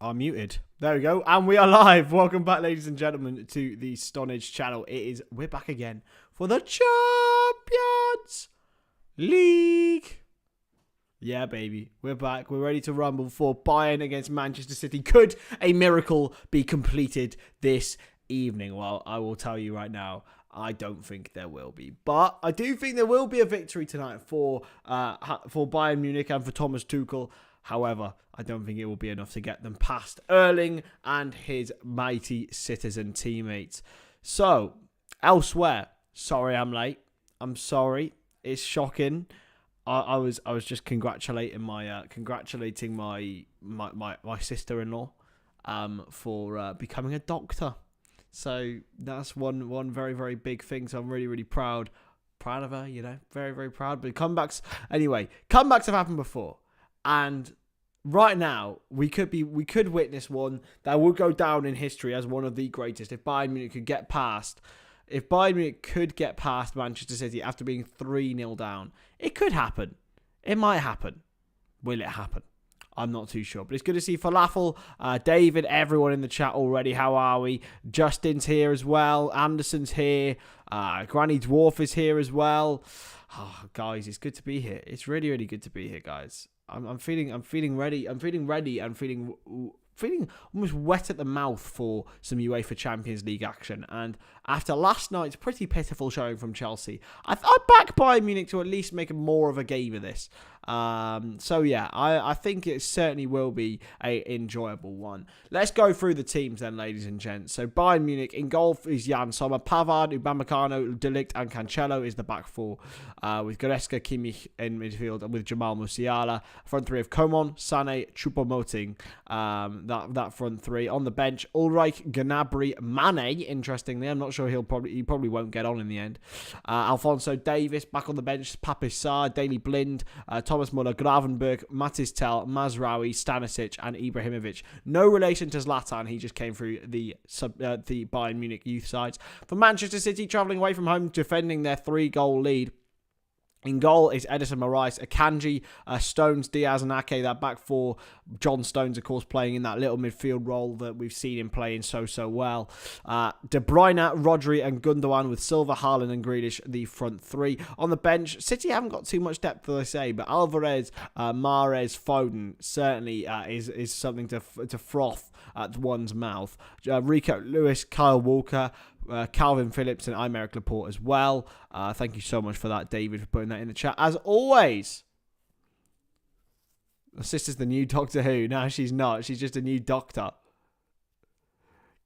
are muted. There we go. And we are live. Welcome back, ladies and gentlemen, to the Stonadge channel. We're back again for the Champions League. Yeah, baby. We're back. We're ready to rumble for Bayern against Manchester City. Could a miracle be completed this evening? Well, I will tell you right now, I don't think there will be. But I do think there will be a victory tonight for Bayern Munich and for Thomas Tuchel. However, I don't think it will be enough to get them past Erling and his mighty Citizen teammates. So, elsewhere, sorry I'm late. I'm sorry. It's shocking. I was just congratulating my sister-in-law for becoming a doctor. So that's one very, very big thing. So I'm really, really proud of her. You know, very, very proud. But comebacks have happened before. And right now, we could witness one that will go down in history as one of the greatest. If Bayern Munich could get past Manchester City after being 3-0 down, it could happen. It might happen. Will it happen? I'm not too sure. But it's good to see Falafel, David, everyone in the chat already. How are we? Justin's here as well. Anderson's here. Granny Dwarf is here as well. Oh, guys, it's good to be here. It's really, really good to be here, guys. I'm feeling ready. I'm feeling ready. I'm feeling almost wet at the mouth for some UEFA Champions League action. And after last night's pretty pitiful showing from Chelsea, I back Bayern Munich to at least make more of a game of this. So yeah, I think it certainly will be a enjoyable one. Let's go through the teams then, ladies and gents. So Bayern Munich, in goal is Jan Sommer, Pavard, Upamecano, De Ligt and Cancelo is the back four, with Goretzka, Kimmich in midfield, and with Jamal Musiala. Front three of Coman, Sané, Choupo-Moting, that front three. On the bench, Ulreich, Gnabry, Mane, interestingly. I'm not sure he probably won't get on in the end. Alphonso Davies, back on the bench, Pape Sarr, Daley Blind, Thomas Muller, Gravenberg, Matis Tel, Mazraoui, Stanisic, and Ibrahimovic. No relation to Zlatan. He just came through the Bayern Munich youth sides. For Manchester City, travelling away from home, defending their 3-goal lead. In goal is Edison Moraes, Akanji, Stones, Diaz and Ake, that back four. John Stones, of course, playing in that little midfield role that we've seen him playing so well. De Bruyne, Rodri and Gundogan with Silva, Haaland and Grealish, the front three. On the bench, City haven't got too much depth, as I say, but Alvarez, Mahrez, Foden certainly is something to froth at one's mouth. Rico Lewis, Kyle Walker, Calvin Phillips and Aymeric Laporte as well. Thank you so much for that, David, for putting that in the chat. As always, my sister's the new Doctor Who. No, she's not. She's just a new doctor.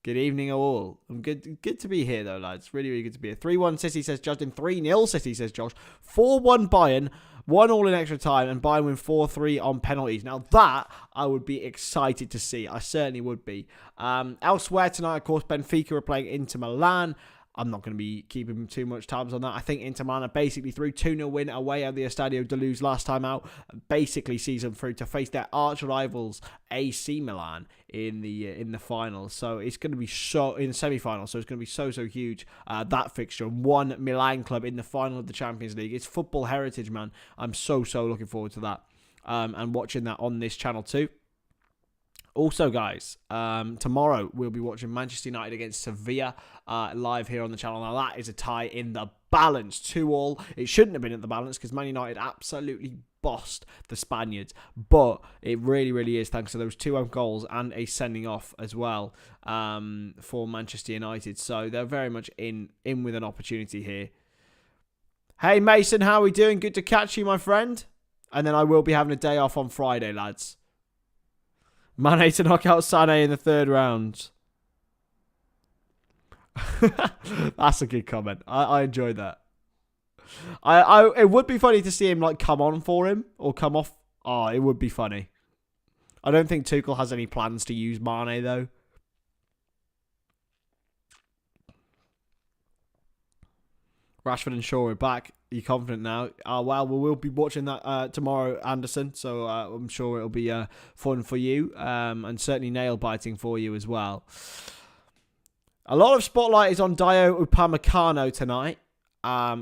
Good evening, all. I'm good to be here, though, lads. Really, really good to be here. 3-1 City, says Justin. 3-0 City, says Josh. 4-1 Bayern. 1-1 in extra time. And Bayern win 4-3 on penalties. Now, that I would be excited to see. I certainly would be. Elsewhere tonight, of course, Benfica are playing Inter Milan. I'm not going to be keeping too much tabs on that. I think Inter Milan are basically through. 2-0 win away at the Estadio de Luz last time out. Basically sees them through to face their arch rivals AC Milan in the finals. So it's going to be in the semi-finals. So it's going to be so huge, that fixture. One Milan club in the final of the Champions League. It's football heritage, man. I'm so looking forward to that. And watching that on this channel too. Also, guys, tomorrow we'll be watching Manchester United against Sevilla live here on the channel. Now, that is a tie in the balance, 2-2. It shouldn't have been at the balance because Man United absolutely bossed the Spaniards. But it really, really is thanks to those 2 own goals and a sending off as well for Manchester United. So they're very much in with an opportunity here. Hey, Mason, how are we doing? Good to catch you, my friend. And then I will be having a day off on Friday, lads. Mane to knock out Sané in the 3rd round. That's a good comment. I enjoyed that. It would be funny to see him like come on for him or come off. Oh, it would be funny. I don't think Tuchel has any plans to use Mane though. Rashford and Shaw are back. Are you confident now? Well, we will be watching that tomorrow, Anderson. So I'm sure it'll be fun for you and certainly nail-biting for you as well. A lot of spotlight is on Dayot Upamecano tonight.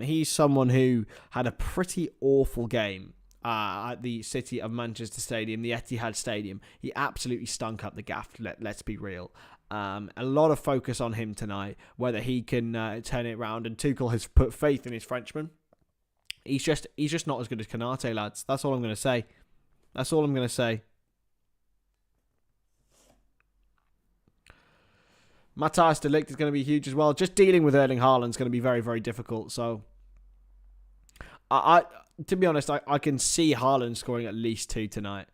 He's someone who had a pretty awful game at the City of Manchester Stadium, the Etihad Stadium. He absolutely stunk up the gaff, let's be real. A lot of focus on him tonight, whether he can turn it around. And Tuchel has put faith in his Frenchman. He's just not as good as Konate, lads. That's all I'm going to say. That's all I'm going to say. Matthijs de Ligt is going to be huge as well. Just dealing with Erling Haaland is going to be very, very difficult. So, to be honest, I can see Haaland scoring at least 2 tonight.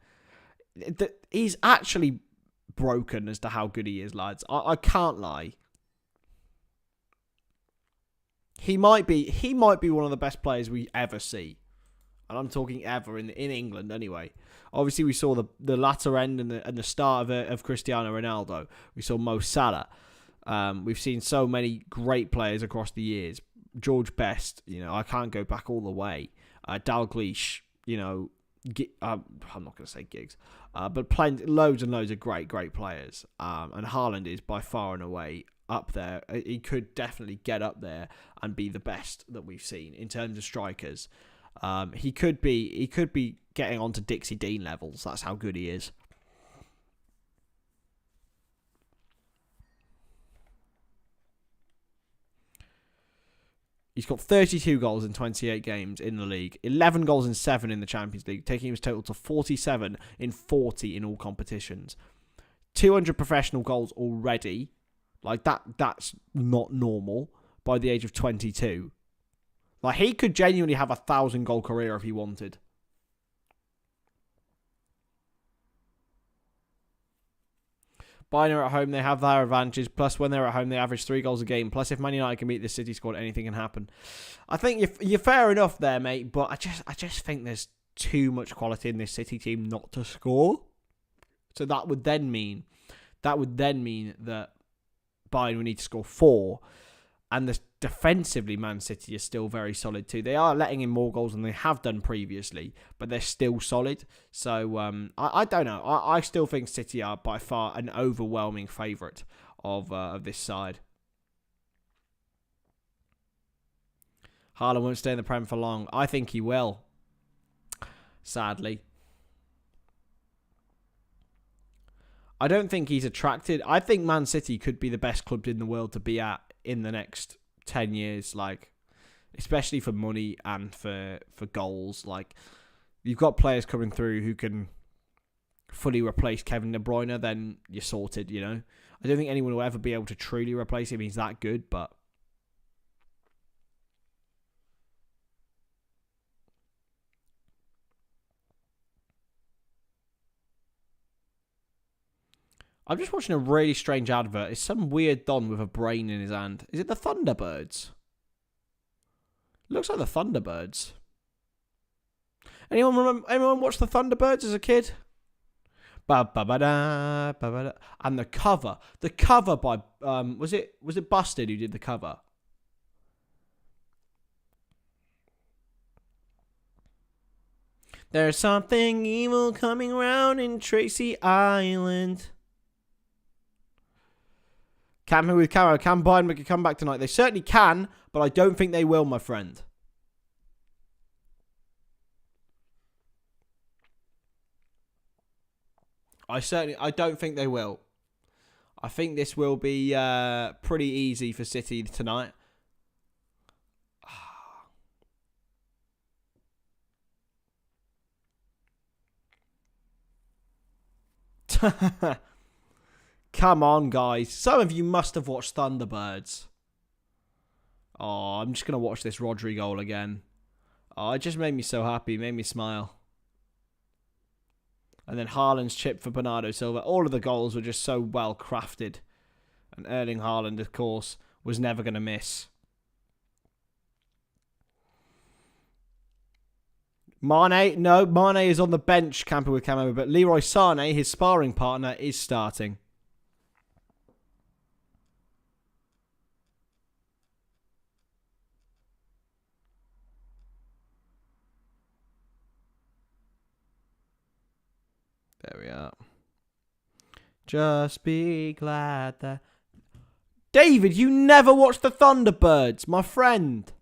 He's actually broken as to how good he is, lads. I can't lie. He might be one of the best players we ever see. And I'm talking ever in England anyway. Obviously, we saw the latter end and the start of Cristiano Ronaldo. We saw Mo Salah. We've seen so many great players across the years. George Best, I can't go back all the way. Dalglish, I'm not going to say Giggs, but loads and loads of great players. And Haaland is by far and away up there. He could definitely get up there and be the best that we've seen in terms of strikers. He could be getting onto Dixie Dean levels. That's how good he is. He's got 32 goals in 28 games in the league, 11 goals in 7 in the Champions League, taking his total to 47 in 40 in all competitions. 200 professional goals already. Like, that's not normal by the age of 22. Like, he could genuinely have a 1,000-goal career if he wanted. Bayern are at home, they have their advantages. Plus, when they're at home, they average 3 goals a game. Plus, if Man United can beat the City squad, anything can happen. I think you're fair enough there, mate. But I just think there's too much quality in this City team not to score. So that would then mean that Bayern would need to score 4. And defensively, Man City is still very solid too. They are letting in more goals than they have done previously, but they're still solid. So I don't know. I still think City are by far an overwhelming favourite of this side. Haaland won't stay in the Prem for long. I think he will. Sadly. I don't think he's attracted. I think Man City could be the best club in the world to be at in the next 10 years, like, especially for money and for goals. Like, you've got players coming through who can fully replace Kevin De Bruyne, then you're sorted, I don't think anyone will ever be able to truly replace him. He's that good, but I'm just watching a really strange advert. It's some weird Don with a brain in his hand. Is it the Thunderbirds? Looks like the Thunderbirds. Anyone watch the Thunderbirds as a kid? Ba-ba-ba-da, ba-ba-da. And the cover by was it Busted who did the cover? There's something evil coming round in Tracy Island. Can Bayern make a comeback tonight? They certainly can, but I don't think they will, my friend. I don't think they will. I think this will be pretty easy for City tonight. Come on, guys. Some of you must have watched Thunderbirds. Oh, I'm just going to watch this Rodri goal again. Oh, it just made me so happy. Made me smile. And then Haaland's chip for Bernardo Silva. All of the goals were just so well crafted. And Erling Haaland, of course, was never going to miss. Mane is on the bench camping with Camo, but Leroy Sané, his sparring partner, is starting. There we are. Just be glad that... David, you never watched the Thunderbirds, my friend.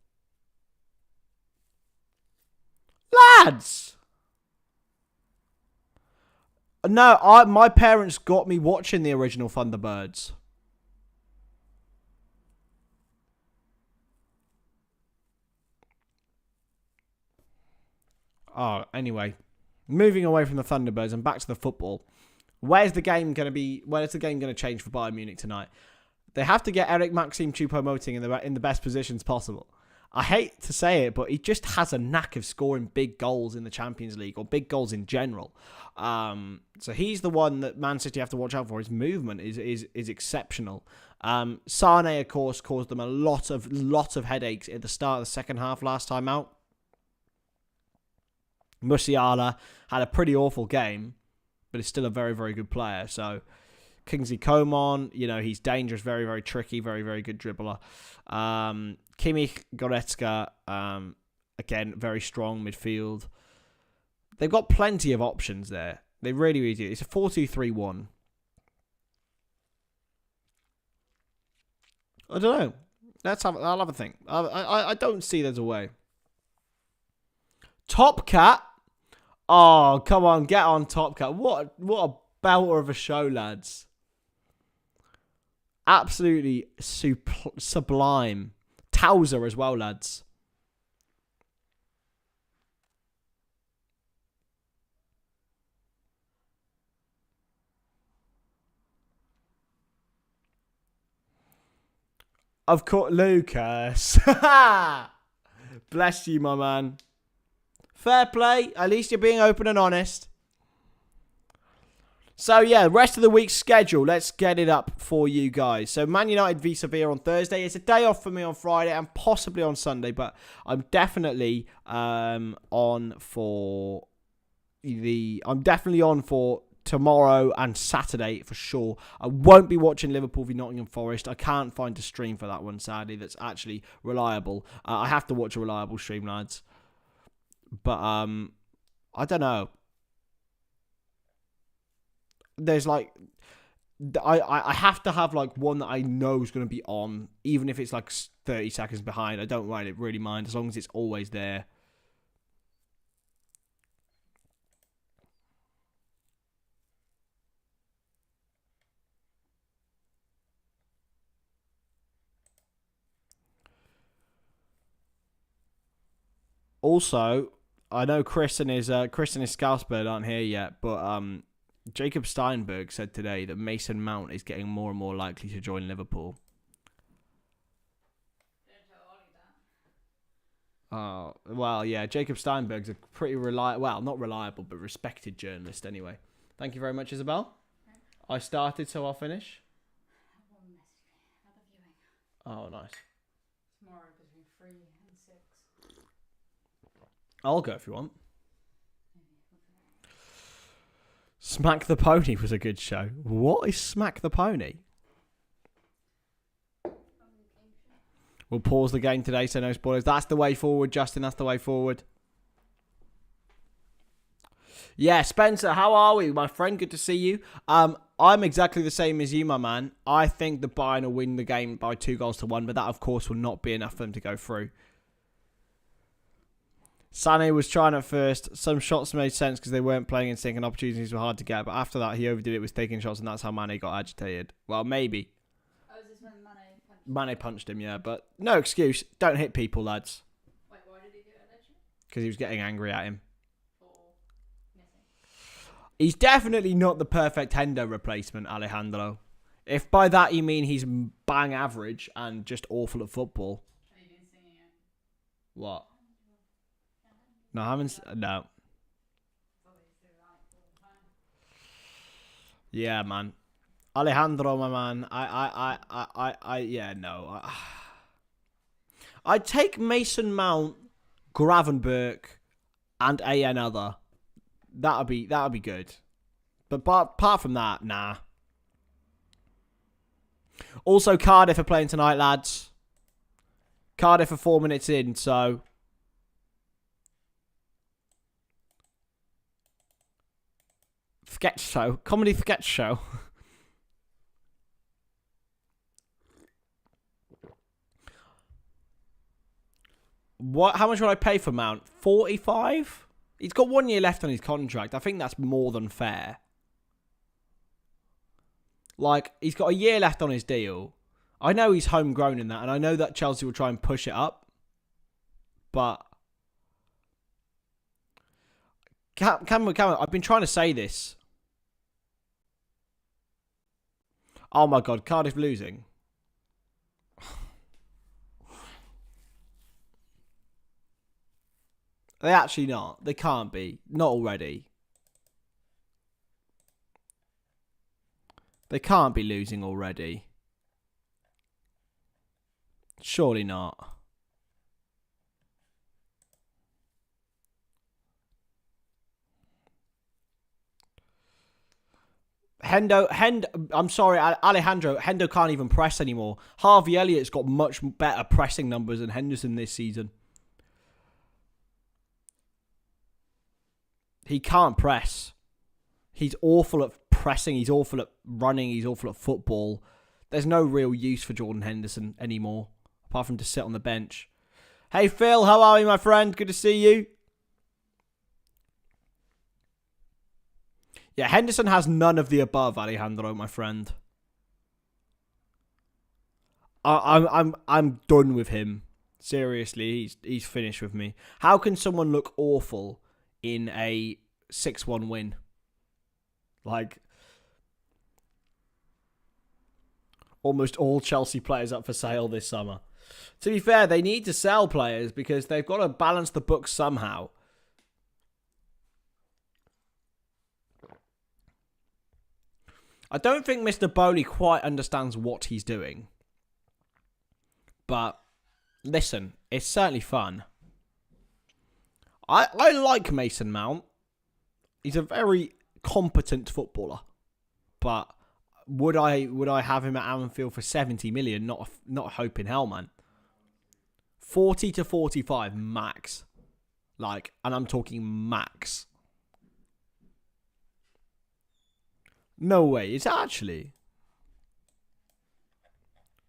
Lads! No, my parents got me watching the original Thunderbirds. Oh, anyway. Moving away from the Thunderbirds and back to the football. Where's the game going to change for Bayern Munich tonight? They have to get Eric Maxim Choupo-Moting in the best positions possible. I hate to say it, but he just has a knack of scoring big goals in the Champions League or big goals in general. So he's the one that Man City have to watch out for. His movement is exceptional. Sane, of course, caused them a lot of headaches at the start of the second half last time out. Musiala had a pretty awful game, but is still a very, very good player. So Kingsley Coman, he's dangerous, very, very tricky, very, very good dribbler. Kimmich, Goretzka, again, very strong midfield. They've got plenty of options there. They really, really do. It's a 4-2-3-1. I don't know. I'll have a think. I don't see there's a way. Top Cat. Oh, come on, get on Top Cat. What a belter of a show, lads. Absolutely sublime. Towser as well, lads. Of course, Lucas. Bless you, my man. Fair play. At least you're being open and honest. So, yeah, rest of the week's schedule. Let's get it up for you guys. So, Man United v Sevilla on Thursday. It's a day off for me on Friday and possibly on Sunday, but I'm definitely on for tomorrow and Saturday for sure. I won't be watching Liverpool v Nottingham Forest. I can't find a stream for that one, sadly, that's actually reliable. I have to watch a reliable stream, lads. But I don't know. There's I have to have one that I know is going to be on, even if it's 30 seconds behind. I don't really mind as long as it's always there. Also, I know Chris and his Scousebird aren't here yet, but Jacob Steinberg said today that Mason Mount is getting more and more likely to join Liverpool. Oh, well, yeah, Jacob Steinberg's a pretty not reliable, but respected journalist anyway. Thank you very much, Isabel. I started, so I'll finish. Oh, nice. Tomorrow between 3 and 6. I'll go if you want. Smack the Pony was a good show. What is Smack the Pony? We'll pause the game today, so no spoilers. That's the way forward, Justin. That's the way forward. Yeah, Spencer, how are we, my friend? Good to see you. I'm exactly the same as you, my man. I think the Bayern will win the game by 2-1, but that, of course, will not be enough for them to go through. Sané was trying at first. Some shots made sense because they weren't playing in sync and opportunities were hard to get. But after that, he overdid it with taking shots, and that's how Mane got agitated. Well, maybe. Oh, is this when Mane punched him? Mane punched him, yeah. But no excuse. Don't hit people, lads. Wait, why did he do it, actually? Because he was getting angry at him. For missing. He's definitely not the perfect Hendo replacement, Alejandro. If by that you mean he's bang average and just awful at football. Have you been singing it? What? No, I haven't. No. Yeah, man. Alejandro, my man. Yeah, no. I'd take Mason Mount, Gravenberch, and another. That'd be good. But apart from that, nah. Also, Cardiff are playing tonight, lads. Cardiff are 4 minutes in, so. Sketch show. Comedy sketch show. What? How much would I pay for Mount? 45? He's got 1 year left on his contract. I think that's more than fair. Like, he's got a year left on his deal. I know he's homegrown in that, and I know that Chelsea will try and push it up. But Cameron, I've been trying to say this. Oh my God, Cardiff losing. They actually not. They can't be. Not already. They can't be losing already. Surely not. I'm sorry, Alejandro. Hendo can't even press anymore. Harvey Elliott's got much better pressing numbers than Henderson this season. He can't press. He's awful at pressing. He's awful at running. He's awful at football. There's no real use for Jordan Henderson anymore, apart from to sit on the bench. Hey, Phil, how are you, my friend? Good to see you. Yeah, Henderson has none of the above, Alejandro, my friend. I'm done with him. Seriously, he's finished with me. How can someone look awful in a 6-1 win? Like, almost all Chelsea players up for sale this summer. To be fair, they need to sell players because they've got to balance the books somehow. I don't think Mr. Bowley quite understands what he's doing. But, listen, it's certainly fun. I like Mason Mount. He's a very competent footballer. But would I have him at Anfield for 70 million? Not a hope in hell, man. 40 to 45 max. Like, and I'm talking max. No way. It's actually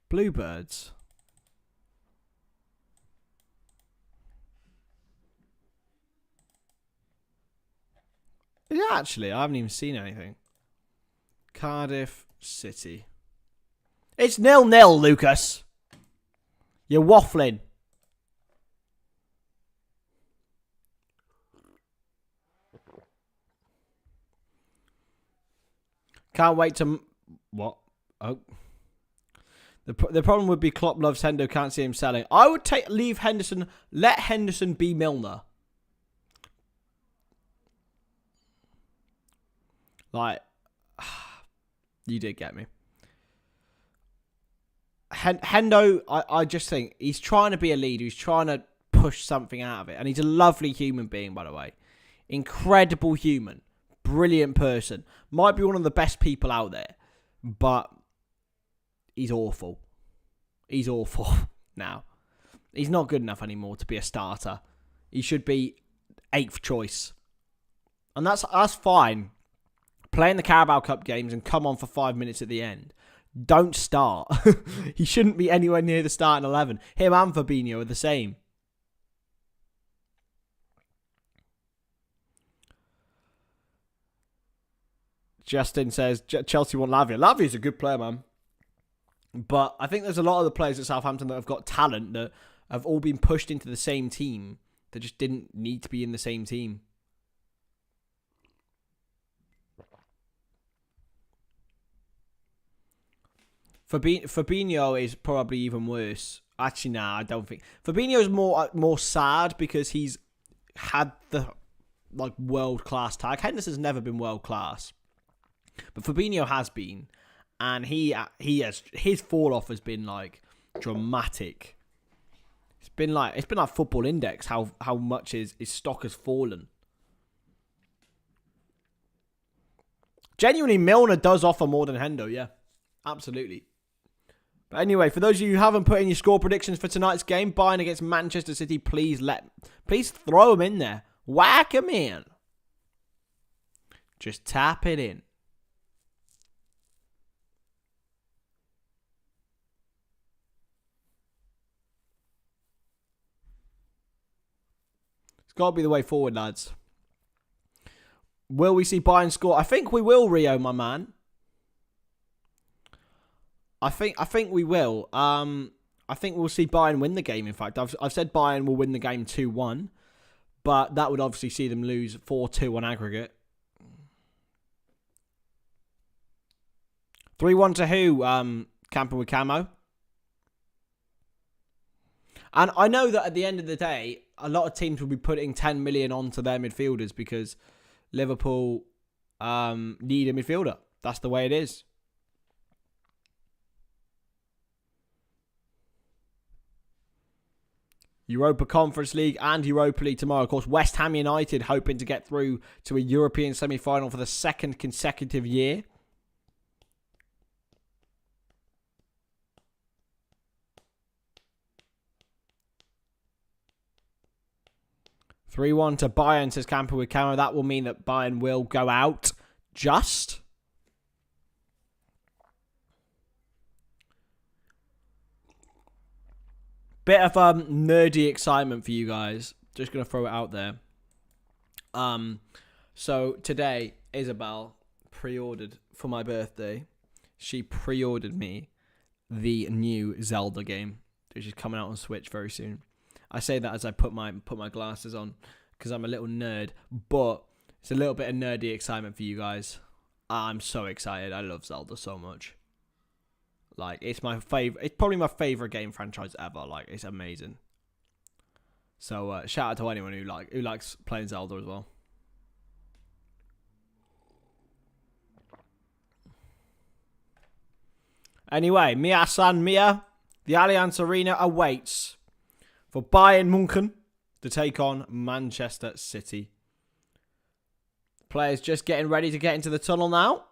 Bluebirds. Yeah, actually, I haven't even seen anything. Cardiff City. It's 0-0, Lucas. You're waffling. Can't wait to... What? Oh. The problem would be Klopp loves Hendo, can't see him selling. I would leave Henderson, let Henderson be Milner. Like, you did get me. Hendo, I just think he's trying to be a leader. He's trying to push something out of it. And he's a lovely human being, by the way. Incredible human. Brilliant person. Might be one of the best people out there. But he's awful. He's awful now. He's not good enough anymore to be a starter. He should be 8th choice. And that's fine. Play in the Carabao Cup games and come on for 5 minutes at the end. Don't start. He shouldn't be anywhere near the starting 11. Him and Fabinho are the same. Justin says, Chelsea want Lavia. Lavia's a good player, man. But I think there's a lot of the players at Southampton that have got talent that have all been pushed into the same team that just didn't need to be in the same team. Fabinho is probably even worse. Actually, nah, I don't think. Fabinho's more sad because he's had the world-class tag. Henderson's never been world-class. But Fabinho has been. And he has, his fall-off has been dramatic. It's been like Football Index, how much his stock has fallen. Genuinely, Milner does offer more than Hendo, yeah. Absolutely. But anyway, for those of you who haven't put in your score predictions for tonight's game, Bayern against Manchester City, please throw them in there. Whack them in. Just tap it in. It's got to be the way forward, lads. Will we see Bayern score? I think we will, Rio, my man. I think we will. I think we'll see Bayern win the game. In fact, I've said Bayern will win the game 2-1, but that would obviously see them lose 4-2 on aggregate. 3-1 to who? Camping with Camo. And I know that at the end of the day, a lot of teams will be putting 10 million onto their midfielders because Liverpool need a midfielder. That's the way it is. Europa Conference League and Europa League tomorrow. Of course, West Ham United hoping to get through to a European semi-final for the second consecutive year. (3-1 to Bayern, says Camper with Camera. That will mean that Bayern will go out just. Bit of nerdy excitement for you guys. Just going to throw it out there. So today, Isabel pre-ordered for my birthday. She pre-ordered me the new Zelda game, which is coming out on Switch very soon. I say that as I put my glasses on because I'm a little nerd, but it's a little bit of nerdy excitement for you guys. I'm so excited. I love Zelda so much. Like, it's my favorite. It's probably my favorite game franchise ever. Like, it's amazing. So shout out to anyone who likes playing Zelda as well. Anyway, Mia-san Mia, the Allianz Arena awaits for Bayern Munich to take on Manchester City. Players just getting ready to get into the tunnel now.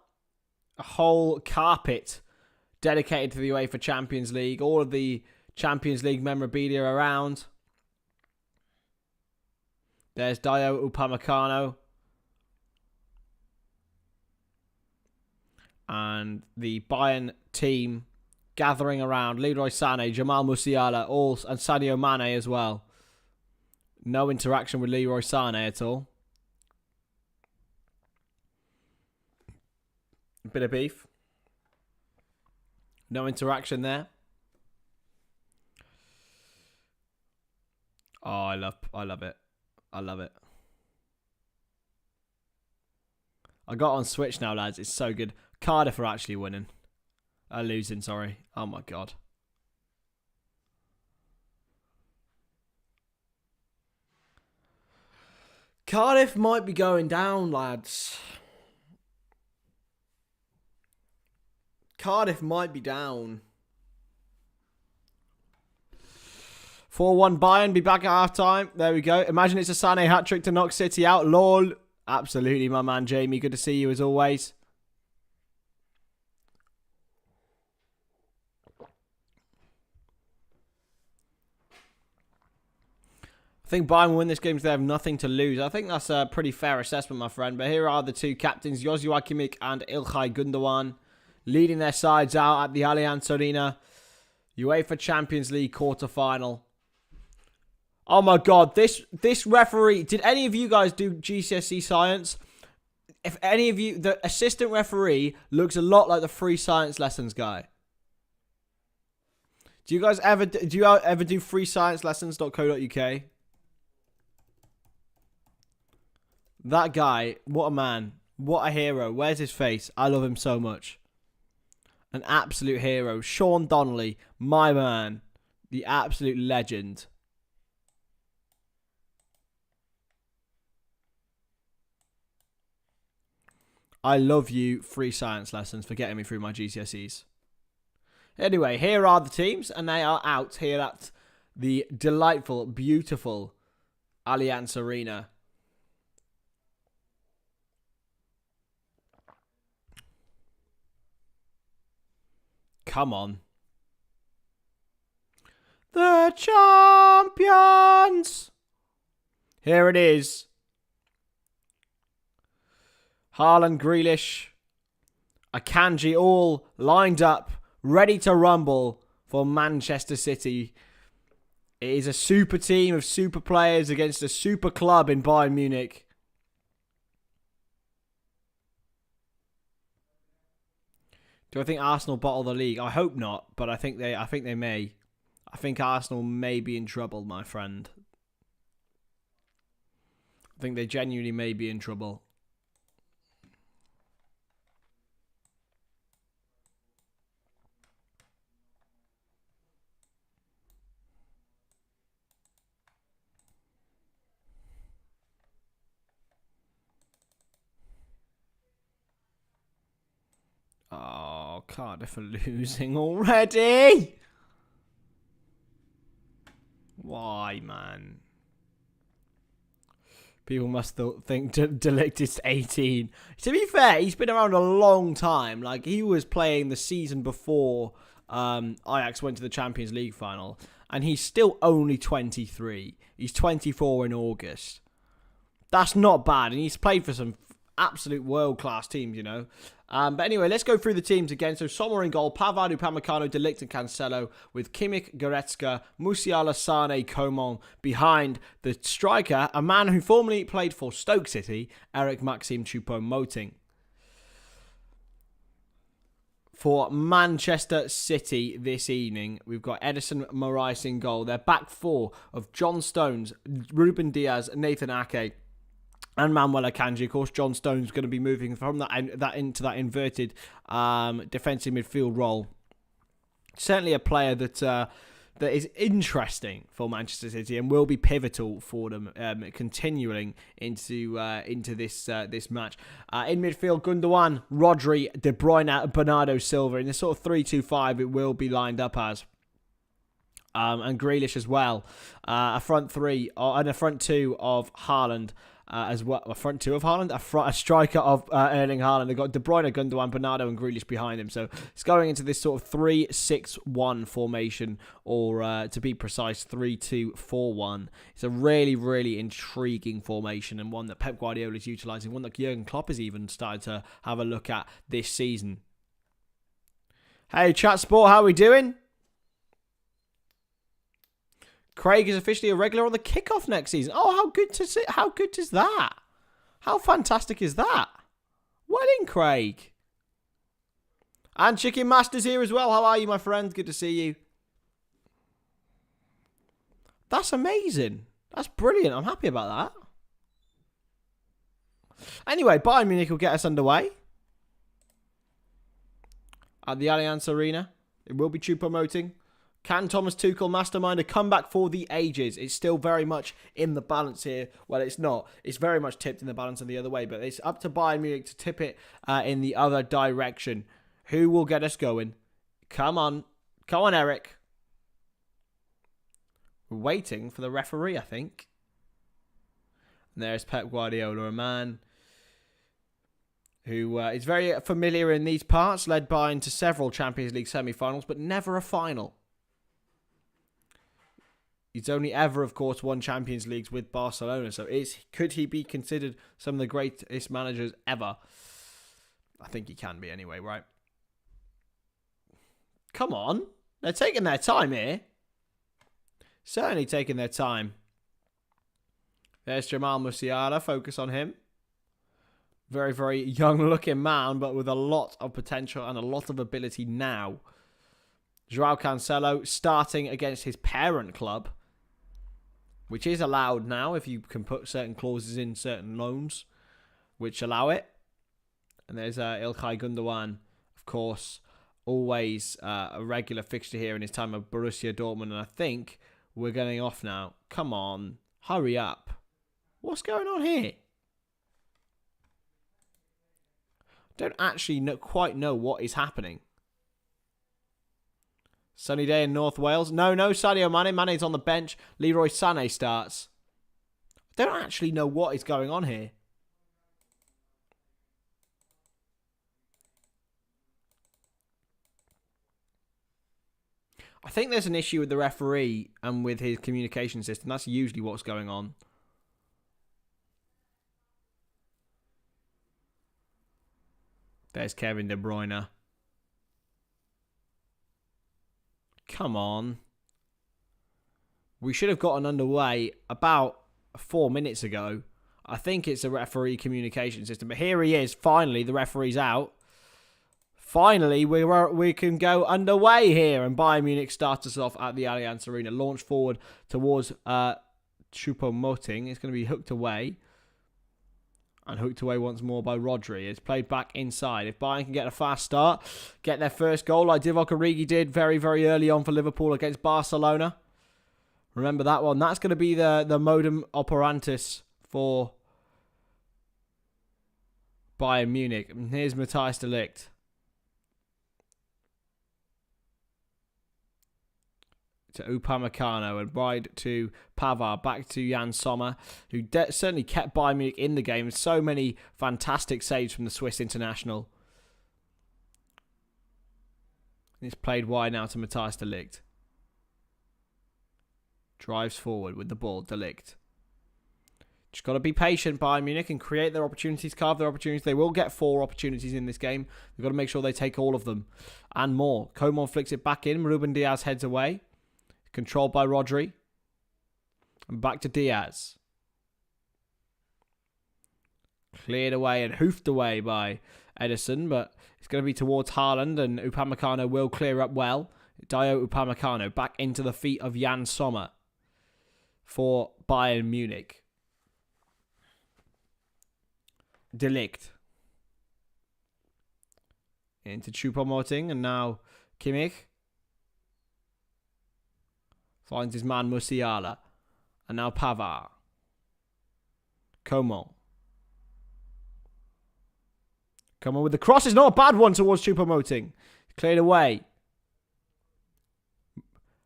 A whole carpet dedicated to the UEFA Champions League. All of the Champions League memorabilia around. There's Dayo Upamecano. And the Bayern team gathering around. Leroy Sané, Jamal Musiala, and Sadio Mane as well. No interaction with Leroy Sané at all. A bit of beef. No interaction there. Oh, I love it. I love it. I got on Switch now, lads. It's so good. Cardiff are actually winning. Losing, sorry. Oh my god. Cardiff might be going down, lads. Cardiff might be down. 4-1 Bayern, be back at half-time. There we go. Imagine it's a Sané hat-trick to knock City out. Lol. Absolutely, my man Jamie. Good to see you as always. I think Bayern will win this game because they have nothing to lose. I think that's a pretty fair assessment, my friend. But here are the two captains, Joshua Kimmich and Ilkay Gundogan, leading their sides out at the Allianz Arena. UEFA Champions League quarter-final. Oh my god, this referee... Did any of you guys do GCSE science? If any of you... The assistant referee looks a lot like the free science lessons guy. Do you guys ever... Do you ever do freesciencelessons.co.uk? That guy, what a man. What a hero. Where's his face? I love him so much. An absolute hero. Sean Donnelly, my man. The absolute legend. I love you, free science lessons, for getting me through my GCSEs. Anyway, here are the teams, and they are out here at the delightful, beautiful Allianz Arena. Come on. The champions! Here it is. Haaland, Grealish, Akanji all lined up, ready to rumble for Manchester City. It is a super team of super players against a super club in Bayern Munich. Do I think Arsenal bottle the league? I hope not, but I think they may. I think Arsenal may be in trouble, my friend. I think they genuinely may be in trouble. Oh, Cardiff are losing already. Why, man? People must think De Ligt is 18. To be fair, he's been around a long time. Like, he was playing the season before Ajax went to the Champions League final. And he's still only 23. He's 24 in August. That's not bad. And he's played for some absolute world-class teams, you know. But anyway, let's go through the teams again. So Sommer in goal, Pavard, Upamecano, De Ligt and Cancelo, with Kimmich, Goretzka, Musiala, Sane, Coman behind the striker, a man who formerly played for Stoke City, Eric Maxim Choupo-Moting. For Manchester City this evening, we've got Edison Moraes in goal. Their back four of John Stones, Ruben Diaz, Nathan Ake, and Manuel Akanji. Of course, John Stone's going to be moving from that into that inverted defensive midfield role. Certainly a player that is interesting for Manchester City and will be pivotal for them continuing into this match. In midfield, Gundogan, Rodri, De Bruyne, Bernardo Silva. In the sort of 3-2-5, it will be lined up as. And Grealish as well. A front three and a front two of Haaland. As well, a front two of Haaland, a striker of Erling Haaland. They've got De Bruyne, Gundogan, Bernardo and Grealish behind him. So it's going into this sort of 3-6-1 formation, or to be precise, 3-2-4-1. It's a really, really intriguing formation, and one that Pep Guardiola is utilising, one that Jurgen Klopp has even started to have a look at this season. Hey, Chat Sport, how are we doing? Craig is officially a regular on the kickoff next season. Oh, how good is that? How fantastic is that? Well in, Craig. And Chicken Master's here as well. How are you, my friend? Good to see you. That's amazing. That's brilliant. I'm happy about that. Anyway, Bayern Munich will get us underway at the Allianz Arena. It will be Choupo-Moting. Can Thomas Tuchel mastermind a comeback for the ages? It's still very much in the balance here. Well, it's not. It's very much tipped in the balance in the other way, but it's up to Bayern Munich to tip it in the other direction. Who will get us going? Come on. Come on, Eric. We're waiting for the referee, I think. And there's Pep Guardiola, a man who is very familiar in these parts, led Bayern to several Champions League semi-finals, but never a final. He's only ever, of course, won Champions Leagues with Barcelona. So could he be considered some of the greatest managers ever? I think he can be anyway, right? Come on. They're taking their time here. Certainly taking their time. There's Jamal Musiala. Focus on him. Very, very young-looking man, but with a lot of potential and a lot of ability now. Joao Cancelo starting against his parent club, which is allowed now if you can put certain clauses in certain loans, which allow it. And there's Ilkay Gundogan, of course, always a regular fixture here in his time of Borussia Dortmund. And I think we're getting off now. Come on, hurry up. What's going on here? Don't actually quite know what is happening. Sunny day in North Wales. No, Sadio Mane. Mane's on the bench. Leroy Sané starts. I don't actually know what is going on here. I think there's an issue with the referee and with his communication system. That's usually what's going on. There's Kevin De Bruyne. Come on. We should have gotten underway about 4 minutes ago. I think it's a referee communication system. But here he is. Finally, the referee's out. finally, we can go underway here. And Bayern Munich starts us off at the Allianz Arena. Launch forward towards Choupo-Moting. It's going to be hooked away. And hooked away once more by Rodri. It's played back inside. If Bayern can get a fast start, get their first goal like Divock Origi did very, very early on for Liverpool against Barcelona. Remember that one. That's going to be the modum operantis for Bayern Munich. And here's Matthijs de Ligt. To Upamecano and wide to Pavard, back to Jan Sommer, who certainly kept Bayern Munich in the game. So many fantastic saves from the Swiss international. It's played wide now to Matthijs de Ligt. Drives forward with the ball, de Ligt. Just got to be patient, Bayern Munich, and create their opportunities, carve their opportunities. They will get 4 opportunities in this game. They've got to make sure they take all of them and more. Coman flicks it back in. Ruben Diaz heads away. Controlled by Rodri. And back to Diaz. Cleared away and hoofed away by Ederson, but it's going to be towards Haaland, and Upamecano will clear up well. Dio Upamecano back into the feet of Jan Sommer for Bayern Munich. De Ligt. Into Choupo-Moting, and now Kimmich. Finds his man Musiala. And now Pavard. Coman. Coman with the cross. It's not a bad one towards Choupo-Moting. Cleared away.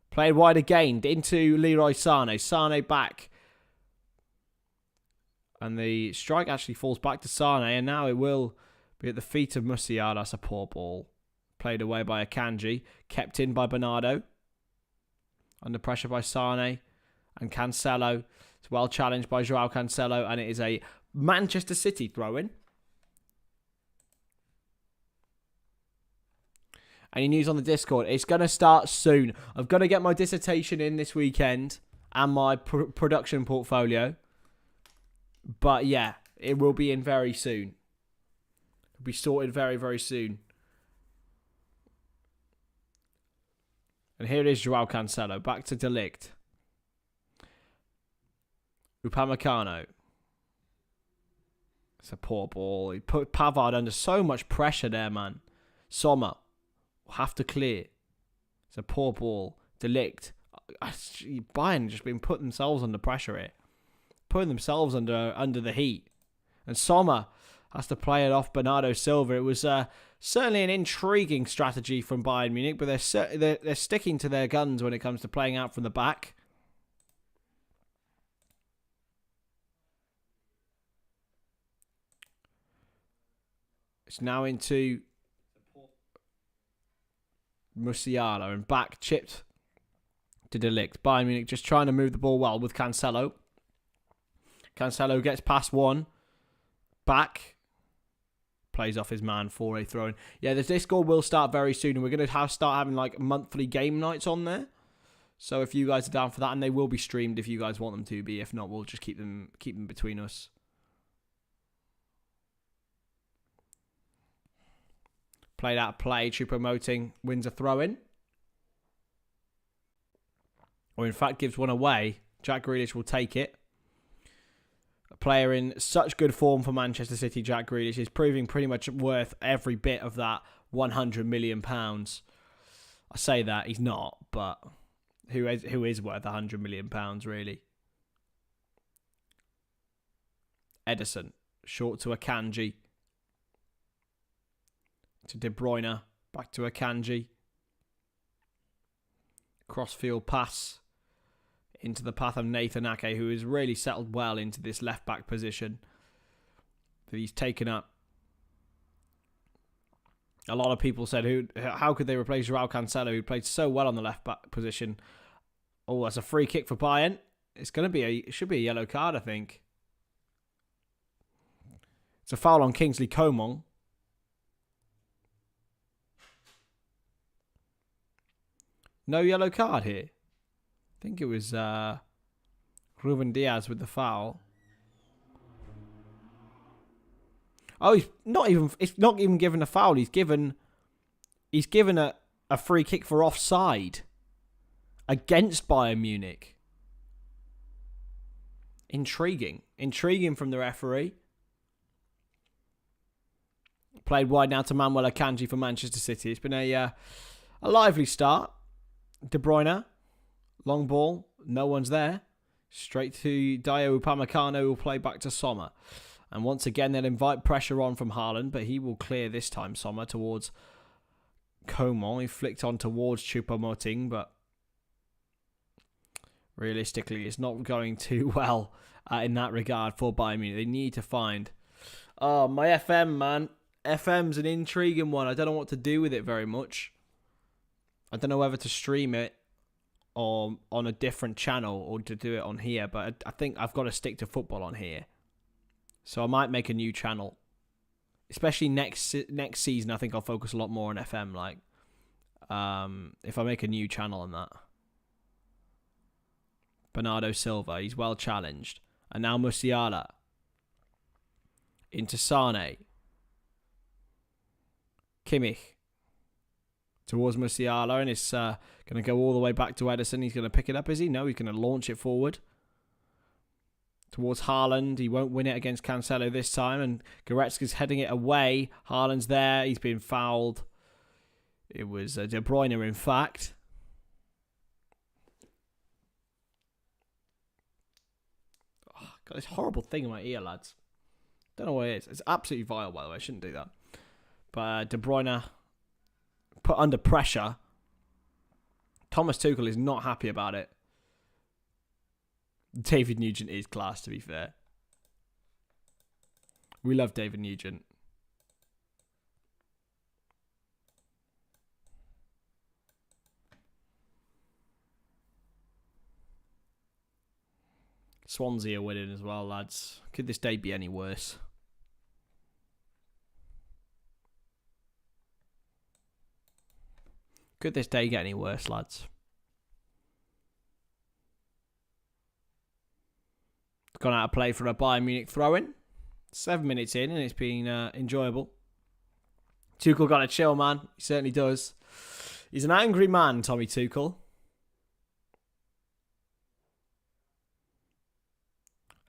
Played wide again. Into Leroy Sané. Sané back. And the strike actually falls back to Sané. And now it will be at the feet of Musiala. That's a poor ball. Played away by Akanji. Kept in by Bernardo. Under pressure by Sané and Cancelo. It's well challenged by Joao Cancelo, and it is a Manchester City throw-in. Any news on the Discord? It's going to start soon. I've got to get my dissertation in this weekend and my production portfolio. But yeah, it will be in very soon. It'll be sorted very, very soon. And here it is, Joao Cancelo. Back to De Ligt. Upamecano. It's a poor ball. He put Pavard under so much pressure there, man. Sommer will have to clear. It's a poor ball. De Ligt. Bayern just been putting themselves under pressure here. Putting themselves under the heat. And Sommer has to play it off Bernardo Silva. It was certainly an intriguing strategy from Bayern Munich, but they're sticking to their guns when it comes to playing out from the back. It's now into Musiala and back chipped to De Ligt. Bayern Munich just trying to move the ball well with Cancelo. Cancelo gets past one. Back. Plays off his man for a throw-in. Yeah, the Discord will start very soon, and we're going to start having like monthly game nights on there. So if you guys are down for that, and they will be streamed if you guys want them to be. If not, we'll just keep them between us. Played out of play. Choupo-Moting wins a throw-in. Or in fact gives one away. Jack Grealish will take it. A player in such good form for Manchester City, Jack Grealish, is proving pretty much worth every bit of that £100 million. I say that, he's not, but who is worth £100 million, really? Ederson, short to Akanji. To De Bruyne, back to Akanji. Crossfield pass into the path of Nathan Ake, who has really settled well into this left-back position that he's taken up. A lot of people said, how could they replace Joao Cancelo, who played so well on the left-back position? Oh, that's a free kick for Bayern. It should be a yellow card, I think. It's a foul on Kingsley Coman. No yellow card here. I think it was Ruben Diaz with the foul. Oh, it's not even given a foul. He's given He's given a free kick for offside against Bayern Munich. Intriguing. Intriguing from the referee. Played wide now to Manuel Akanji for Manchester City. It's been a lively start. De Bruyne. Long ball. No one's there. Straight to Dayot Upamecano, who will play back to Sommer. And once again, they'll invite pressure on from Haaland, but he will clear this time Sommer towards Coman. He flicked on towards Choupo-Moting, but realistically, it's not going too well in that regard for Bayern Munich. They need to find... Oh, my FM, man. FM's an intriguing one. I don't know what to do with it very much. I don't know whether to stream it or on a different channel or to do it on here, but I think I've got to stick to football on here. So I might make a new channel. Especially next season, I think I'll focus a lot more on FM. Like, if I make a new channel on that. Bernardo Silva, he's well challenged. And now Musiala. Into Sane. Kimmich. Towards Musiala, and it's going to go all the way back to Ederson. He's going to pick it up, is he? No, he's going to launch it forward. Towards Haaland. He won't win it against Cancelo this time. And Goretzka's heading it away. Haaland's there. He's been fouled. It was De Bruyne, in fact. Oh, got this horrible thing in my ear, lads. Don't know what it is. It's absolutely vile, by the way. I shouldn't do that. But De Bruyne put under pressure. Thomas Tuchel is not happy about it. David Nugent is class, to be fair. We love David Nugent. Swansea are winning as well, lads. Could this day be any worse? Could this day get any worse, lads? Gone out of play for a Bayern Munich throw-in. 7 minutes in, and it's been enjoyable. Tuchel got to chill, man. He certainly does. He's an angry man, Tommy Tuchel.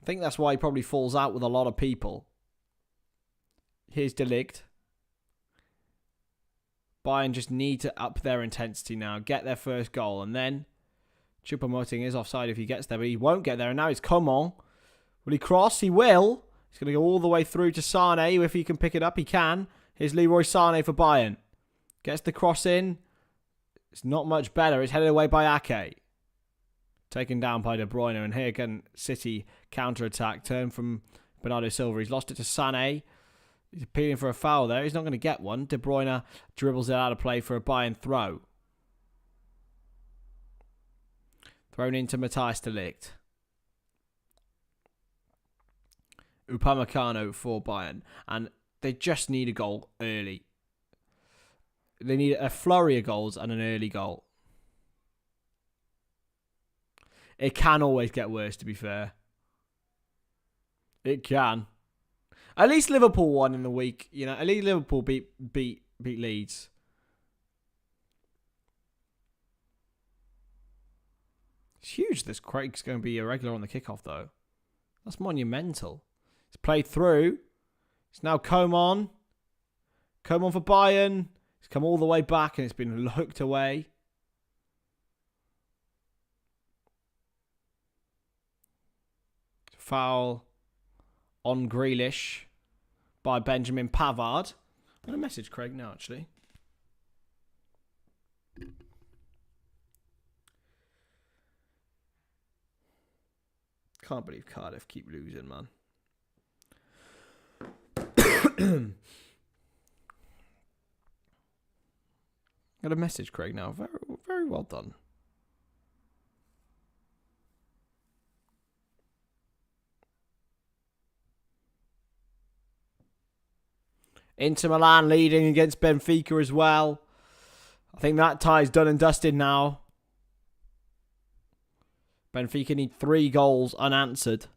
I think that's why he probably falls out with a lot of people. Here's De Ligt. Bayern just need to up their intensity now, get their first goal, and then Choupo-Moting is offside if he gets there, but he won't get there, and now it's Coman. Will he cross? He will. He's going to go all the way through to Sane. If he can pick it up, he can. Here's Leroy Sane for Bayern. Gets the cross in. It's not much better. It's headed away by Ake. Taken down by De Bruyne, and here again, City counter-attack. Turn from Bernardo Silva. He's lost it to Sane. He's appealing for a foul there. He's not going to get one. De Bruyne dribbles it out of play for a Bayern throw. Thrown into Matthijs de Ligt. Upamecano for Bayern. And they just need a goal early. They need a flurry of goals and an early goal. It can always get worse, to be fair. It can. At least Liverpool won in the week. You know, at least Liverpool beat Leeds. It's huge this Craig's going to be a regular on the kickoff, though. That's monumental. It's played through. It's now Coman. Coman for Bayern. It's come all the way back and it's been hooked away. Foul on Grealish by Benjamin Pavard. I'm going to message Craig now, actually. Can't believe Cardiff keep losing, man. I'm going to message Craig now. Very, very well done. Inter Milan leading against Benfica as well. I think that tie's done and dusted now. Benfica need 3 goals unanswered.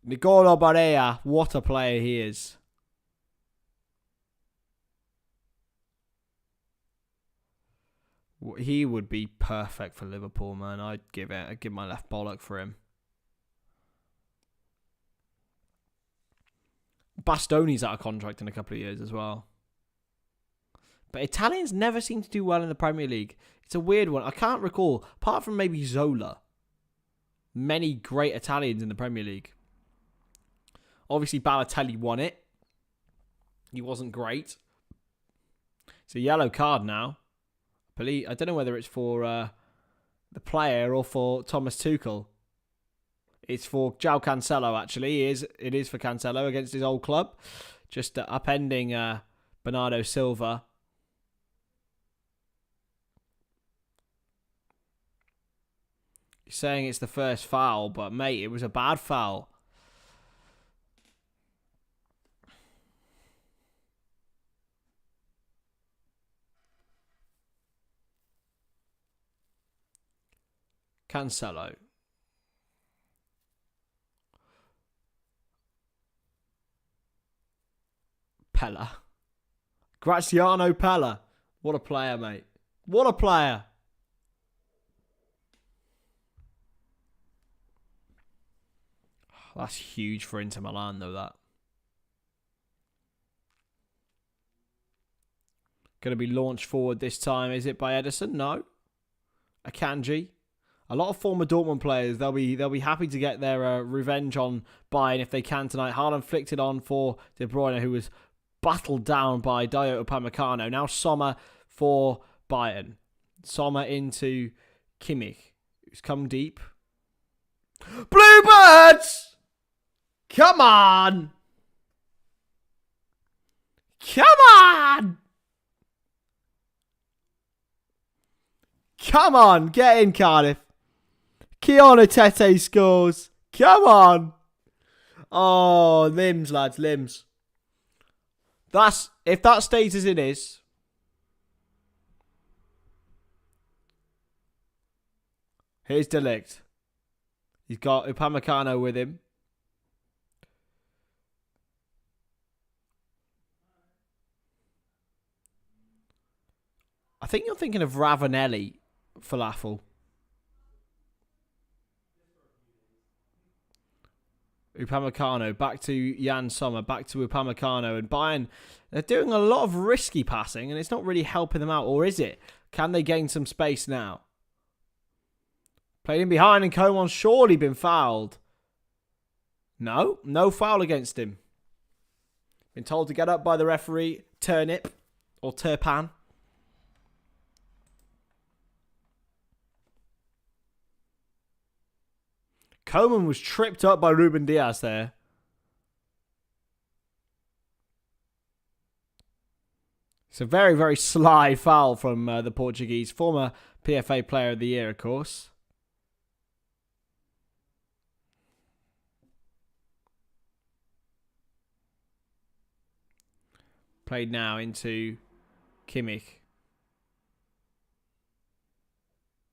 Nicola Barea, what a player he is. He would be perfect for Liverpool, man. I'd give my left bollock for him. Bastoni's out of contract in a couple of years as well. But Italians never seem to do well in the Premier League. It's a weird one. I can't recall, apart from maybe Zola, many great Italians in the Premier League. Obviously, Balotelli won it. He wasn't great. It's a yellow card now. I don't know whether it's for the player or for Thomas Tuchel. It's for João Cancelo, actually. It is for Cancelo against his old club. Just upending Bernardo Silva. He's saying it's the first foul, but mate, it was a bad foul. Cancelo. Pella. Graziano Pella. What a player, mate. What a player. That's huge for Inter Milan, though, that. Going to be launched forward this time. Is it by Edison? No. Akanji. A lot of former Dortmund players, they'll be happy to get their revenge on Bayern if they can tonight. Haaland flicked it on for De Bruyne, who was battled down by Dayot Upamecano. Now Sommer for Bayern. Sommer into Kimmich, who's come deep. Bluebirds! Come on! Come on! Come on, get in, Cardiff. Kiana Tete scores. Come on. Oh, limbs, lads, limbs. If that stays as it is. Here's De Ligt. He's got Upamecano with him. I think you're thinking of Ravanelli falafel. Upamecano, back to Jan Sommer, back to Upamecano, and Bayern, they're doing a lot of risky passing, and it's not really helping them out, or is it? Can they gain some space now? Played in behind, and Coman's surely been fouled. No foul against him. Been told to get up by the referee, Turnip, or Turpan. Coman was tripped up by Ruben Diaz there. It's a very, very sly foul from the Portuguese. Former PFA Player of the Year, of course. Played now into Kimmich.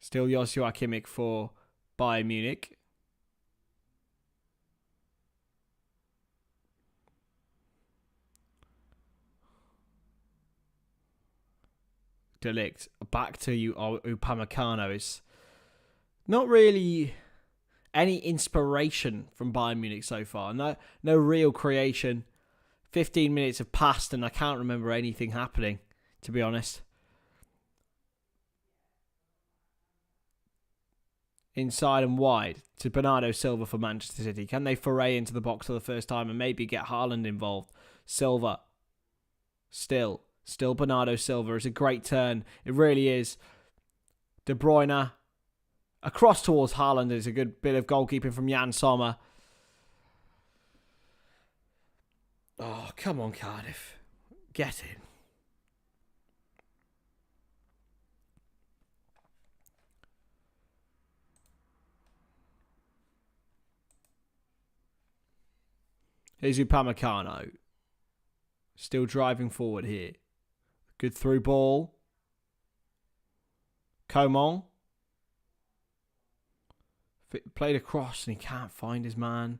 Still Joshua Kimmich for Bayern Munich. De Ligt, back to you, Upamecano. It's not really any inspiration from Bayern Munich so far. No real creation. 15 minutes have passed and I can't remember anything happening, to be honest. Inside and wide to Bernardo Silva for Manchester City. Can they foray into the box for the first time and maybe get Haaland involved? Silva. Still Bernardo Silva. It's a great turn. It really is. De Bruyne. Across towards Haaland is a good bit of goalkeeping from Jan Sommer. Oh, come on, Cardiff. Get in. Here's Upamecano. Still driving forward here. Good through ball. Coman. Played across and he can't find his man.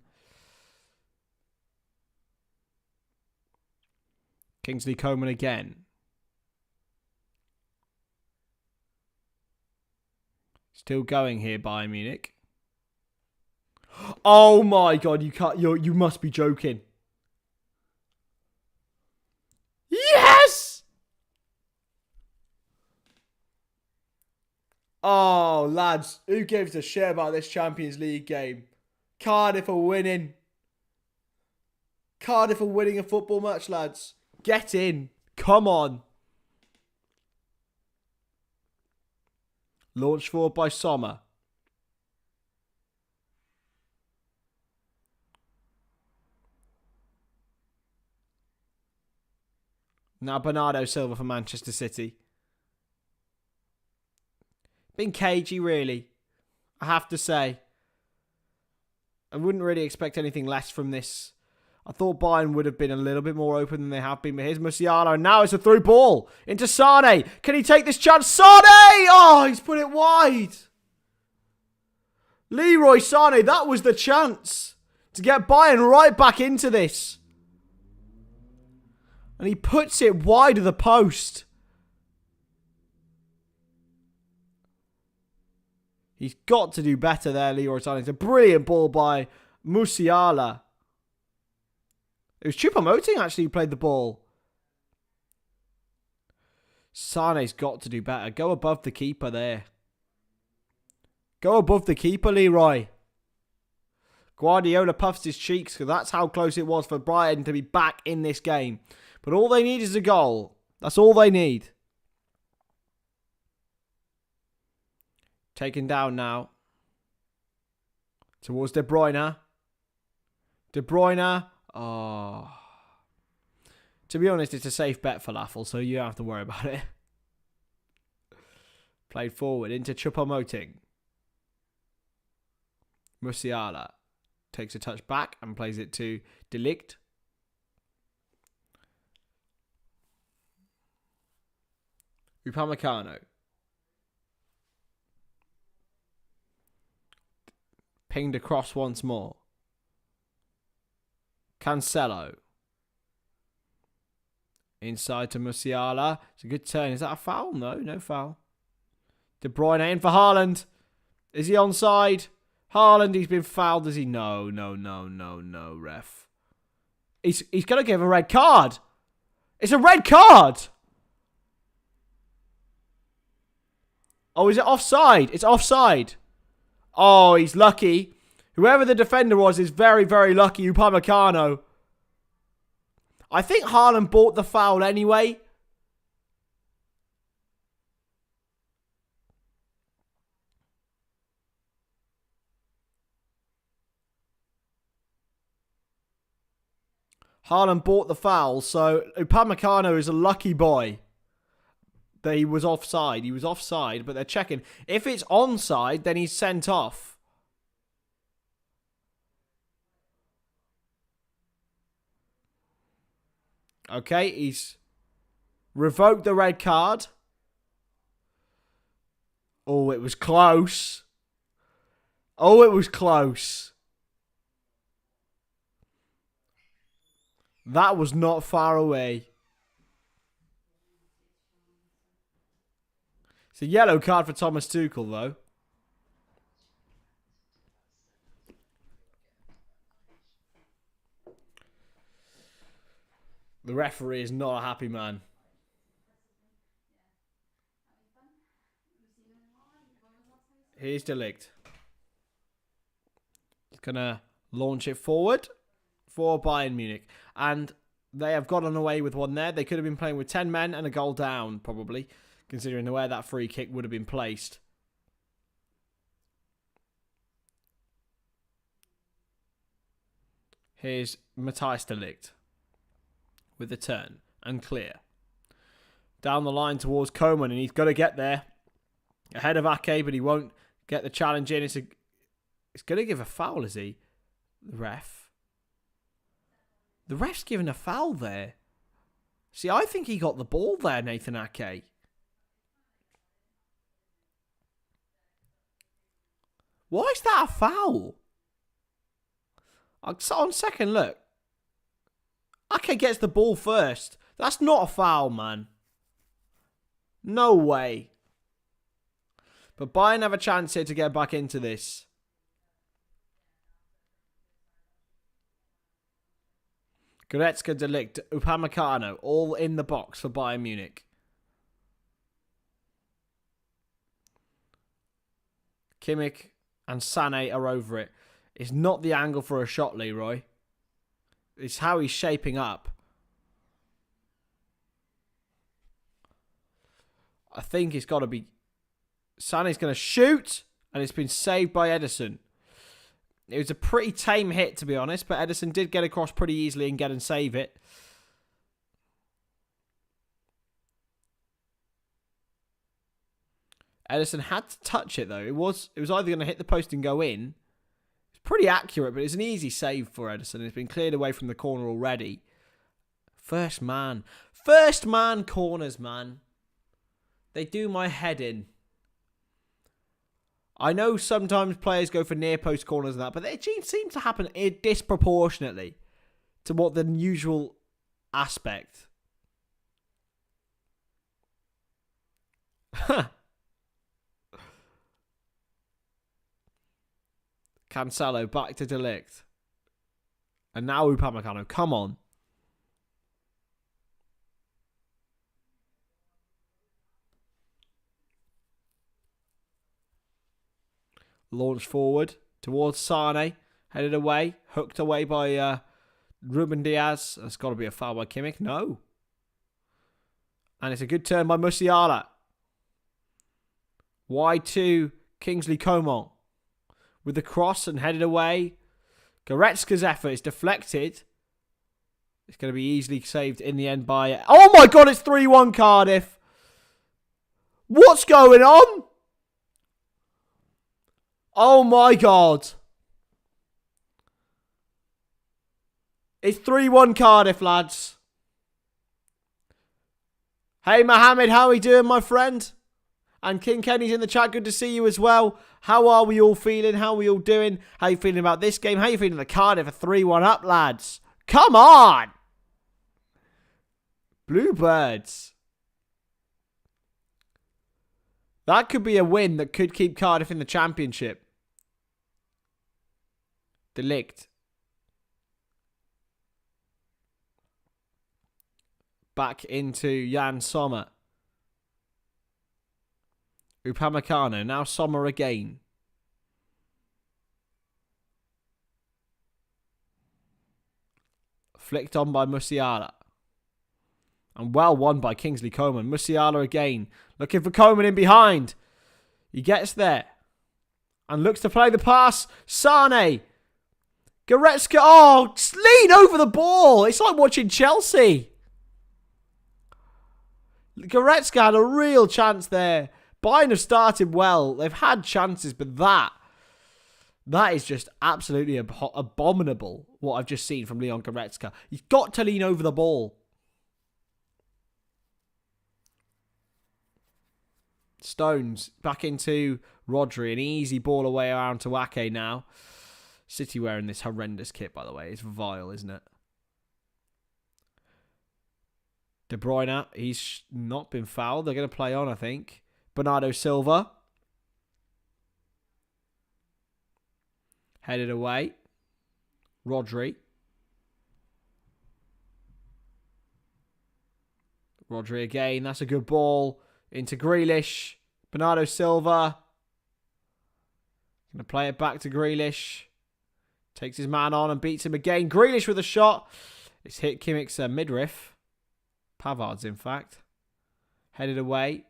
Kingsley Coman again. Still going here, Bayern Munich. Oh my God! You can't. You must be joking. Yes! Oh, lads, who gives a shit about this Champions League game? Cardiff are winning. Cardiff are winning a football match, lads. Get in. Come on. Launched forward by Sommer. Now Bernardo Silva for Manchester City. Been cagey, really. I have to say. I wouldn't really expect anything less from this. I thought Bayern would have been a little bit more open than they have been. But here's Musiala, and now it's a through ball into Sane. Can he take this chance? Sane! Oh, he's put it wide. Leroy Sane, that was the chance to get Bayern right back into this. And he puts it wide of the post. He's got to do better there, Leroy Sane. It's a brilliant ball by Musiala. It was Choupo-Moting actually who played the ball. Sane's got to do better. Go above the keeper there. Go above the keeper, Leroy. Guardiola puffs his cheeks because that's how close it was for Brighton to be back in this game. But all they need is a goal. That's all they need. Taken down now. Towards De Bruyne. De Bruyne. Oh. To be honest, it's a safe bet for Falafel, so you don't have to worry about it. Played forward into Choupo-Moting. Musiala takes a touch back and plays it to De Ligt. Upamecano. Pinged across once more. Cancelo. Inside to Musiala. It's a good turn. Is that a foul? No, no foul. De Bruyne in for Haaland. Is he onside? Haaland, he's been fouled. Is he? No, ref. He's going to give a red card. It's a red card. Oh, is it offside? It's offside. Oh, he's lucky. Whoever the defender was is very, very lucky. Upamecano. I think Haaland bought the foul anyway. Haaland bought the foul, so Upamecano is a lucky boy that he was offside. He was offside, but they're checking. If it's onside, then he's sent off. Okay, he's revoked the red card. Oh, it was close. Oh, it was close. That was not far away. It's a yellow card for Thomas Tuchel, though. The referee is not a happy man. Here's De Ligt. He's going to launch it forward for Bayern Munich. And they have gotten away with one there. They could have been playing with 10 men and a goal down, probably, considering the way that free kick would have been placed. Here's Matthijs de Ligt with the turn and clear. Down the line towards Coman, and he's got to get there. Ahead of Ake, but he won't get the challenge in. It's going to give a foul, is he? The ref. The ref's given a foul there. See, I think he got the ball there, Nathan Ake. Why is that a foul? On second look, Ake gets the ball first. That's not a foul, man. No way. But Bayern have a chance here to get back into this. Goretzka, De Ligt, Upamecano, all in the box for Bayern Munich. Kimmich and Sané are over it. It's not the angle for a shot, Leroy. It's how he's shaping up. I think it's got to be... Sané's going to shoot, and it's been saved by Ederson. It was a pretty tame hit, to be honest, but Ederson did get across pretty easily and get and save it. Ederson had to touch it, though. It was either going to hit the post and go in. It's pretty accurate, but it's an easy save for Ederson. It's been cleared away from the corner already. First man. First man corners, man. They do my head in. I know sometimes players go for near post corners and that, but they seem to happen disproportionately to what the usual aspect. Cancelo back to De Ligt. And now Upamecano. Come on. Launched forward towards Sané. Headed away. Hooked away by Ruben Diaz. That's got to be a foul by Kimmich. No. And it's a good turn by Musiala. Wide to Kingsley Coman. With the cross and headed away. Goretzka's effort is deflected. It's going to be easily saved in the end by... Oh my God, it's 3-1 Cardiff. What's going on? Oh my God. It's 3-1 Cardiff, lads. Hey, Mohammed, how are we doing, my friend? And King Kenny's in the chat. Good to see you as well. How are we all feeling? How are we all doing? How are you feeling about this game? How are you feeling about Cardiff? A 3-1 up, lads. Come on. Bluebirds. That could be a win that could keep Cardiff in the championship. De Ligt. Back into Jan Sommer. Upamecano. Now Sommer again. Flicked on by Musiala. And well won by Kingsley Coman. Musiala again. Looking for Coman in behind. He gets there. And looks to play the pass. Sané. Goretzka. Oh, lean over the ball. It's like watching Chelsea. Goretzka had a real chance there. Bayern have started well. They've had chances, but that is just absolutely abominable, what I've just seen from Leon Goretzka. He's got to lean over the ball. Stones back into Rodri. An easy ball away around to Ake now. City wearing this horrendous kit, by the way. It's vile, isn't it? De Bruyne, he's not been fouled. They're going to play on, I think. Bernardo Silva. Headed away. Rodri. Rodri again. That's a good ball. Into Grealish. Bernardo Silva. Going to play it back to Grealish. Takes his man on and beats him again. Grealish with a shot. It's hit Kimmich's midriff. Pavard's, in fact. Headed away.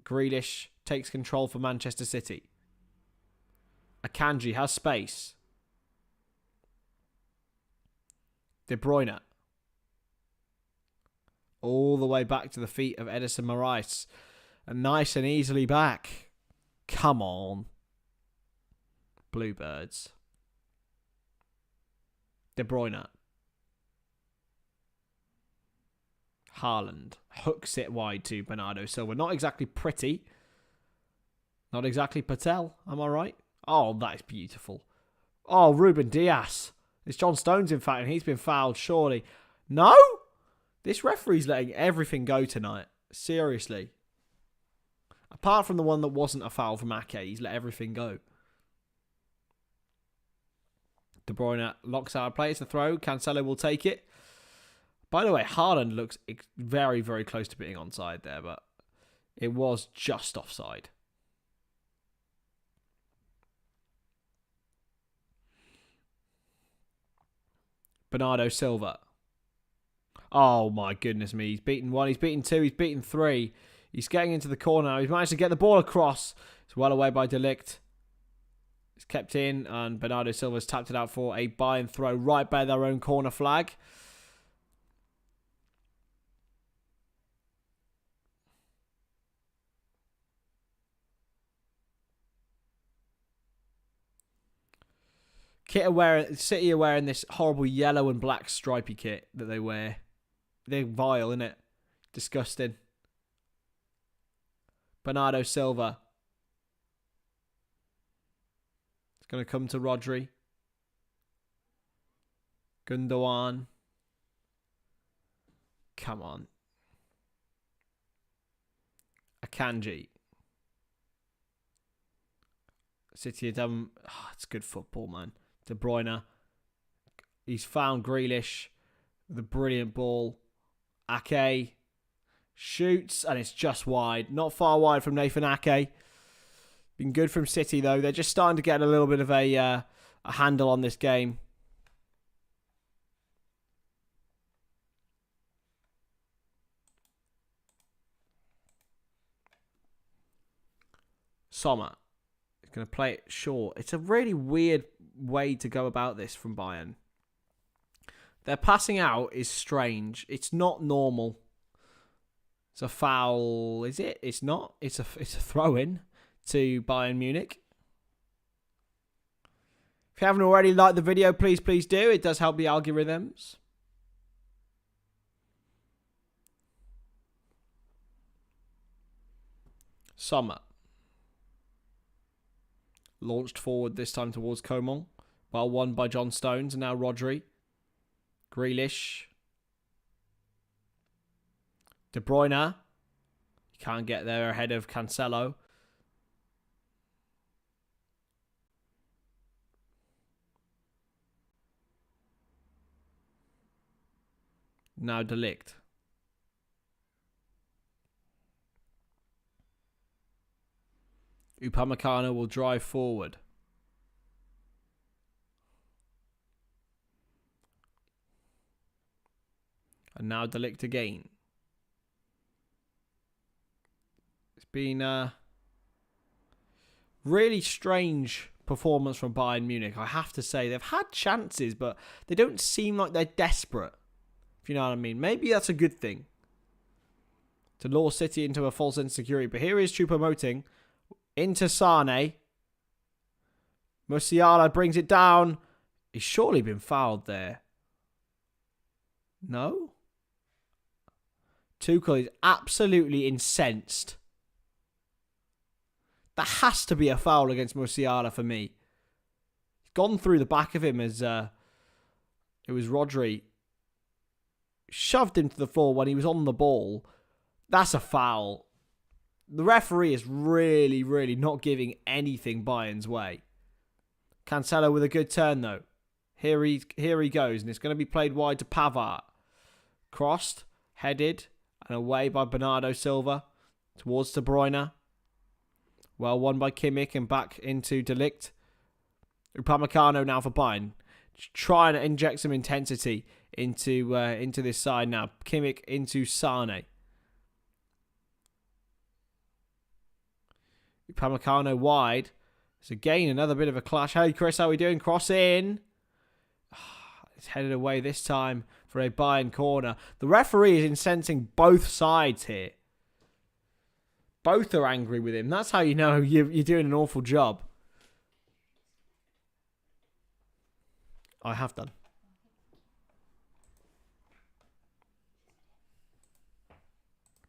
Grealish takes control for Manchester City. Akanji has space. De Bruyne. All the way back to the feet of Edison Moraes. And nice and easily back. Come on. Bluebirds. De Bruyne. Haaland hooks it wide to Bernardo Silva. Not exactly pretty. Not exactly Patel. Am I right? Oh, that is beautiful. Oh, Ruben Diaz. It's John Stones, in fact, and he's been fouled, surely. No? This referee's letting everything go tonight. Seriously. Apart from the one that wasn't a foul from Ake, he's let everything go. De Bruyne locks out a play. It's a throw. Cancelo will take it. By the way, Haaland looks very, very close to being onside there, but it was just offside. Bernardo Silva. Oh my goodness me. He's beaten one, he's beaten two, he's beaten three. He's getting into the corner now. He's managed to get the ball across. It's well away by De Ligt. It's kept in, and Bernardo Silva's tapped it out for a Bayern throw right by their own corner flag. City are wearing this horrible yellow and black stripy kit that they wear. They're vile, innit? Disgusting. Bernardo Silva. It's going to come to Rodri. Gundogan. Come on. Akanji. City have done... Oh, it's good football, man. De Bruyne. He's found Grealish with a brilliant ball. Ake shoots, and it's just wide. Not far wide from Nathan Ake. Been good from City, though. They're just starting to get a little bit of a handle on this game. Sommer. He's going to play it short. It's a really weird way to go about this from Bayern. Their passing out is strange. It's not normal. It's a foul, is it? It's not. It's a throw-in to Bayern Munich. If you haven't already liked the video, please do. It does help the algorithms. Sommer. Launched forward this time towards Coman. Well won by John Stones, and now Rodri. Grealish. De Bruyne. He can't get there ahead of Cancelo. Now De Ligt. Upamecano will drive forward. And now De Ligt again. It's been a really strange performance from Bayern Munich, I have to say. They've had chances, but they don't seem like they're desperate, if you know what I mean. Maybe that's a good thing, to lure City into a false insecurity. But here is Choupo-Moting into Sane. Musiala brings it down. He's surely been fouled there. No? Tuchel is absolutely incensed. That has to be a foul against Musiala for me. He's gone through the back of him as it was Rodri. Shoved him to the floor when he was on the ball. That's a foul. The referee is really, really not giving anything Bayern's way. Cancelo with a good turn, though. Here he goes, and it's going to be played wide to Pavard. Crossed, headed, and away by Bernardo Silva towards De Bruyne. Well won by Kimmich and back into De Ligt. Upamecano now for Bayern. Just trying to inject some intensity into this side now. Kimmich into Sane. Upamecano wide. It's again another bit of a clash. Hey Chris, how are we doing? Cross in. It's headed away this time for a Bayern corner. The referee is incensing both sides here. Both are angry with him. That's how you know you're doing an awful job. I have done.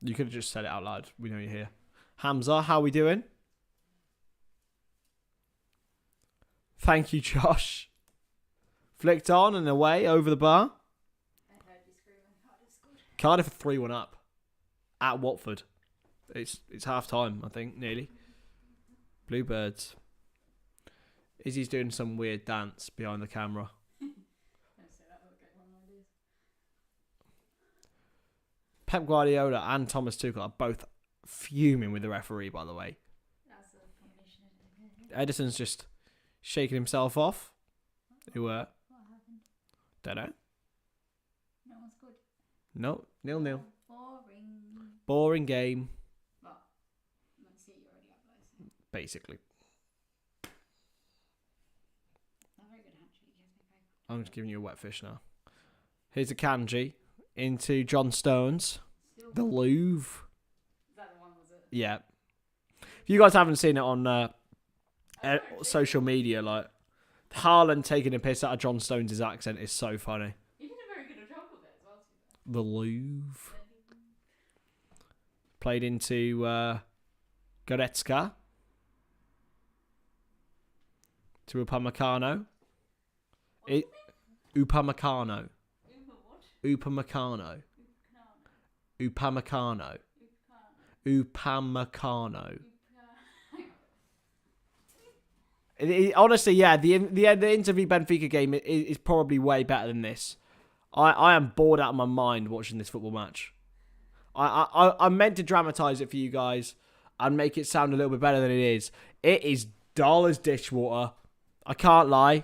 You could have just said it out loud. We know you're here. Hamza, how are we doing? Thank you, Josh. Flicked on and away over the bar. Cardiff are 3-1 up at Watford. It's half time, I think, nearly. Bluebirds. Izzy's doing some weird dance behind the camera. Pep Guardiola and Thomas Tuchel are both fuming with the referee, by the way. That's a combination of Edison's just shaking himself off. Who What happened? don't know. No one's good. No, 0-0. Boring. Boring game, Well, Man City already have those. basically. Not very good actually. Yes, they play. I'm just giving you a wet fish now. Here's a kanji into John Stones. Still. The Louvre. Is that the one? Was it? Yeah. If you guys haven't seen it on social media, like Haaland taking a piss out of John Stones' accent is so funny. You did a very good job of it as well. The Louvre. Played into Goretzka. To Upamecano. Upamecano. Upamecano. Upamecano. Upamecano. Honestly, yeah, the interview Benfica game is probably way better than this. I am bored out of my mind watching this football match. I meant to dramatise it for you guys and make it sound a little bit better than it is. It is dull as dishwater. I can't lie.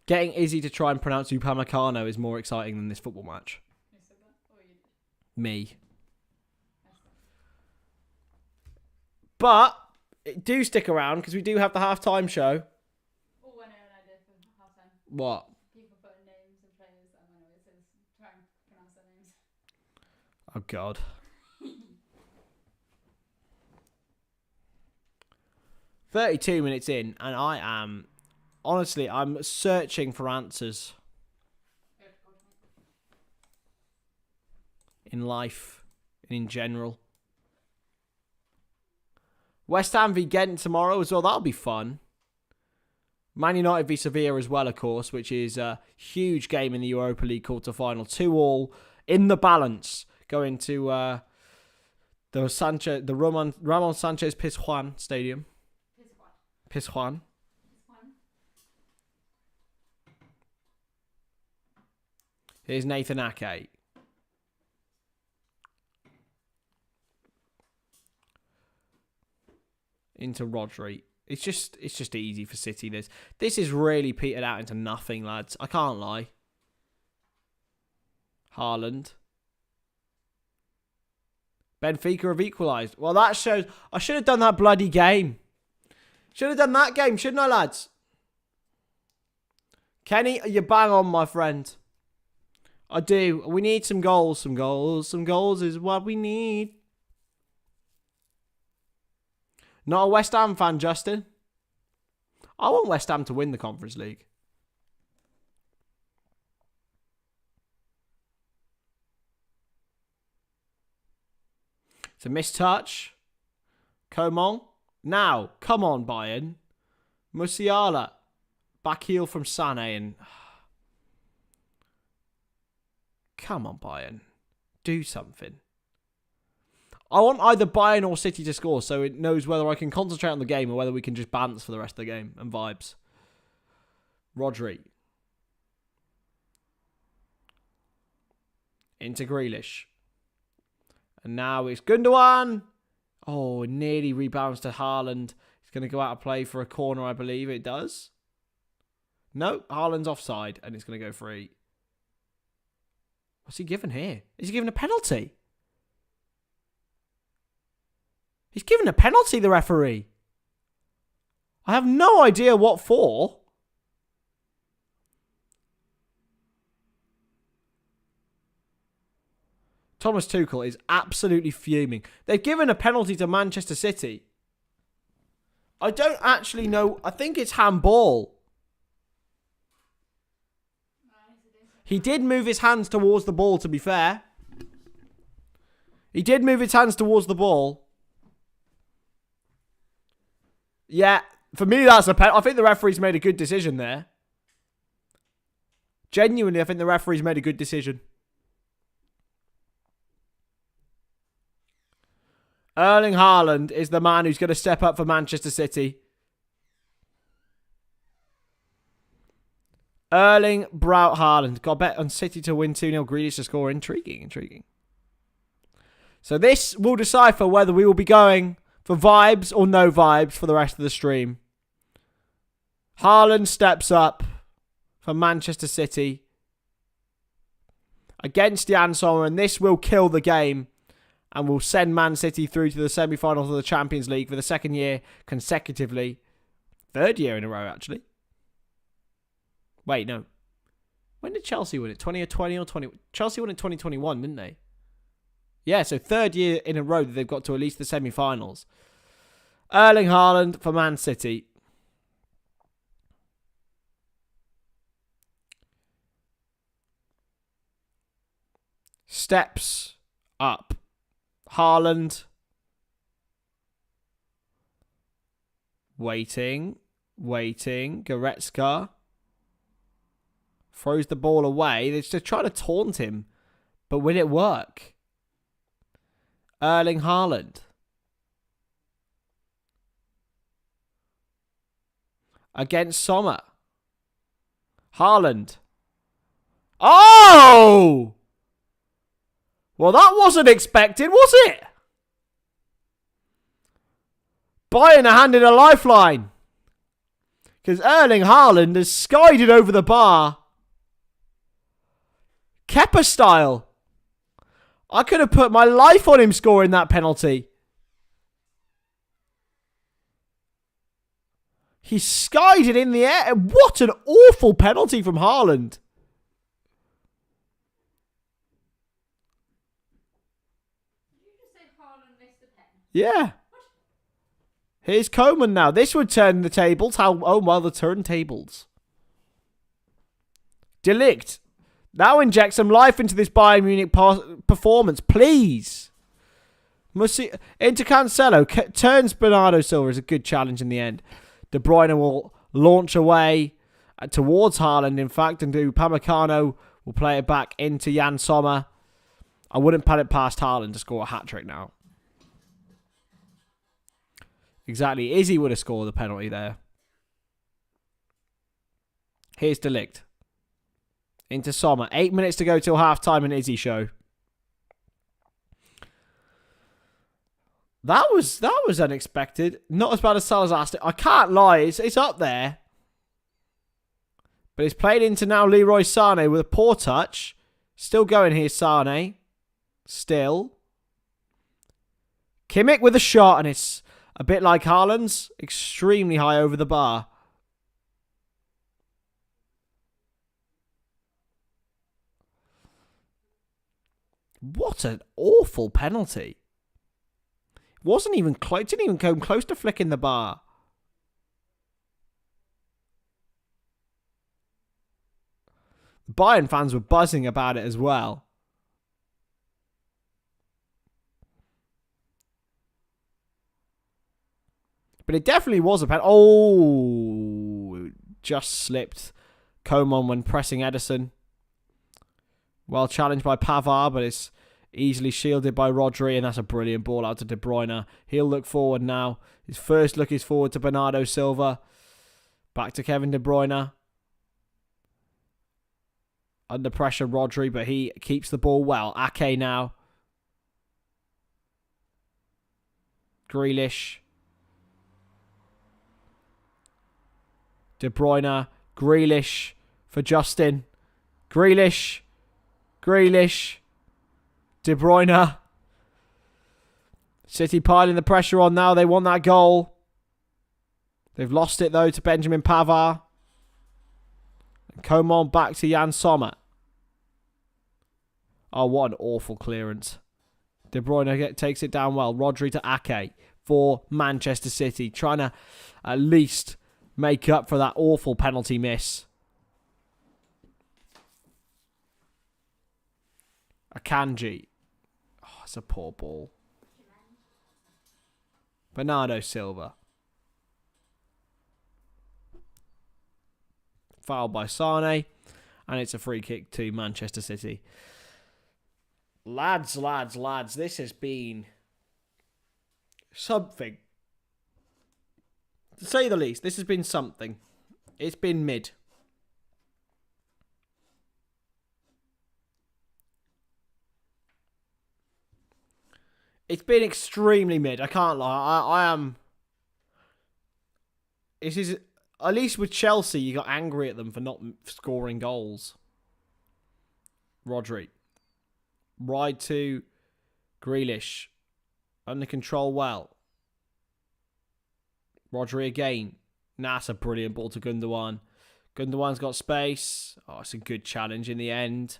Getting Izzy to try and pronounce Upamecano is more exciting than this football match. Who said that? Or you did? Me. But do stick around because we do have the half-time show. Oh, I know an idea for half time. What? People putting names of players that I know it says try and pronounce their names. Oh, God. "32 minutes in, and I am... Honestly, I'm searching for answers in life and in general. West Ham v Ghent tomorrow as well. That'll be fun. Man United v Sevilla as well, of course, which is a huge game in the Europa League quarter-final. 2-2 in the balance going to the Ramon Sanchez Pizjuan Stadium. Pizjuan. Here's Nathan Ake. Into Rodri. It's just easy for City. This is really petered out into nothing, lads. I can't lie. Haaland. Benfica have equalised. Well, that shows... I should have done that bloody game. Should have done that game, shouldn't I, lads? Kenny, you bang on, my friend. I do. We need some goals. Some goals is what we need. Not a West Ham fan, Justin. I want West Ham to win the Conference League. It's a missed touch. Coman. Now, come on, Bayern. Musiala. Back heel from Sané and... Come on, Bayern. Do something. I want either Bayern or City to score so it knows whether I can concentrate on the game or whether we can just bounce for the rest of the game and vibes. Rodri. Into Grealish. And now it's Gundogan. Oh, it nearly rebounds to Haaland. It's going to go out of play for a corner, I believe it does. No, Haaland's offside and it's going to go free. What's he given here? Is he given a penalty? He's given a penalty, the referee. I have no idea what for. Thomas Tuchel is absolutely fuming. They've given a penalty to Manchester City. I don't actually know. I think it's handball. He did move his hands towards the ball, to be fair. He did move his hands towards the ball. Yeah, For me, that's a pen. I think the referee's made a good decision there. Genuinely, I think the referee's made a good decision. Erling Haaland is the man who's going to step up for Manchester City. Erling Braut Haaland. Got a bet on City to win 2-0. Grealish to score. Intriguing. So this will decipher whether we will be going for vibes or no vibes for the rest of the stream. Haaland steps up for Manchester City against Jan Sommer, and this will kill the game and will send Man City through to the semi-finals of the Champions League for the second year consecutively. Third year in a row, actually. Wait, no. When did Chelsea win it? 2020 or 20? Chelsea won it in 2021, didn't they? Yeah, so third year in a row that they've got to at least the semi-finals. Erling Haaland for Man City. Steps up. Haaland. Waiting. Goretzka. Throws the ball away. They're just trying to taunt him. But will it work? Erling Haaland. Against Sommer. Haaland. Oh! Well, that wasn't expected, was it? Bayern are handed a lifeline. Because Erling Haaland has skied it over the bar. Kepa style. I could have put my life on him scoring that penalty. He skied it in the air. What an awful penalty from Haaland. Did you just say Haaland missed a pen? Yeah. Here's Coman now. This would turn the tables. Oh, well, the turntables. De Ligt. Now inject some life into this Bayern Munich performance, please. Into Cancelo. Turns Bernardo Silva as a good challenge in the end. De Bruyne will launch away towards Haaland, in fact, and Upamecano will play it back into Jan Sommer. I wouldn't put it past Haaland to score a hat-trick now. Exactly. Izzy would have scored the penalty there. Here's De Ligt. Into Sommer. 8 minutes to go till half-time in Izzy show. That was unexpected. Not as bad as Salazar. I can't lie. It's up there. But it's played into now Leroy Sané with a poor touch. Still going here, Sané. Still. Kimmich with a shot, and it's a bit like Haaland's. Extremely high over the bar. What an awful penalty. Wasn't even close. Didn't even come close to flicking the bar. Bayern fans were buzzing about it as well. But it definitely was a penalty. Oh, just slipped Coman when pressing Ederson. Well challenged by Pavard, but it's easily shielded by Rodri, and that's a brilliant ball out to De Bruyne. He'll look forward now. His first look is forward to Bernardo Silva. Back to Kevin De Bruyne. Under pressure, Rodri, but he keeps the ball well. Ake now. Grealish. De Bruyne. Grealish for Justin. Grealish. De Bruyne. City piling the pressure on now. They want that goal. They've lost it, though, to Benjamin Pavard. And Coman back to Jan Sommer. Oh, what an awful clearance. De Bruyne takes it down well. Rodri to Ake for Manchester City. Trying to at least make up for that awful penalty miss. Akanji. Oh, it's a poor ball. Bernardo Silva. fouled by Sane. And it's a free kick to Manchester City. Lads, this has been something. To say the least, this has been something. It's been mid. It's been extremely mid. I can't lie. I am. It is, at least with Chelsea, you got angry at them for not scoring goals. Rodri. Ride to Grealish. Under control well. Rodri again. That's a brilliant ball to Gundogan. Gundogan's got space. Oh, it's a good challenge in the end.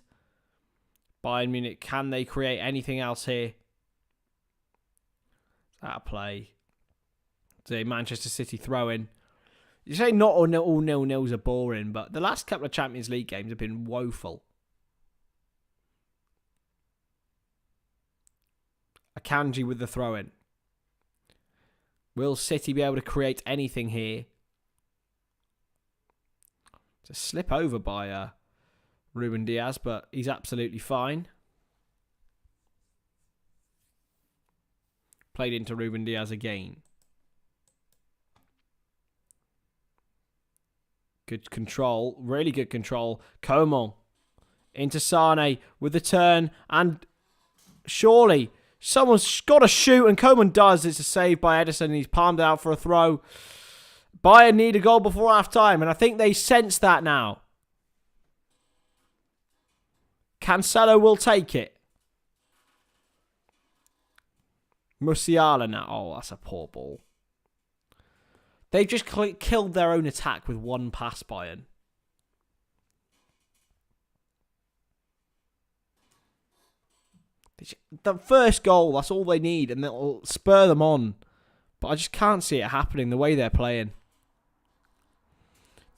Bayern Munich, can they create anything else here? Out of play. The Manchester City throw-in. You say not all nil-nils are boring, but the last couple of Champions League games have been woeful. Akanji with the throw-in. Will City be able to create anything here? It's a slip over by Ruben Diaz, but he's absolutely fine. Played into Ruben Diaz again. Good control. Really good control. Coman into Sane with the turn. And surely someone's got to shoot. And Coman does. It's a save by Ederson. He's palmed out for a throw. Bayern need a goal before half-time. And I think they sense that now. Cancelo will take it. Musiala now. Oh, that's a poor ball. They've just killed their own attack with one pass, Bayern. The first goal, that's all they need, and it'll spur them on. But I just can't see it happening the way they're playing.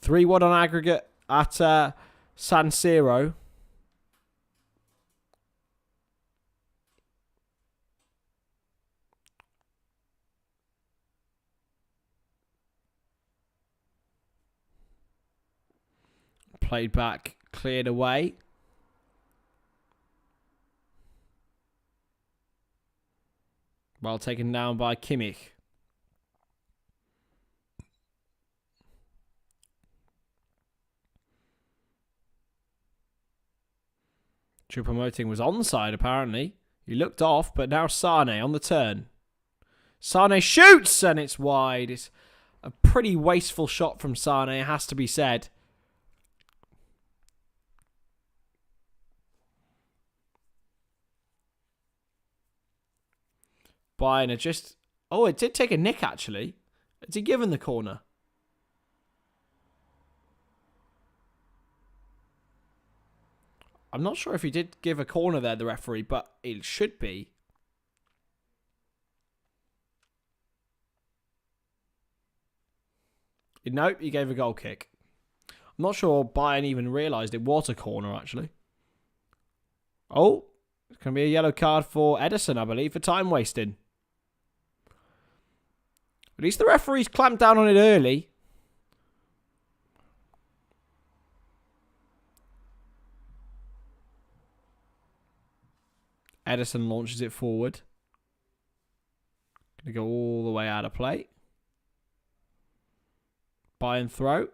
3-1 on aggregate at San Siro. Played back, cleared away. Well taken down by Kimmich. Choupo-Moting was onside apparently. He looked off, but now Sane on the turn. Sane shoots and it's wide. It's a pretty wasteful shot from Sane, it has to be said. Bayern are just... Oh, it did take a nick, actually. Has he given the corner? I'm not sure if he did give a corner there, the referee, but it should be. Nope, he gave a goal kick. I'm not sure Bayern even realised it was a corner, actually. Oh, it's going to be a yellow card for Ederson, I believe, for time wasting. At least the referees clamped down on it early. Ederson launches it forward. Going to go all the way out of play. Bayern throw.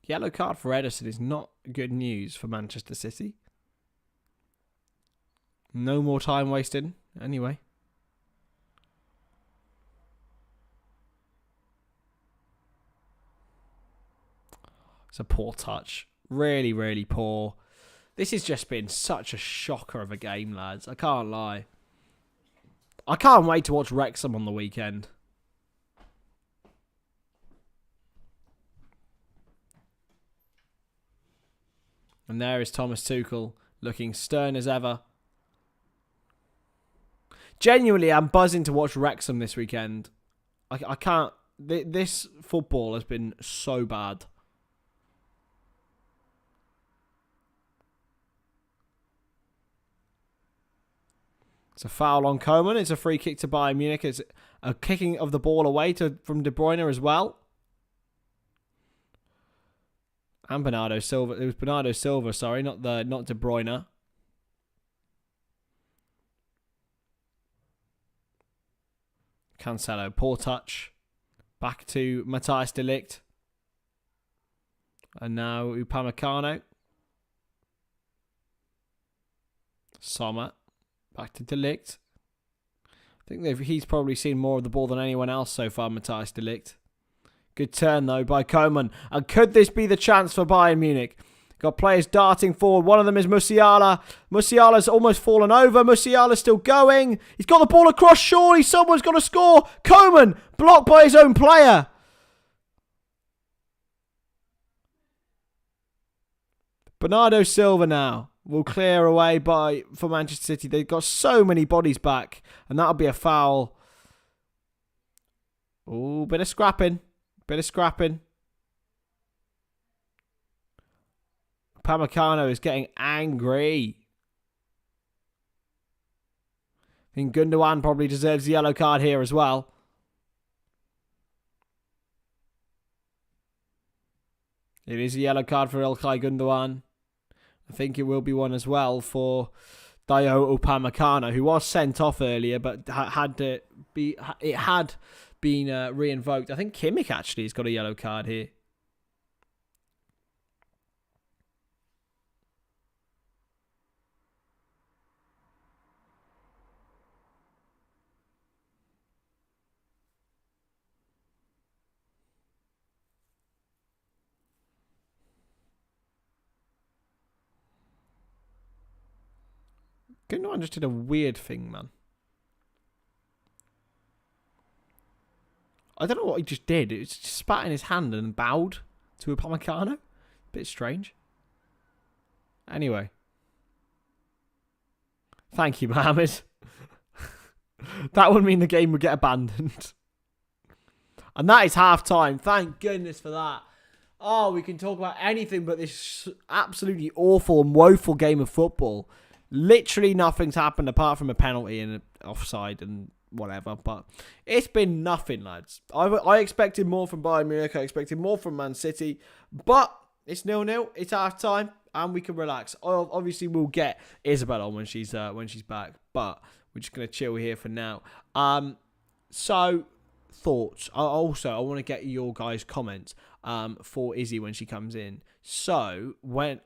Yellow card for Ederson is not good news for Manchester City. No more time wasted, anyway. It's a poor touch. Really, really poor. This has just been such a shocker of a game, lads. I can't lie. I can't wait to watch Wrexham on the weekend. And there is Thomas Tuchel, looking stern as ever. Genuinely, I'm buzzing to watch Wrexham this weekend. I can't... This football has been so bad. It's a foul on Coman. It's a free kick to Bayern Munich. It's a kicking of the ball away from De Bruyne as well. And Bernardo Silva. It was Bernardo Silva, sorry, not De Bruyne. Cancelo, poor touch. Back to Matthijs de Ligt. And now Upamecano. Sommer. Back to de Ligt. I think he's probably seen more of the ball than anyone else so far, Matthijs de Ligt. Good turn, though, by Coman. And could this be the chance for Bayern Munich? Got players darting forward. One of them is Musiala. Musiala's almost fallen over. Musiala's still going. He's got the ball across. Surely someone's got to score. Coman, blocked by his own player. Bernardo Silva now will clear away for Manchester City. They've got so many bodies back. And that'll be a foul. Oh, bit of scrapping. Upamecano is getting angry. I think Gundogan probably deserves the yellow card here as well. It is a yellow card for Ilkay Gundogan. I think it will be one as well for Dayot Upamecano, who was sent off earlier, but it had been re-invoked. I think Kimmich actually has got a yellow card here. Gundogan just did a weird thing, man. I don't know what he just did. It was just spat in his hand and bowed to Upamecano. Bit strange. Anyway. Thank you, Mohamed. That would mean the game would get abandoned. And that is half-time. Thank goodness for that. Oh, we can talk about anything but this absolutely awful and woeful game of football. Literally nothing's happened apart from a penalty and an offside and whatever. But it's been nothing, lads. I expected more from Bayern Munich. I expected more from Man City. But it's 0-0. It's half-time. And we can relax. Obviously, we'll get Isabel on when she's back. But we're just going to chill here for now. So, thoughts. I want to get your guys' comments for Izzy when she comes in. So,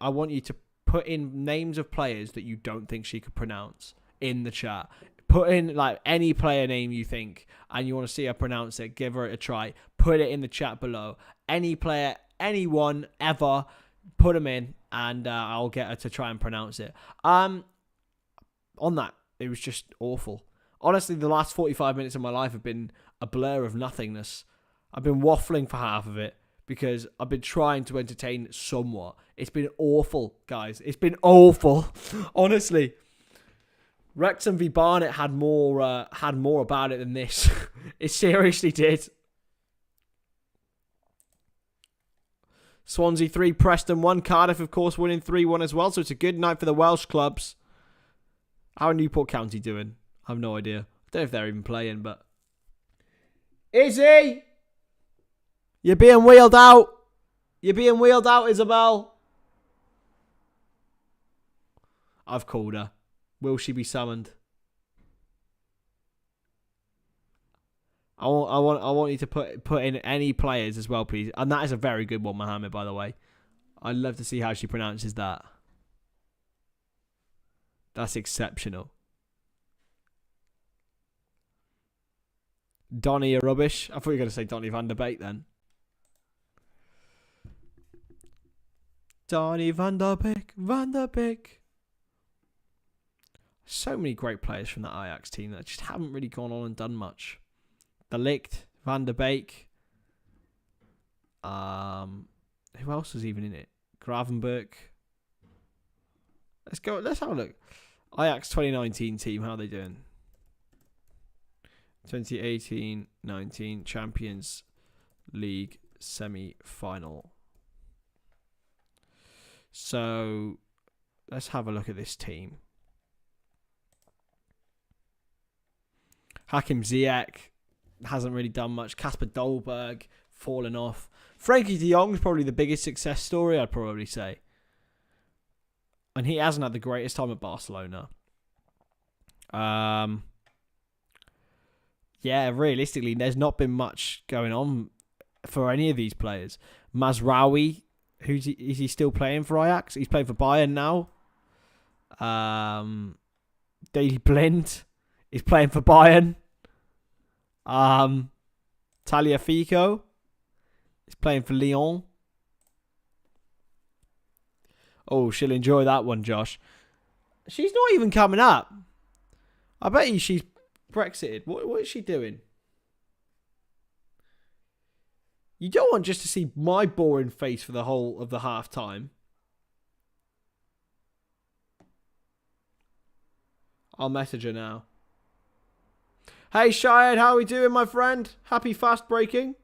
I want you to put in names of players that you don't think she could pronounce in the chat. Put in like any player name you think and you want to see her pronounce it. Give her a try. Put it in the chat below. Any player, anyone, ever, put them in and I'll get her to try and pronounce it. On that, it was just awful. Honestly, the last 45 minutes of my life have been a blur of nothingness. I've been waffling for half of it because I've been trying to entertain somewhat. It's been awful, guys. It's been awful. Honestly. Wrexham v Barnet had more about it than this. It seriously did. Swansea 3, Preston 1. Cardiff, of course, winning 3-1 as well. So it's a good night for the Welsh clubs. How are Newport County doing? I have no idea. I don't know if they're even playing, but... Izzy! You're being wheeled out. You're being wheeled out, Isabel. I've called her. Will she be summoned? I want you to put in any players as well, please. And that is a very good one, Mohammed, by the way. I'd love to see how she pronounces that. That's exceptional. Donny, you're rubbish. I thought you were going to say Donny van der Beek then. Donny van der Beek. So many great players from that Ajax team that just haven't really gone on and done much. De Ligt, Van der Beek. Who else was even in it? Gravenberch. Let's have a look. Ajax 2019 team, how are they doing? 2018-19 Champions League semi-final. So, let's have a look at this team. Hakim Ziyech hasn't really done much. Kasper Dolberg fallen off. Frankie de Jong's probably the biggest success story, I'd probably say. And he hasn't had the greatest time at Barcelona. Yeah, realistically, there's not been much going on for any of these players. Mazraoui, is he still playing for Ajax? He's playing for Bayern now. Daley Blind is playing for Bayern. Tagliafico is playing for Lyon. Oh, she'll enjoy that one, Josh. She's not even coming up. I bet you she's Brexited. What is she doing? You don't want just to see my boring face for the whole of the half time. I'll message her now. Hey, Shayad, how are we doing, my friend? Happy fast breaking.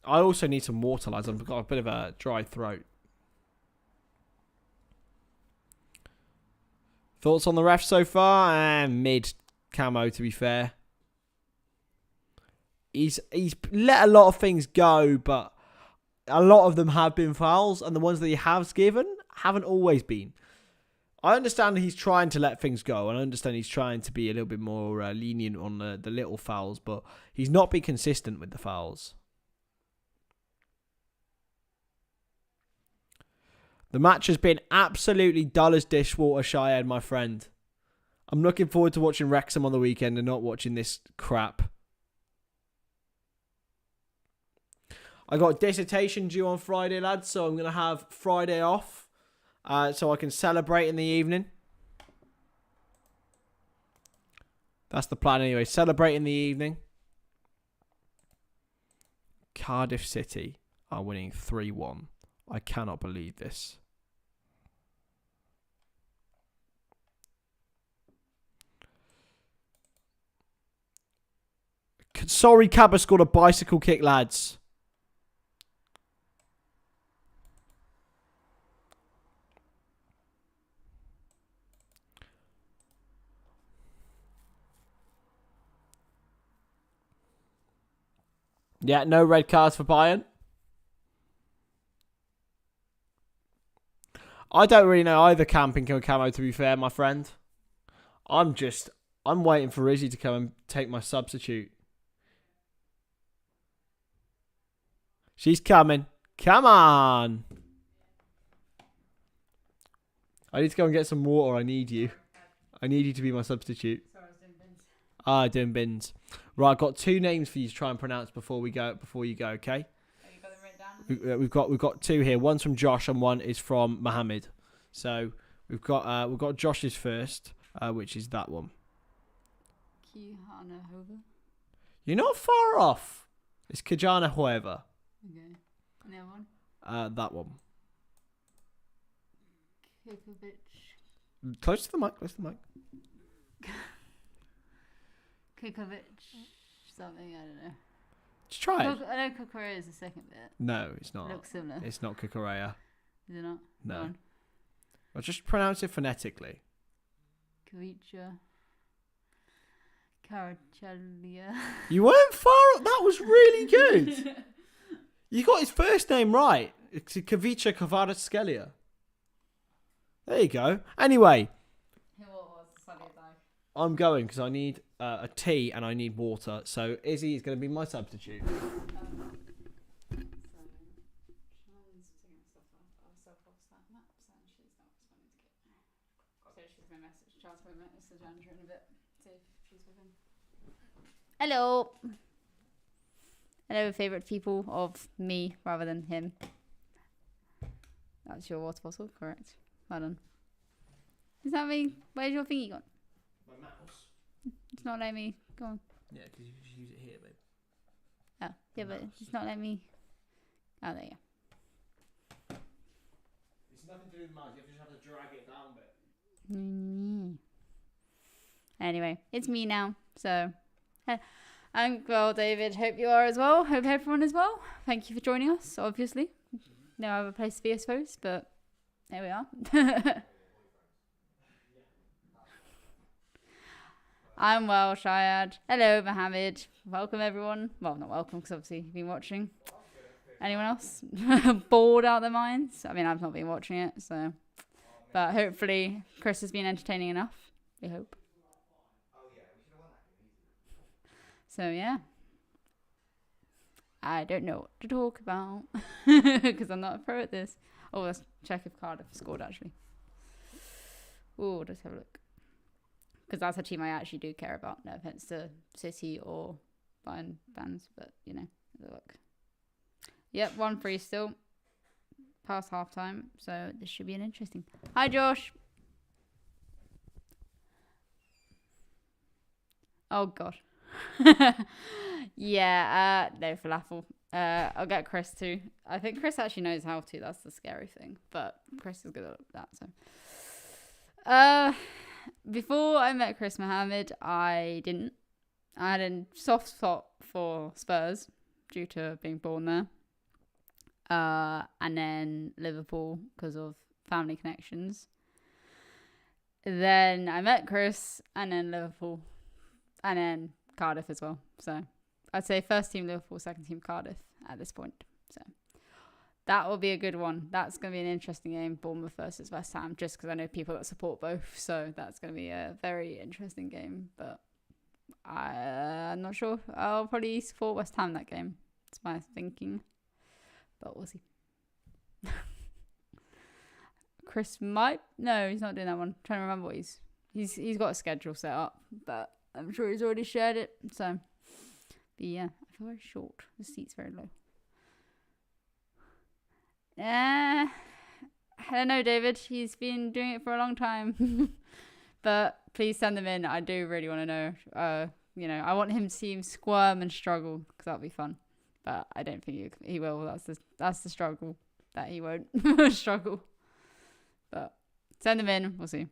I also need some water, lads. I've got a bit of a dry throat. Thoughts on the ref so far? Mid camo, to be fair. He's let a lot of things go, but a lot of them have been fouls, and the ones that he has given haven't always been. I understand he's trying to let things go, and I understand he's trying to be a little bit more lenient on the little fouls, but he's not been consistent with the fouls. The match has been absolutely dull as dishwater, Shayad, my friend. I'm looking forward to watching Wrexham on the weekend and not watching this crap. I got a dissertation due on Friday, lads, so I'm going to have Friday off so I can celebrate in the evening. That's the plan anyway. Celebrate in the evening. Cardiff City are winning 3-1. I cannot believe this. Sorry, Cabba scored a bicycle kick, lads. Yeah, no red cards for Bayern. I don't really know either camping camo, to be fair, my friend. I'm waiting for Izzy to come and take my substitute. She's coming. Come on. I need to go and get some water. I need you. I need you to be my substitute. Sorry, I was doing bins. Doing bins. Right, I've got two names for you to try and pronounce before you go, okay? Have you got them written down? We've got two here. One's from Josh and one is from Mohammed. So we've got Josh's first, which is that one. Kijana Hova. You're not far off. It's Kijana However. Okay. And the other one? That one. Kikovic. Close to the mic. Kikovic. Something, I don't know. Just try it. I know Kukurea is the second bit. No, it's not. It looks similar. It's not Kukurea. Is it not? No. I'll just pronounce it phonetically. Kavicha. Karachalia. You weren't far. That was really good. You got his first name right. It's Kavicha Kvaratskhelia. There you go. Anyway. I'm going because I need a tea and I need water. So Izzy is going to be my substitute. Hello. Hello, favourite people of me rather than him. That's your water bottle, correct? Well done. Is that me? Where's your thingy gone? My mouse. It's not letting me. Go on. Yeah, because you can just use it here, babe. Oh, yeah, but it's not letting me. Oh, there you go. It's nothing to do with mouse. You just have to drag it down a bit. Anyway, it's me now. So, I'm well, David. Hope you are as well. Hope everyone is well. Thank you for joining us. Obviously, no other place to be, I suppose. But there we are. I'm well, Shayad. Hello, Mohammed. Welcome, everyone. Well, not welcome, because obviously you've been watching. Anyone else? Bored out of their minds? I mean, I've not been watching it, so. But hopefully Chris has been entertaining enough. We hope. So, yeah. I don't know what to talk about. Because I'm not a pro at this. Oh, let's check if Cardiff scored, actually. Oh, let's have a look. Because that's a team I actually do care about. No offense to City or Bayern fans, but, you know, look. Yep, 1-3 still. Past half time, so this should be an interesting. Hi, Josh. Oh, God. Yeah, no falafel. I'll get Chris too. I think Chris actually knows how to. That's the scary thing. But Chris is good at that, so. Before I met Chris Mohammed, I didn't. I had a soft spot for Spurs due to being born there. And then Liverpool because of family connections. Then I met Chris, and then Liverpool, and then Cardiff as well. So I'd say first team Liverpool, second team Cardiff at this point. So that will be a good one. That's going to be an interesting game, Bournemouth versus West Ham, just because I know people that support both. So that's going to be a very interesting game. But I'm not sure. I'll probably support West Ham that game. It's my thinking. But we'll see. Chris might. No, he's not doing that one. I'm trying to remember what he's got a schedule set up, but I'm sure he's already shared it. So, but yeah, I feel very short. The seat's very low. I don't know, David. He's been doing it for a long time. But please send them in. I do really want to know. You know, I want him to see him squirm and struggle because that'll be fun. But I don't think he will. That's the struggle, that he won't struggle. But send them in. We'll see.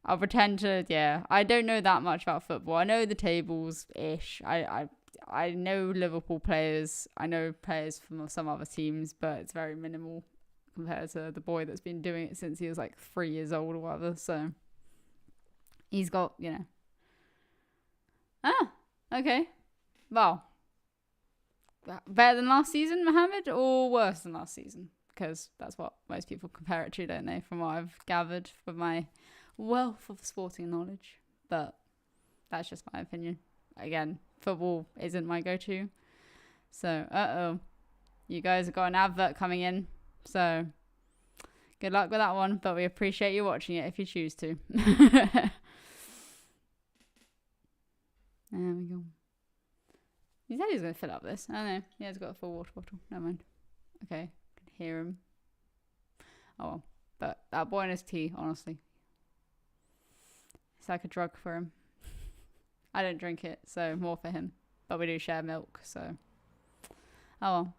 I'll pretend to. Yeah, I don't know that much about football. I know the tables ish. I know Liverpool players. I know players from some other teams, but it's very minimal compared to the boy that's been doing it since he was like 3 years old or whatever. So he's got, you know. Ah, okay. Well, better than last season, Mohammed, or worse than last season? Because that's what most people compare it to, don't they? From what I've gathered with my wealth of sporting knowledge. But that's just my opinion. Again, football isn't my go-to. So, you guys have got an advert coming in. So, good luck with that one. But we appreciate you watching it if you choose to. There we go. He said he was going to fill up this. I don't know. He has got a full water bottle. Never mind. Okay. I can hear him. Oh well. But that boy and his tea, honestly. It's like a drug for him. I don't drink it, so more for him. But we do share milk, so. Oh well.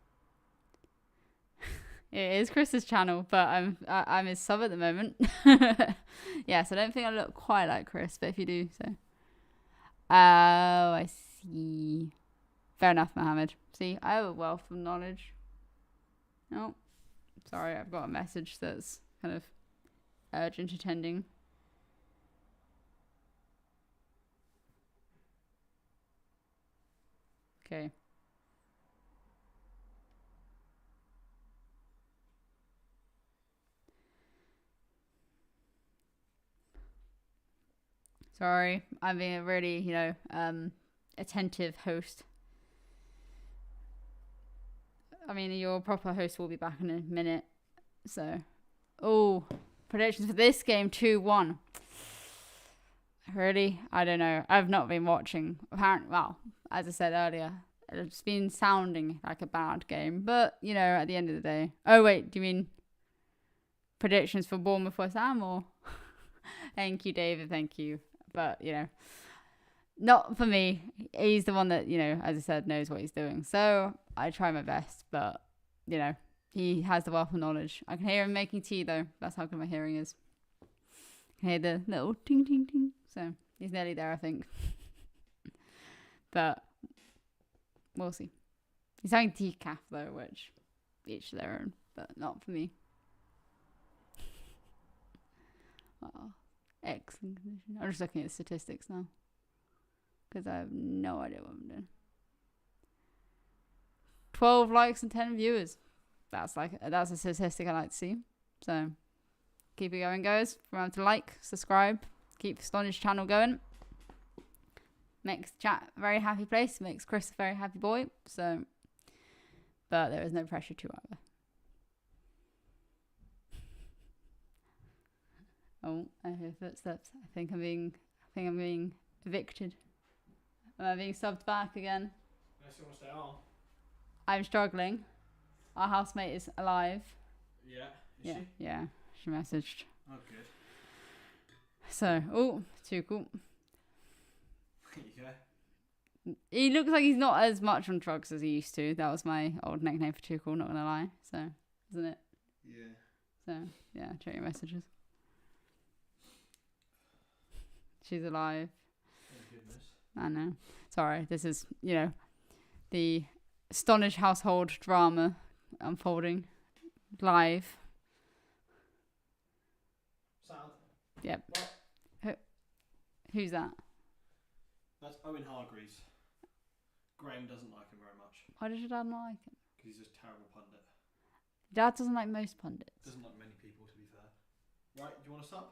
It is Chris's channel, but I'm his sub at the moment. Yes, I don't think I look quite like Chris, but if you do, so. Oh, I see. Fair enough, Mohammed. See, I have a wealth of knowledge. Oh, sorry, I've got a message that's kind of urgent attending. Okay. Sorry, I'm being a really, attentive host. I mean, your proper host will be back in a minute. So, predictions for this game, 2-1. Really? I don't know. I've not been watching. Apparently, well, as I said earlier, it's been sounding like a bad game. But, at the end of the day. Oh, wait, do you mean predictions for Bournemouth West Ham or? Thank you, David. Thank you. But, not for me. He's the one that, as I said, knows what he's doing. So I try my best. But, he has the wealth of knowledge. I can hear him making tea, though. That's how good my hearing is. I can hear the little ting, ting, ting. So he's nearly there, I think. But we'll see. He's having decaf, though, which each their own. But not for me. Oh, excellent condition. I'm just looking at the statistics now. Because I have no idea what I'm doing. 12 likes and 10 viewers. That's a statistic I like to see. So keep it going, guys. Remember to like, subscribe, keep the Stonadge channel going. Makes the chat a very happy place. Makes Chris a very happy boy. So, but there is no pressure to either. Oh, I hear footsteps. I think I'm being evicted. Am I being subbed back again? Unless you want to stay on. I'm struggling. Our housemate is alive. Yeah. Is she? Yeah. She messaged. Oh, good. So, oh, tuchel. There you go. He looks like he's not as much on drugs as he used to. That was my old nickname for Tuchel, not gonna lie. So, isn't it? Yeah. So, yeah, check your messages. She's alive. Oh, goodness. I know. Sorry, this is, the Stonadge household drama unfolding live. Sad. Yep. Who's that? That's Owen Hargreaves. Graham doesn't like him very much. Why does your dad not like him? Because he's just a terrible pundit. Dad doesn't like most pundits. Doesn't like many people, to be fair. Right, do you want to sub?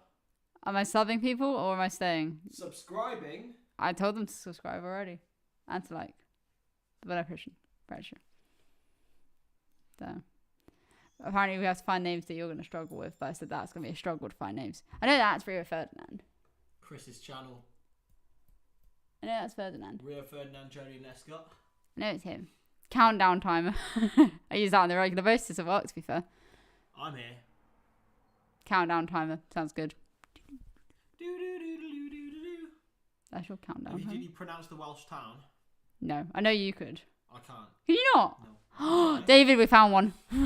Am I subbing people or am I staying? Subscribing? I told them to subscribe already. And to like. But I pressure. So. Apparently we have to find names that you're going to struggle with. But I said that's going to be a struggle to find names. I know that's Rio Ferdinand. Chris's channel. I know that's Ferdinand. Rio Ferdinand, Jody and Escott. I know it's him. Countdown timer. I use that on the regular basis at work, to be fair. I'm here. Countdown timer. Sounds good. That's your countdown timer. Did you pronounce the Welsh town? No. I know you could. I can't. Can you not? No. David, we found one. I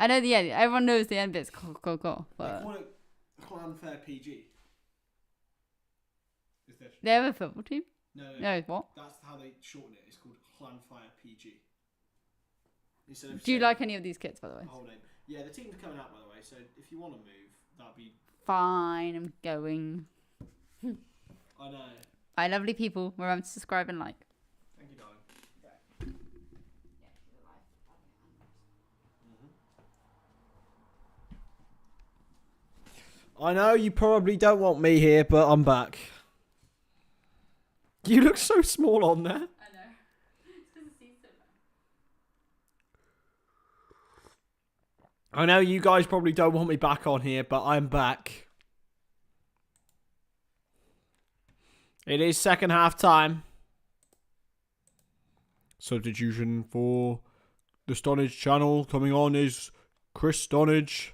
know the end. Everyone knows the end bits. Go. They call it Clanfair PG. They have a football team? No, what? That's how they shorten it. It's called Clanfire PG. Do you like any of these kits, by the way? Whole name. Yeah, the team's coming out, by the way. So if you want to move, that'd be fine. I'm going. I know. Bye, lovely people. Remember to subscribe and like. Thank you, darling. I know you probably don't want me here, but I'm back. You look so small on there. I know. It's because the seat's so low. I know you guys probably don't want me back on here, but I'm back. It is second half time. Substitution for the Stonadge channel coming on is Chris Stonadge,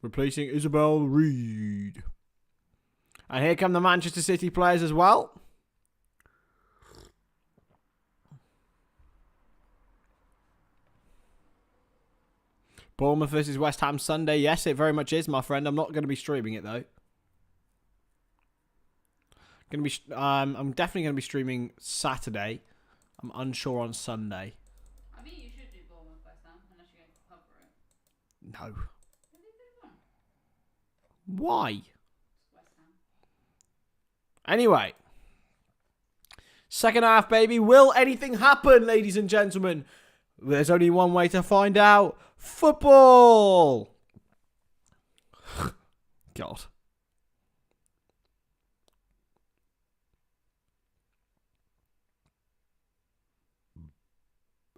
replacing Isabel Reed. And here come the Manchester City players as well. Bournemouth versus West Ham Sunday. Yes, it very much is, my friend. I'm not going to be streaming it though. I'm definitely going to be streaming Saturday. I'm unsure on Sunday. I mean, you should do Bournemouth West Ham unless you're going to cover it. No. Why? West Ham. Anyway. Second half, baby. Will anything happen, ladies and gentlemen? There's only one way to find out. Football! God.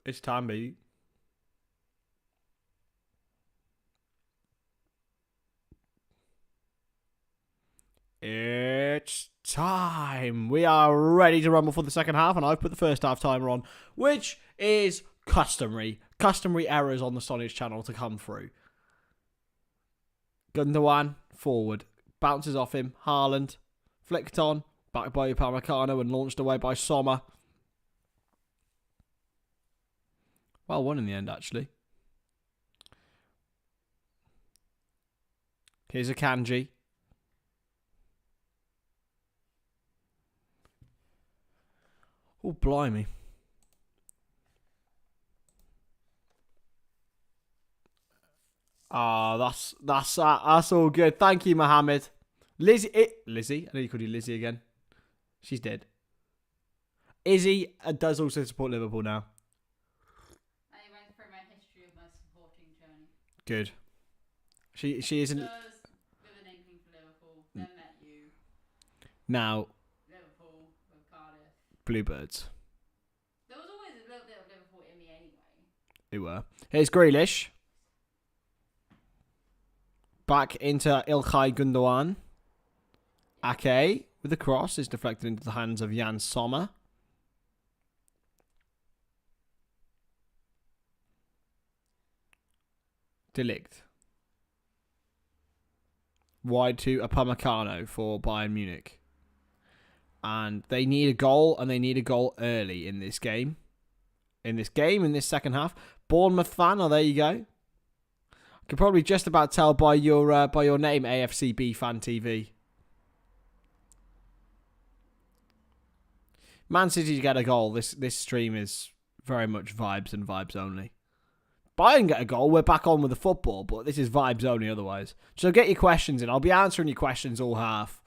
It's time, baby. It's time. We are ready to rumble for the second half, and I've put the first half timer on, which is customary errors on the Stonadge channel to come through. Gundogan, forward. Bounces off him. Haaland. Flicked on. Back by Upamecano and launched away by Sommer. Well won in the end, actually. Here's a Kanji. Oh, blimey. Oh, that's all good. Thank you, Mohammed. Lizzie. I know you called you Lizzie again. She's dead. Izzy does also support Liverpool now. I went through my history of my supporting journey. Good. She isn't. With an inkling for Liverpool, then met you. Now. Liverpool with Cardiff. Bluebirds. There was always a little bit of Liverpool in me anyway. They were. Here's Grealish. Back into Ilkay Gundogan. Ake with the cross is deflected into the hands of Jan Sommer. De Ligt. Wide to Upamecano for Bayern Munich. And they need a goal, and they need a goal early in this game. In this second half. Bournemouth fan, oh, there you go. I can probably just about tell by your name, AFCB Fan TV. Man City get a goal. This stream is very much vibes and vibes only. Bayern get a goal. We're back on with the football, but this is vibes only otherwise. So get your questions in. I'll be answering your questions all half.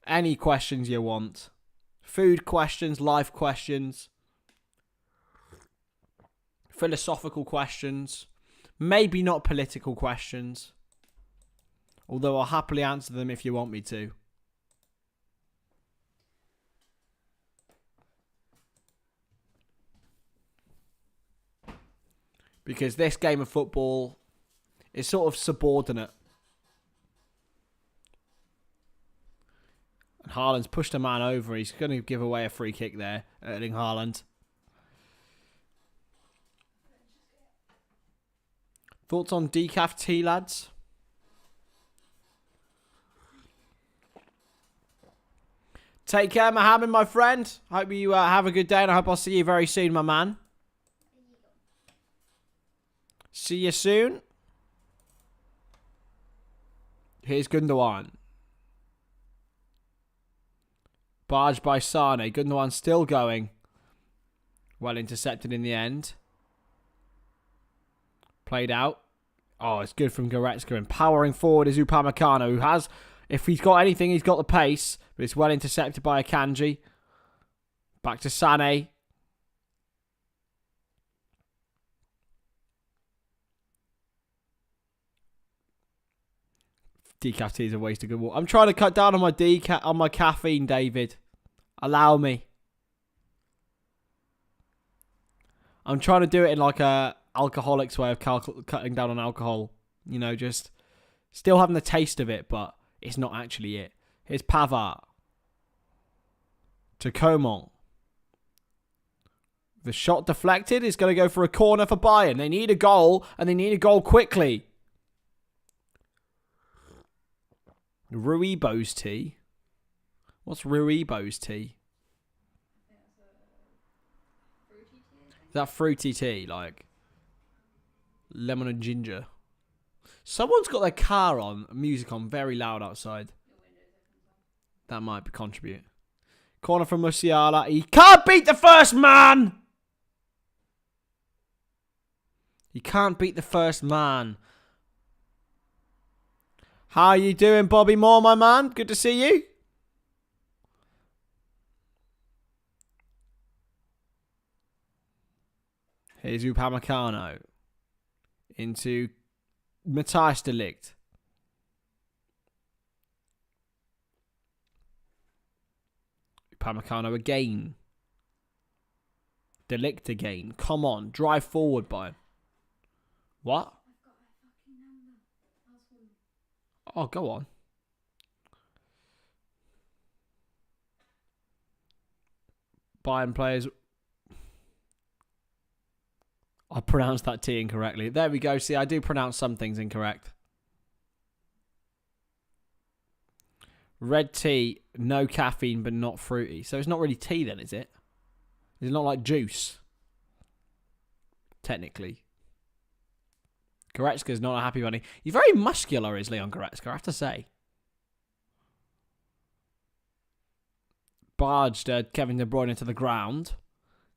Any questions you want. Food questions, life questions. Philosophical questions. Maybe not political questions. Although I'll happily answer them if you want me to. Because this game of football is sort of subordinate. And Haaland's pushed a man over. He's going to give away a free kick there, Erling Haaland. Thoughts on decaf tea, lads? Take care, Mohammed, my friend. Hope you have a good day, and I hope I'll see you very soon, my man. See you soon. Here's Gundogan. Barged by Sane. Gundogan still going. Well intercepted in the end. Played out. Oh, it's good from Goretzka. And powering forward is Upamecano, who has, if he's got anything, he's got the pace. But it's well intercepted by Akanji. Back to Sane. Decaf tea is a waste of good water. I'm trying to cut down on my caffeine, David. Allow me. I'm trying to do it in like a alcoholic's way of cutting down on alcohol. You know, just still having the taste of it, but it's not actually it. Here's Pavard. To Coman. The shot deflected is going to go for a corner for Bayern. They need a goal, and they need a goal quickly. Ruibo's tea. What's Ruibo's tea? Is that fruity tea? Like lemon and ginger? Someone's got their car on, music on, very loud outside. That might contribute. Corner from Musiala. He can't beat the first man! He can't beat the first man. How you doing, Bobby Moore, my man? Good to see you. Here's Upamecano. Into Matthijs de Ligt. Upamecano again. De Ligt again. Come on, drive forward, Bayern. What? Oh, go on. Bayern players. I pronounced that T incorrectly. There we go. See, I do pronounce some things incorrect. Red tea, no caffeine, but not fruity. So it's not really tea then, is it? It's not like juice. Technically. Goretzka's not a happy bunny. He's very muscular, is Leon Goretzka, I have to say. Barged Kevin De Bruyne into the ground.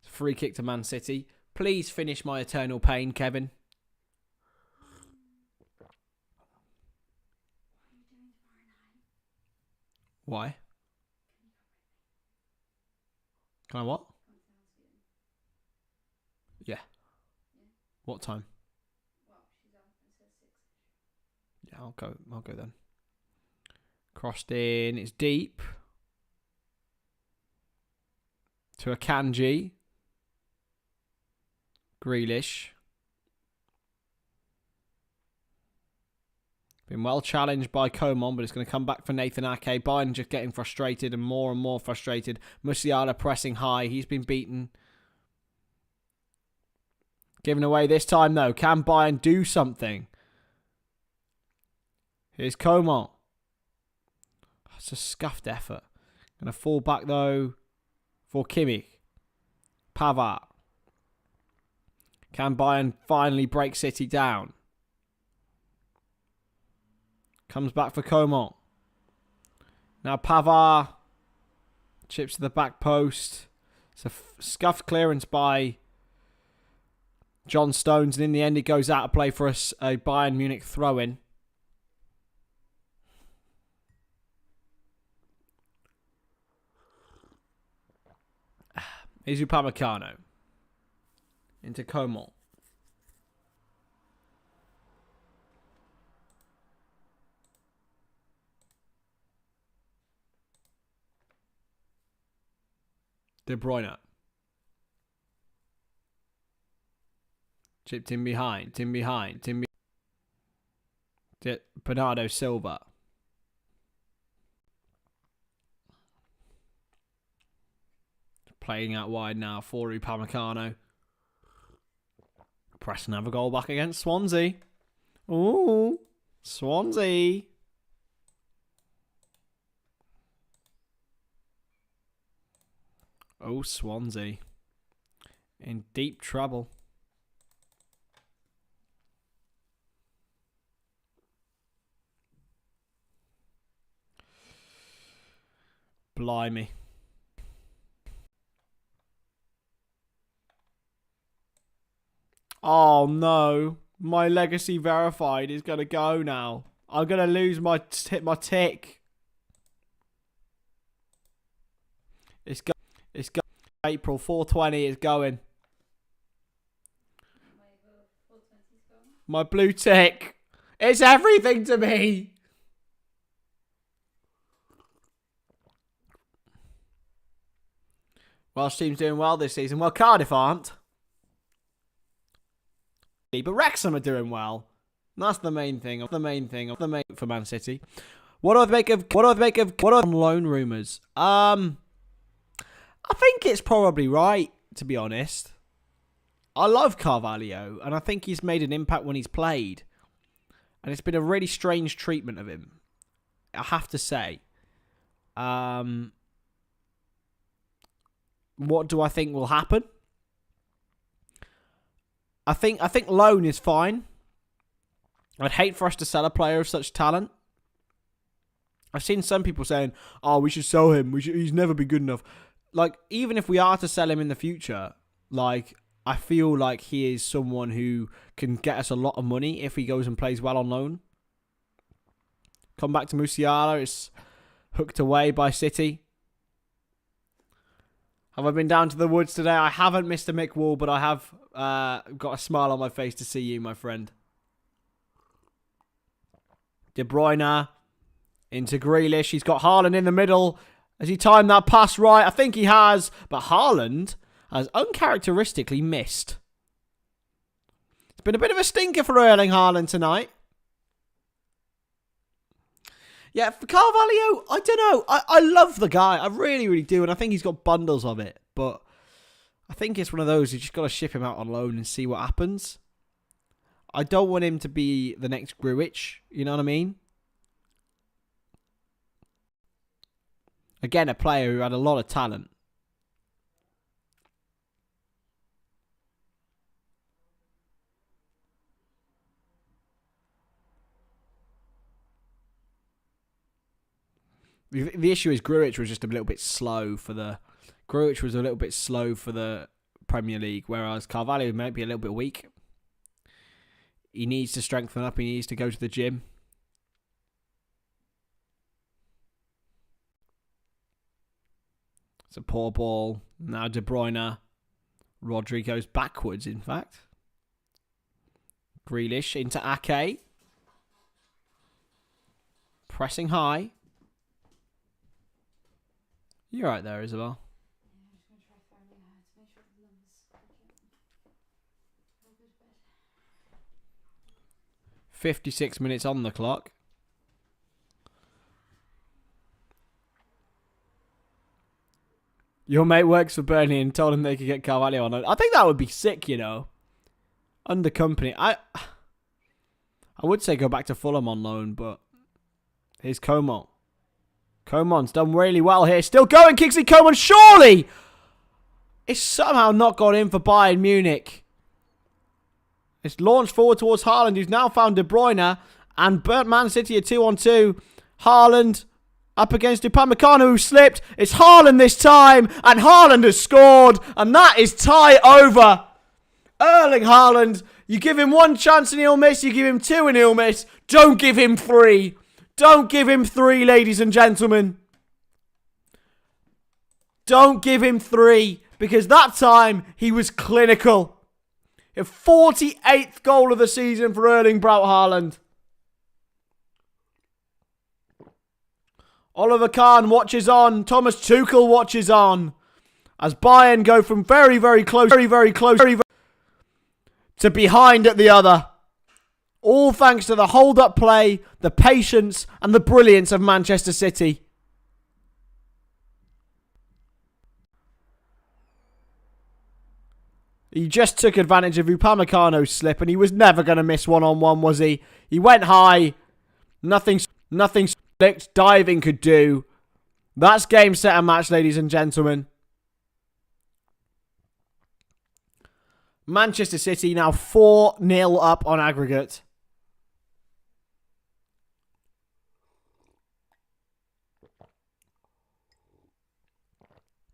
Free kick to Man City. Please finish my eternal pain, Kevin. Why? Can I what? Yeah. What time? Yeah, I'll go then. Crossed in. It's deep. To Akanji. Grealish. Been well challenged by Coman, but it's going to come back for Nathan Ake. Bayern just getting frustrated and more frustrated. Musiala pressing high. He's been beaten. Given away this time, though. Can Bayern do something? Here's Coman. It's a scuffed effort. Going to fall back, though, for Kimmich. Pavard. Can Bayern finally break City down? Comes back for Coman. Now Pavard. Chips to the back post. It's a scuffed clearance by John Stones. And in the end, it goes out of play for a Bayern Munich throw-in. Here's Upamecano. Into Coman. De Bruyne. Chipped in behind. Bernardo Silva. Playing out wide now for Upamecano. Press and have a goal back against Swansea. Ooh, Swansea. Oh, Swansea. In deep trouble. Blimey. Oh no. My legacy verified is going to go now. I'm going to lose my tick. It's go. April 420 is going. My blue tick. It's everything to me. Welsh team's doing well this season. Well, Cardiff aren't. But Wrexham are doing well. And that's the main thing. For Man City. What do I make of loan rumours? I think it's probably right, to be honest. I love Carvalho, and I think he's made an impact when he's played. And it's been a really strange treatment of him, I have to say. What do I think will happen? I think loan is fine. I'd hate for us to sell a player of such talent. I've seen some people saying, "Oh, we should sell him. He's never been good enough." Like, even if we are to sell him in the future, like, I feel like he is someone who can get us a lot of money if he goes and plays well on loan. Come back to Musiala. It's hooked away by City. Have I been down to the woods today? I haven't, Mr. Mick Wall, but I have got a smile on my face to see you, my friend. De Bruyne into Grealish. He's got Haaland in the middle. Has he timed that pass right? I think he has. But Haaland has uncharacteristically missed. It's been a bit of a stinker for Erling Haaland tonight. Yeah, for Carvalho, I don't know. I love the guy. I really, really do. And I think he's got bundles of it. But I think it's one of those you just got to ship him out on loan and see what happens. I don't want him to be the next Gruitch. You know what I mean? Again, a player who had a lot of talent. The issue is Gruitch was just a little bit slow for the... Gruitch was a little bit slow for the Premier League, whereas Carvalho might be a little bit weak. He needs to strengthen up. He needs to go to the gym. It's a poor ball. Now De Bruyne. Rodri goes backwards, in fact. Grealish into Ake. Pressing high. You're right there, Isabel. 56 minutes on the clock. Your mate works for Burnley and told him they could get Carvalho on. I think that would be sick, you know. Under company. I would say go back to Fulham on loan, but here's Coman. Coman's done really well here. Still going, Kingsley Coman, surely! It's somehow not got in for Bayern Munich. It's launched forward towards Haaland, who's now found De Bruyne. And Man City are 2-on-2. Haaland up against Upamecano, who slipped. It's Haaland this time. And Haaland has scored. And that is tie over. Erling Haaland. You give him one chance and he'll miss. You give him two and he'll miss. Don't give him three. Don't give him three, ladies and gentlemen. Don't give him three. Because that time, he was clinical. A 48th goal of the season for Erling Braut Haaland. Oliver Kahn watches on. Thomas Tuchel watches on. As Bayern go from very, very close, to behind at the other. All thanks to the hold-up play, the patience, and the brilliance of Manchester City. He just took advantage of Upamecano's slip, and he was never going to miss one-on-one, was he? He went high. Nothing slick diving could do. That's game, set, and match, ladies and gentlemen. Manchester City now 4-0 up on aggregate.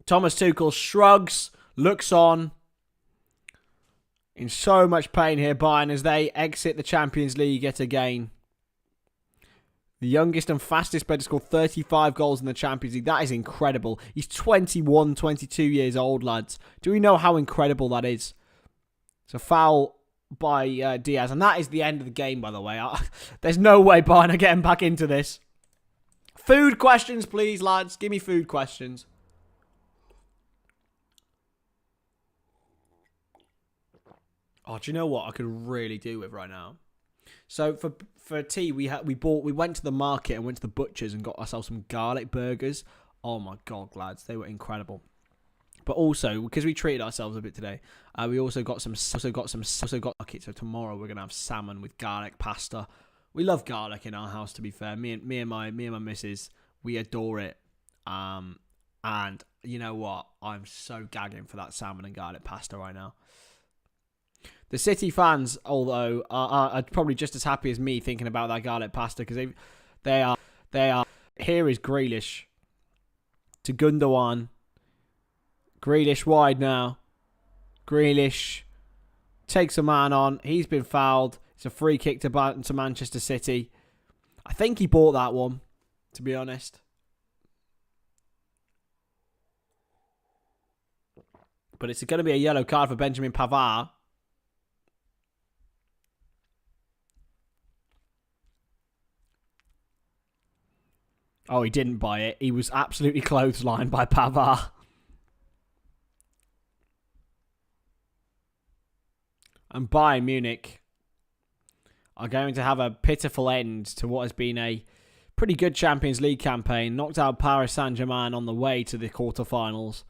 Thomas Tuchel shrugs, looks on. In so much pain here, Bayern, as they exit the Champions League yet again. The youngest and fastest player to score 35 goals in the Champions League. That is incredible. He's 21, 22 years old, lads. Do we know how incredible that is? It's a foul by Diaz. And that is the end of the game, by the way. There's no way Bayern are getting back into this. Food questions, please, lads. Give me food questions. Oh, do you know what I could really do with right now? So for tea, we went to the market and went to the butcher's and got ourselves some garlic burgers. Oh my god, lads, they were incredible. But also, because we treated ourselves a bit today, we also got okay, so tomorrow we're gonna have salmon with garlic pasta. We love garlic in our house, to be fair. Me and my missus, we adore it. And you know what? I'm so gagging for that salmon and garlic pasta right now. The City fans, although, are probably just as happy as me thinking about that garlic pasta, because they are. Here is Grealish to Gundogan. Grealish wide now. Grealish takes a man on. He's been fouled. It's a free kick to Manchester City. I think he bought that one, to be honest. But it's going to be a yellow card for Benjamin Pavard. Oh, he didn't buy it. He was absolutely clotheslined by Pavard. And Bayern Munich are going to have a pitiful end to what has been a pretty good Champions League campaign. Knocked out Paris Saint-Germain on the way to the quarterfinals.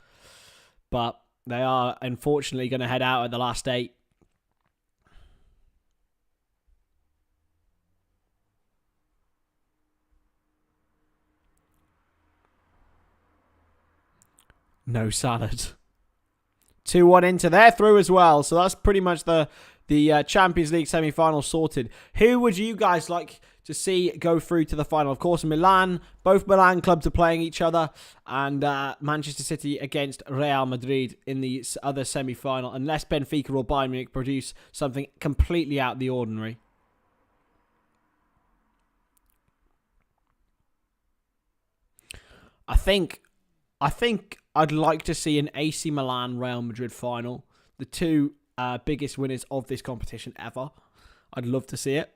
But they are unfortunately going to head out at the last 8. No salad. 2-1 into their through as well. So that's pretty much the Champions League semi-final sorted. Who would you guys like to see go through to the final? Of course, Milan. Both Milan clubs are playing each other. And Manchester City against Real Madrid in the other semi-final. Unless Benfica or Bayern Munich produce something completely out of the ordinary. I think I'd like to see an AC Milan Real Madrid final. The two biggest winners of this competition ever. I'd love to see it.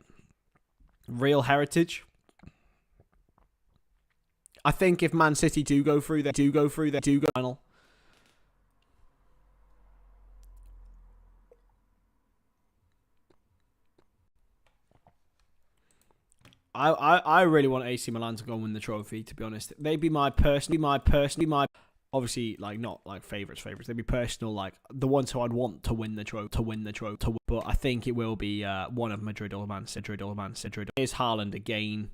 Real heritage. I think if Man City do go through final. I really want AC Milan to go and win the trophy, to be honest. They'd be my obviously, like, not like favourites. They'd be personal, like the ones who I'd want to win the trophy. But I think it will be one of Madrid or Man City. Here's Haaland again.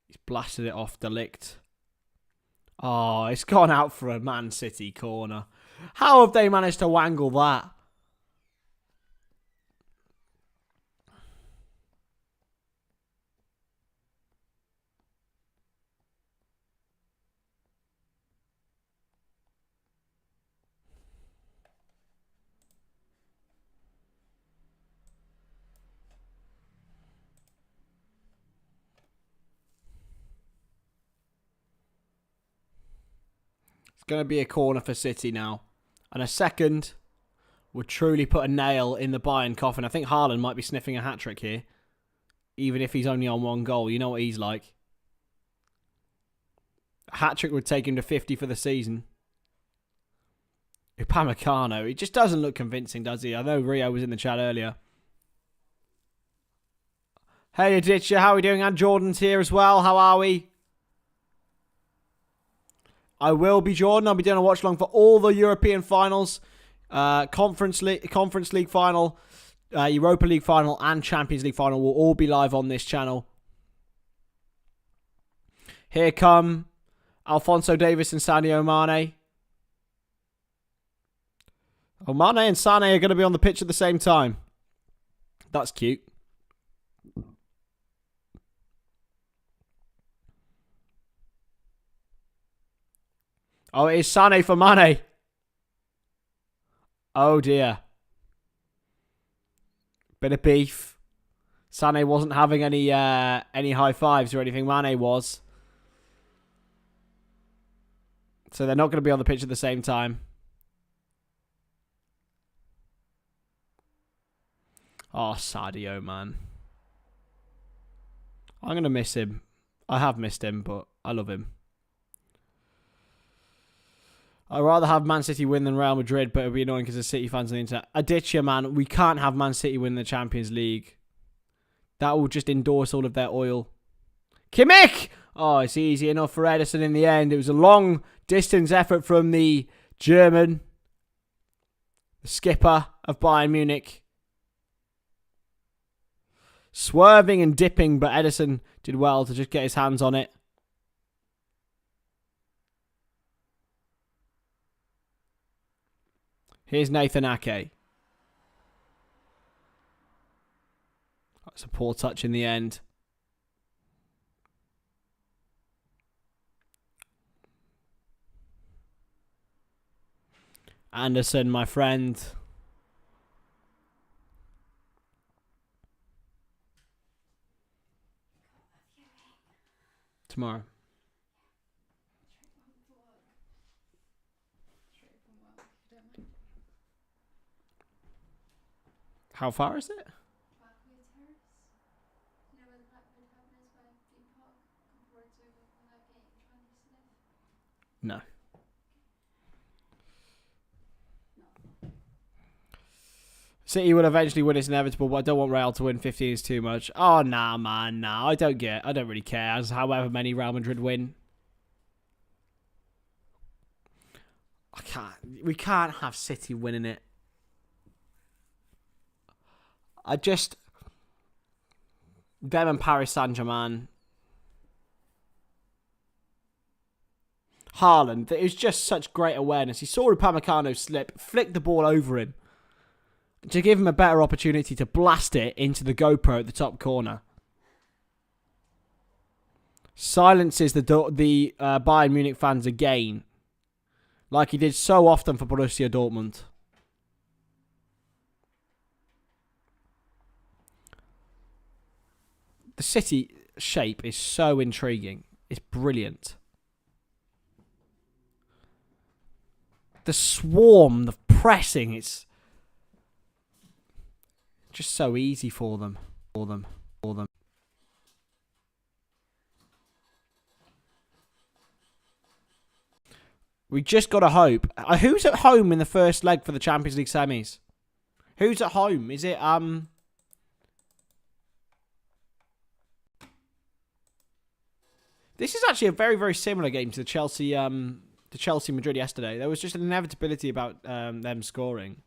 He's blasted it off De Ligt. Oh, it's gone out for a Man City corner. How have they managed to wangle that? Going to be a corner for City now. And a second would truly put a nail in the Bayern coffin. I think Haaland might be sniffing a hat-trick here. Even if he's only on one goal. You know what he's like. A hat-trick would take him to 50 for the season. Upamecano. He just doesn't look convincing, does he? I know Rio was in the chat earlier. Hey, Aditya. How are we doing? And Jordan's here as well. How are we? I will be Jordan. I'll be doing a watch along for all the European finals, Conference League final, Europa League final, and Champions League final will all be live on this channel. Here come Alphonso Davies and Sadio Mane. Oh, Mane and Sane are going to be on the pitch at the same time. That's cute. Oh, it is Sane for Mane. Oh, dear. Bit of beef. Sane wasn't having any high fives or anything. Mane was. So they're not going to be on the pitch at the same time. Oh, Sadio, man. I'm going to miss him. I have missed him, but I love him. I'd rather have Man City win than Real Madrid, but it'll be annoying because there's City fans on the internet. Aditya, man, we can't have Man City win the Champions League. That will just endorse all of their oil. Kimmich! Oh, it's easy enough for Ederson in the end. It was a long distance effort from the German, the skipper of Bayern Munich. Swerving and dipping, but Ederson did well to just get his hands on it. Here's Nathan Ake. That's a poor touch in the end. Anderson, my friend. Tomorrow. How far is it? No. City will eventually win, it's inevitable, but I don't want Real to win. 15 is too much. Oh, nah, man, nah. I don't really care as however many Real Madrid win. We can't have City winning it. Them and Paris Saint-Germain. Haaland, it was just such great awareness. He saw Upamecano slip, flicked the ball over him to give him a better opportunity to blast it into the GoPro at the top corner. Silences the Bayern Munich fans again, like he did so often for Borussia Dortmund. The City shape is so intriguing. It's brilliant. the swarm, the pressing, it's just so easy for them. We just got to hope. Who's at home in the first leg for the Champions League semis? Who's at home? Is it This is actually a very, very similar game to the Chelsea Madrid yesterday. There was just an inevitability about them scoring.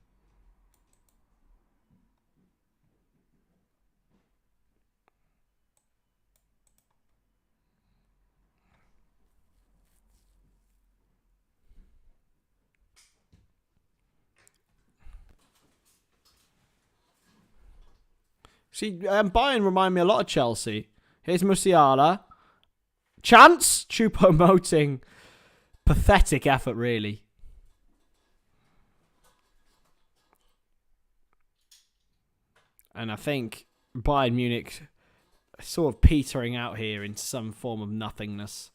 See, Bayern remind me a lot of Chelsea. Here's Musiala. Chance! Choupo-Moting. Pathetic effort, really. And I think Bayern Munich are sort of petering out here into some form of nothingness.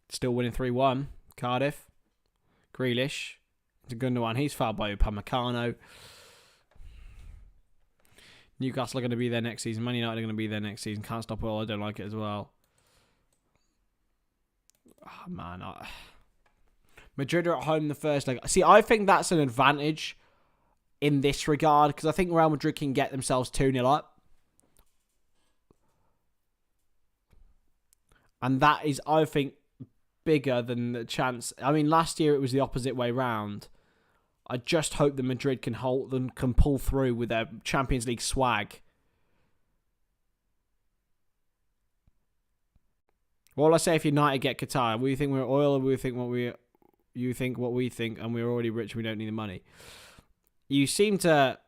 Still winning 3-1. Cardiff. Grealish. It's a Gundogan. He's fouled by Upamecano. Newcastle are going to be there next season. Man United are going to be there next season. Can't stop it all. I don't like it as well. Oh, man. Madrid are at home the first leg. See, I think that's an advantage in this regard because I think Real Madrid can get themselves 2-0 up. And that is, I think, bigger than the chance. I mean, last year it was the opposite way round. I just hope that Madrid can pull through with their Champions League swag. What will I say if United get Qatar? We think we're oil, or we think you think what we think, and we're already rich. We don't need the money. You seem to.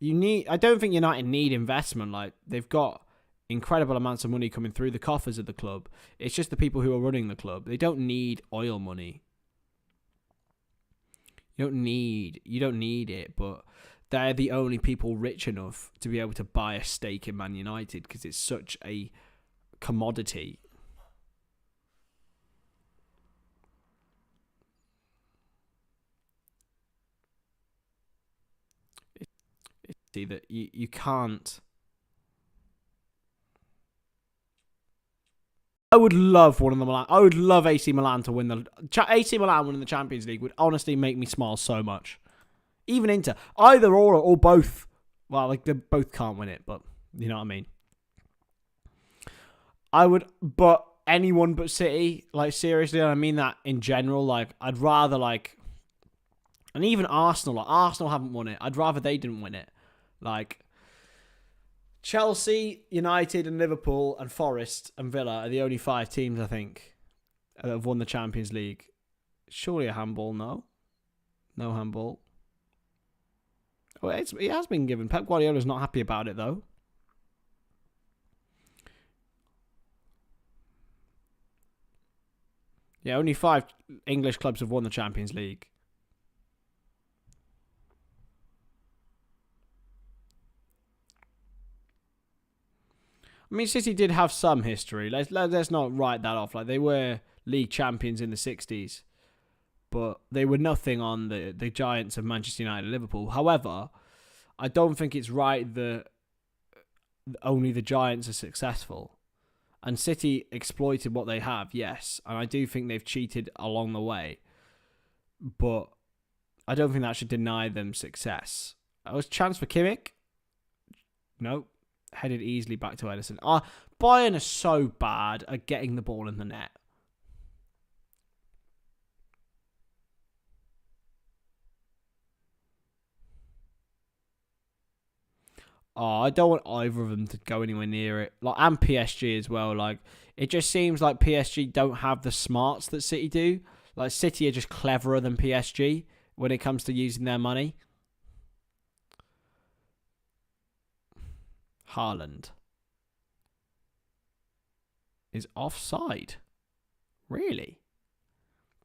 I don't think United need investment. Like they've got incredible amounts of money coming through the coffers of the club. It's just the people who are running the club. They don't need oil money. You don't need it, but they're the only people rich enough to be able to buy a stake in Man United because it's such a commodity. See that you can't. I would love one of the Milan. I would love AC Milan to win the AC Milan winning the Champions League would honestly make me smile so much. Even Inter, either or both. Well, like they both can't win it, but you know what I mean. I would, but anyone but City. Like seriously, I mean that in general. Like I'd rather like, and even Arsenal. Like Arsenal haven't won it. I'd rather they didn't win it. Like. Chelsea, United and Liverpool and Forest and Villa are the only 5 teams, I think, that have won the Champions League. Surely a handball, no? No handball. Oh, it has been given. Pep Guardiola's not happy about it, though. Yeah, only 5 English clubs have won the Champions League. I mean, City did have some history. Let's not write that off. Like they were league champions in the 60s, but they were nothing on the giants of Manchester United and Liverpool. However, I don't think it's right that only the giants are successful. And City exploited what they have, yes. And I do think they've cheated along the way. But I don't think that should deny them success. There was a chance for Kimmich. Nope. Headed easily back to Edison. Bayern are so bad at getting the ball in the net. I don't want either of them to go anywhere near it. Like, and PSG as well. Like, it just seems like PSG don't have the smarts that City do. Like, City are just cleverer than PSG when it comes to using their money. Haaland is offside. Really?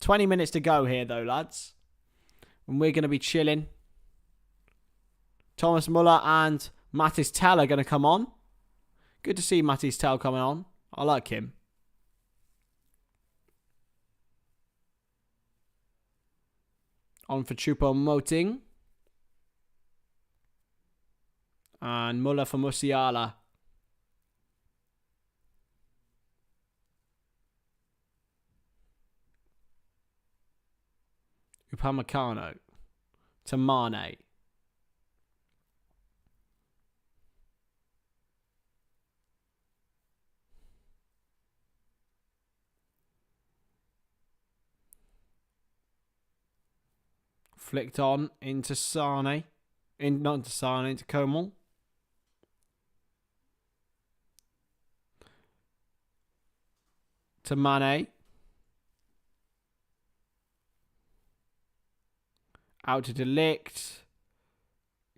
20 minutes to go here, though, lads. And we're going to be chilling. Thomas Muller and Mattis Tell are going to come on. Good to see Mattis Tell coming on. I like him. On for Choupo-Moting. And Muller for Musiala. Upamecano to Mane. Flicked on into Sane. Not into Sane, into Comal. To Mane. Out to Delict.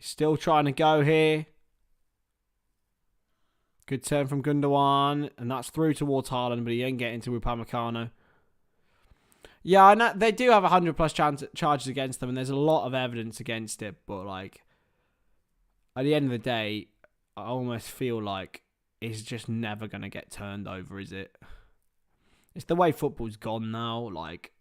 Still trying to go here. Good turn from Gundogan. And that's through towards Haaland, but he ain't getting to Upamecano. Yeah, I know they do have 100 plus charges against them, and there's a lot of evidence against it. But, like, at the end of the day, I almost feel like it's just never going to get turned over, is it? It's the way football's gone now. Like,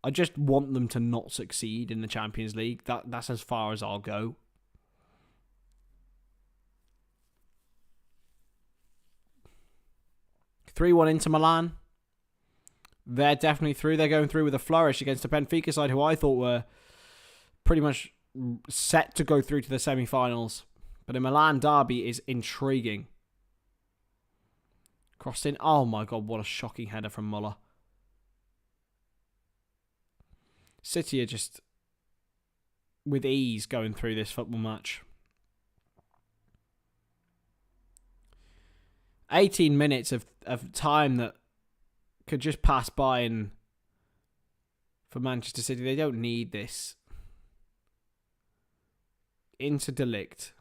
I just want them to not succeed in the Champions League. That's as far as I'll go. (3-1) into Milan. They're definitely through. They're going through with a flourish against a Benfica side who I thought were pretty much set to go through to the semi-finals. But a Milan derby is intriguing. Crossed in. Oh my God, what a shocking header from Muller. City are just with ease going through this football match. 18 minutes of time that could just pass by, and for Manchester City, they don't need this. Into Delict.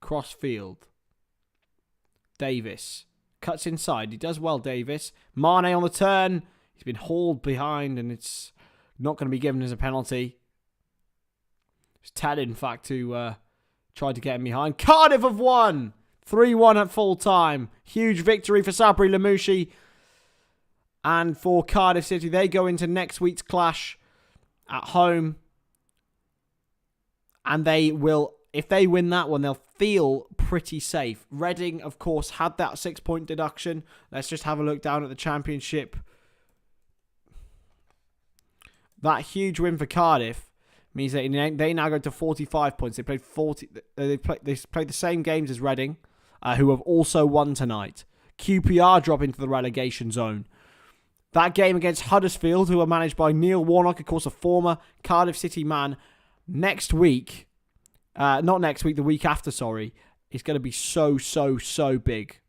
Cross field. Davis. Cuts inside. He does well, Davis. Mane on the turn. He's been hauled behind, and it's not going to be given as a penalty. It's Ted, in fact, who tried to get him behind. Cardiff have won! 3-1 at full time. Huge victory for Sabri Lamouchi. And for Cardiff City, they go into next week's clash at home. And they will, if they win that one, they'll feel pretty safe. Reading, of course, had that 6-point deduction. Let's just have a look down at the Championship. That huge win for Cardiff means that they now go to 45 points. They played They played the same games as Reading, who have also won tonight. QPR drop into the relegation zone. That game against Huddersfield, who are managed by Neil Warnock, of course, a former Cardiff City man, next week, not next week, the week after, sorry, is going to be so big.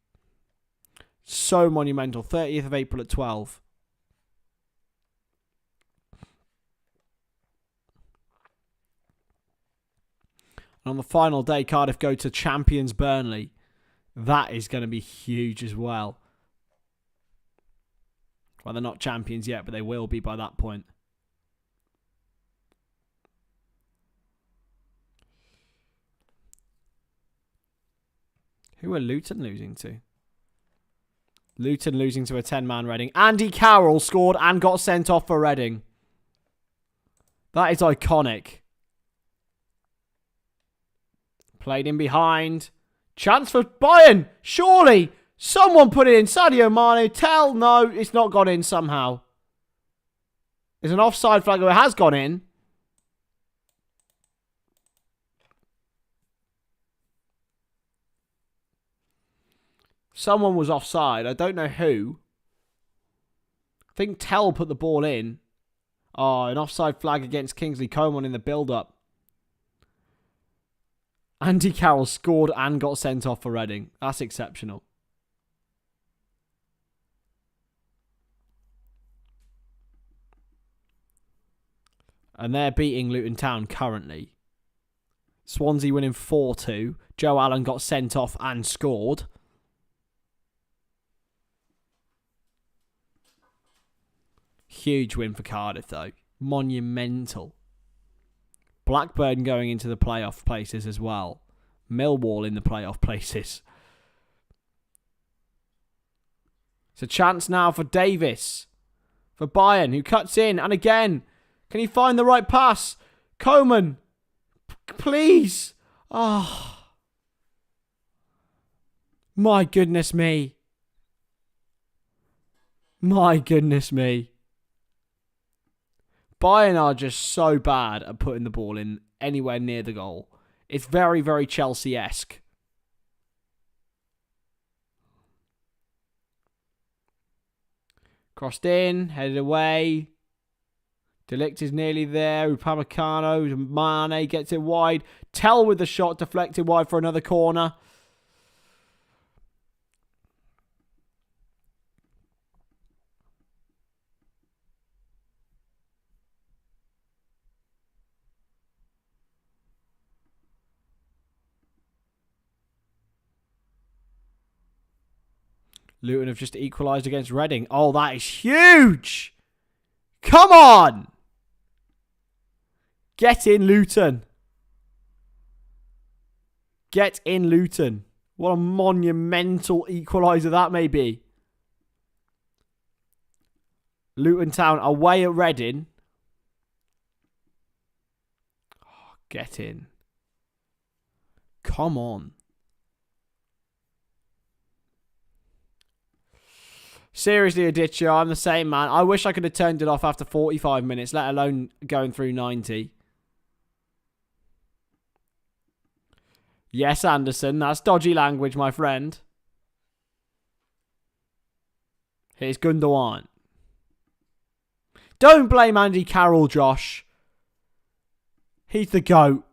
So monumental. 30th of April at 12. And on the final day, Cardiff go to champions Burnley. That is going to be huge as well. Well, they're not champions yet, but they will be by that point. Who are Luton losing to? Luton losing to a 10-man Reading. Andy Carroll scored and got sent off for Reading. That is iconic. Played in behind. Chance for Bayern. Surely. Someone put it in. Sadio Mane. Tell. No, it's not gone in somehow. There's an offside flag. It has gone in. Someone was offside. I don't know who. I think Tell put the ball in. Oh, an offside flag against Kingsley Coman in the build-up. Andy Carroll scored and got sent off for Reading. That's exceptional. And they're beating Luton Town currently. Swansea winning 4-2. Joe Allen got sent off and scored. Huge win for Cardiff, though. Monumental. Blackburn going into the playoff places as well. Millwall in the playoff places. It's a chance now for Davis. For Bayern, who cuts in. And again, can he find the right pass? Coman. Please. Oh. My goodness me. My goodness me. Bayern are just so bad at putting the ball in anywhere near the goal. It's very, very Chelsea-esque. Crossed in, headed away. De Ligt is nearly there. Upamecano, Mane gets it wide. Tell with the shot, deflected wide for another corner. Luton have just equalised against Reading. Oh, that is huge! Come on! Get in, Luton. Get in, Luton. What a monumental equaliser that may be. Luton Town away at Reading. Oh, get in. Come on. Seriously, Aditya, I'm the same, man. I wish I could have turned it off after 45 minutes, let alone going through 90. Yes, Anderson, that's dodgy language, my friend. Here's Gundogan. Don't blame Andy Carroll, Josh. He's the GOAT.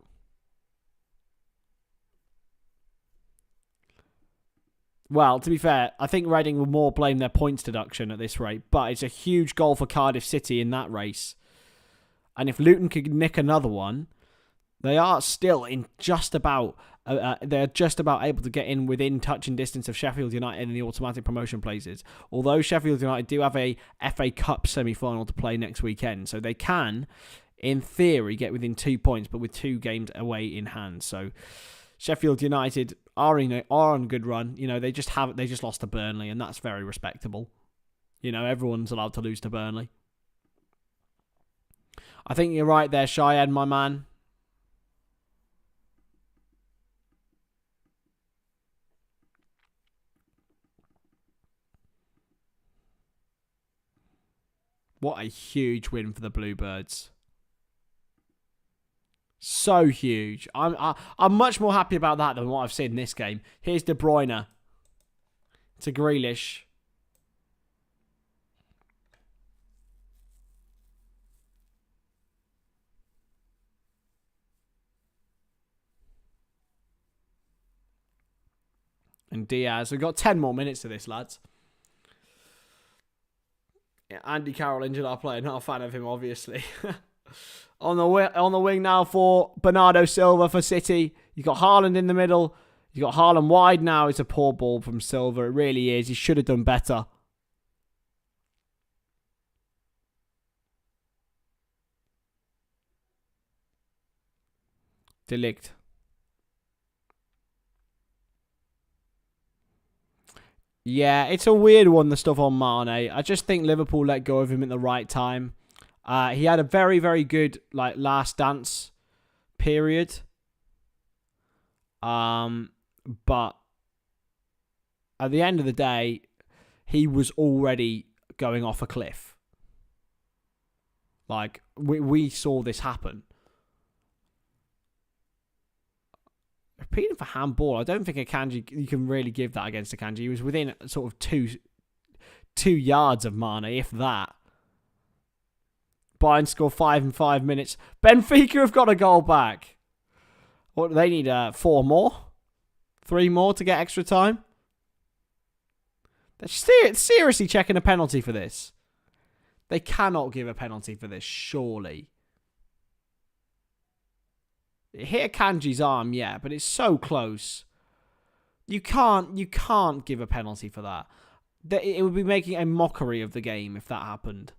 Well, to be fair, I think Reading will more blame their points deduction at this rate, but it's a huge goal for Cardiff City in that race. And if Luton could nick another one, they are still in just about... they're just about able to get in within touching distance of Sheffield United in the automatic promotion places. Although Sheffield United do have a FA Cup semi-final to play next weekend, so they can, in theory, get within 2 points, but with 2 games away in hand. So Sheffield United are on a good run. You know, they just lost to Burnley, and that's very respectable. You know, everyone's allowed to lose to Burnley. I think you're right there, Cheyenne, my man. What a huge win for the Bluebirds. So huge. I'm much more happy about that than what I've seen in this game. Here's De Bruyne to Grealish. And Diaz. We've got 10 more minutes to this, lads. Yeah, Andy Carroll injured our player. Not a fan of him, obviously. On the wing now for Bernardo Silva for City. You've got Haaland in the middle. You've got Haaland wide now. It's a poor ball from Silva. It really is. He should have done better. De Ligt. Yeah, it's a weird one, the stuff on Mane. I just think Liverpool let go of him at the right time. He had a very, very good last dance period. But at the end of the day, he was already going off a cliff. Like, we saw this happen. Repeating for handball, I don't think Akanji, you can really give that against Akanji. He was within sort of two yards of Mane, if that. Bayern score 5 in 5 minutes. Benfica have got a goal back. What, they need 4 more? 3 more to get extra time? They're seriously checking a penalty for this. They cannot give a penalty for this, surely. It hit Akanji's arm, yeah, but it's so close. You can't give a penalty for that. It would be making a mockery of the game if that happened.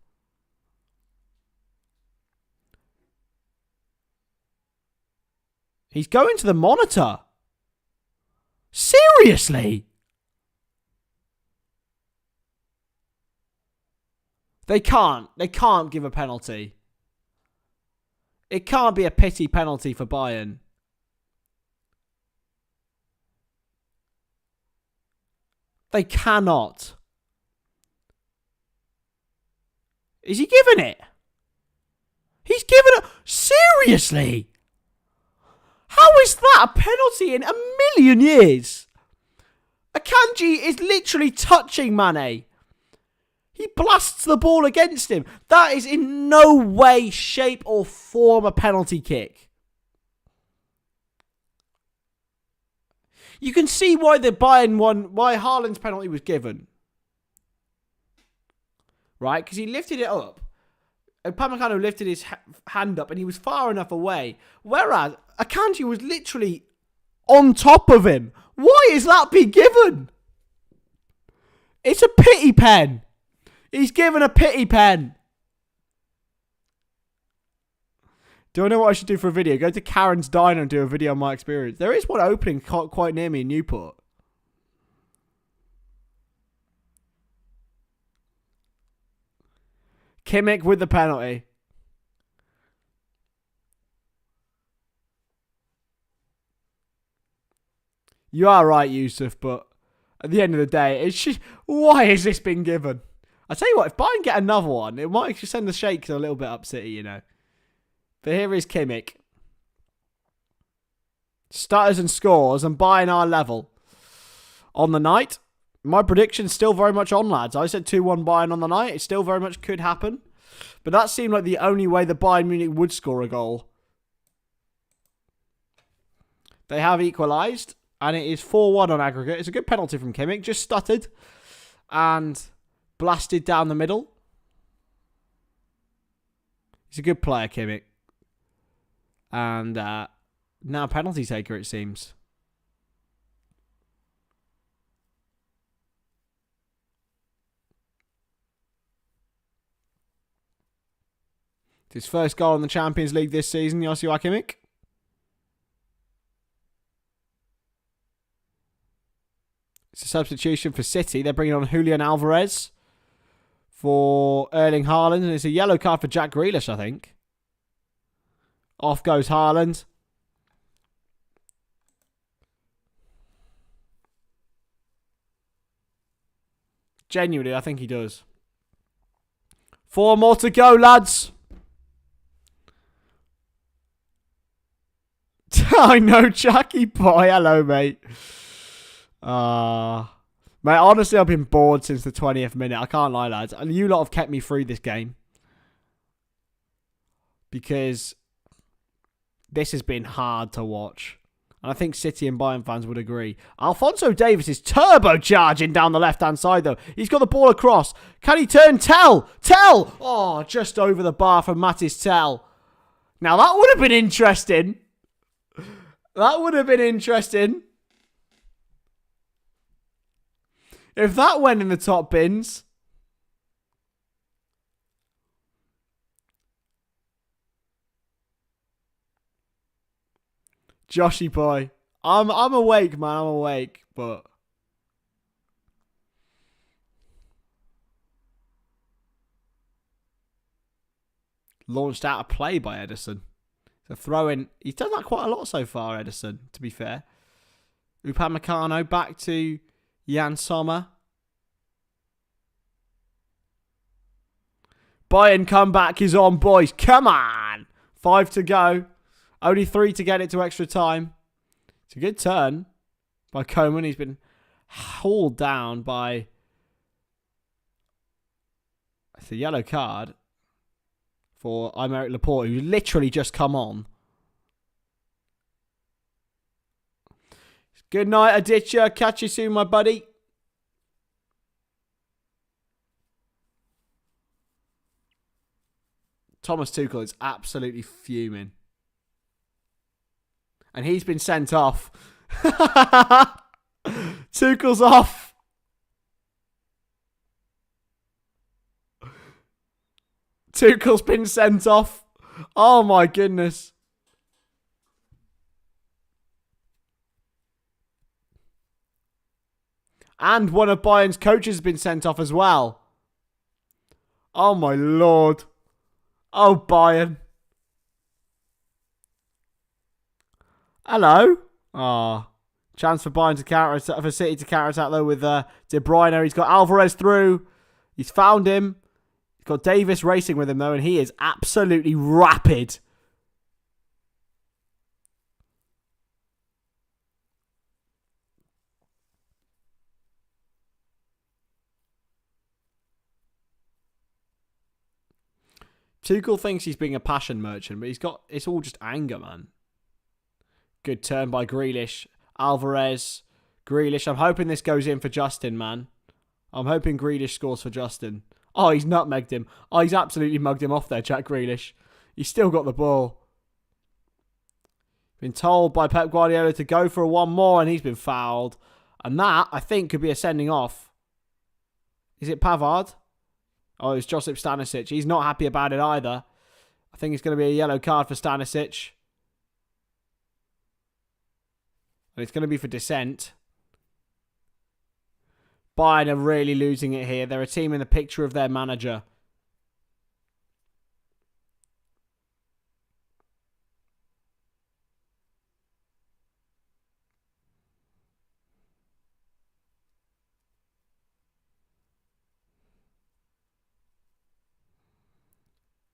He's going to the monitor. Seriously? They can't give a penalty. It can't be a pity penalty for Bayern. They cannot. Is he giving it? He's giving it. Seriously? How is that a penalty in a million years? Akanji is literally touching Mane. He blasts the ball against him. That is in no way, shape or form a penalty kick. You can see why the Bayern won, why Haaland's penalty was given. Right? Because he lifted it up. And Upamecano lifted his hand up and he was far enough away. Whereas Akanji was literally on top of him. Why is that being given? It's a pity pen. He's given a pity pen. Do I know what I should do for a video? Go to Karen's Diner and do a video on my experience. There is one opening quite near me in Newport. Kimmich with the penalty. You are right, Yusuf, but at the end of the day, it's just, why has this been given? I tell you what, if Bayern get another one, it might send the Sheiks a little bit up City, you know. But here is Kimmich. Stutters and scores, and Bayern are level. On the night, my prediction's still very much on, lads. I said 2-1 Bayern on the night. It still very much could happen. But that seemed like the only way the Bayern Munich would score a goal. They have equalised, and it is 4-1 on aggregate. It's a good penalty from Kimmich. Just stuttered and blasted down the middle. He's a good player, Kimmich. And now penalty taker, it seems. It's his first goal in the Champions League this season, Joshua Kimmich. It's a substitution for City. They're bringing on Julian Alvarez for Erling Haaland. And it's a yellow card for Jack Grealish, I think. Off goes Haaland. Genuinely, I think he does. 4 more to go, lads. I know, Jackie boy. Hello, mate. Mate, honestly, I've been bored since the 20th minute. I can't lie, lads. And you lot have kept me through this game. Because this has been hard to watch. And I think City and Bayern fans would agree. Alphonso Davies is turbocharging down the left-hand side, though. He's got the ball across. Can he turn? Tell! Oh, just over the bar from Mattis Tell. Now, that would have been interesting. That would have been interesting. If that went in the top bins. Joshy boy. I'm awake, man. I'm awake, but launched out of play by Ederson. So throwing, he's done that quite a lot so far, Ederson, to be fair. Upamecano back to Jan Sommer. Bayern comeback is on, boys. Come on. 5 to go. Only 3 to get it to extra time. It's a good turn by Coman. He's been hauled down by it's a yellow card for Aymeric Laporte, who's literally just come on. Good night, Aditya. Catch you soon, my buddy. Thomas Tuchel is absolutely fuming. And he's been sent off. Tuchel's off. Tuchel's been sent off. Oh my goodness. And one of Bayern's coaches has been sent off as well. Oh, my Lord. Oh, Bayern. Hello. Ah. Chance for Bayern to counter, for City to counter attack though with De Bruyne. He's got Alvarez through. He's found him. He's got Davis racing with him though, and he is absolutely rapid. Tuchel thinks he's being a passion merchant, but it's all just anger, man. Good turn by Grealish. Alvarez. Grealish. I'm hoping this goes in for Justin, man. I'm hoping Grealish scores for Justin. Oh, he's nutmegged him. Oh, he's absolutely mugged him off there, Jack Grealish. He's still got the ball. Been told by Pep Guardiola to go for a one more, and he's been fouled. And that, I think, could be a sending off. Is it Pavard? Oh, it's Josip Stanisic. He's not happy about it either. I think it's going to be a yellow card for Stanisic. And it's going to be for dissent. Bayern are really losing it here. They're a team in the picture of their manager.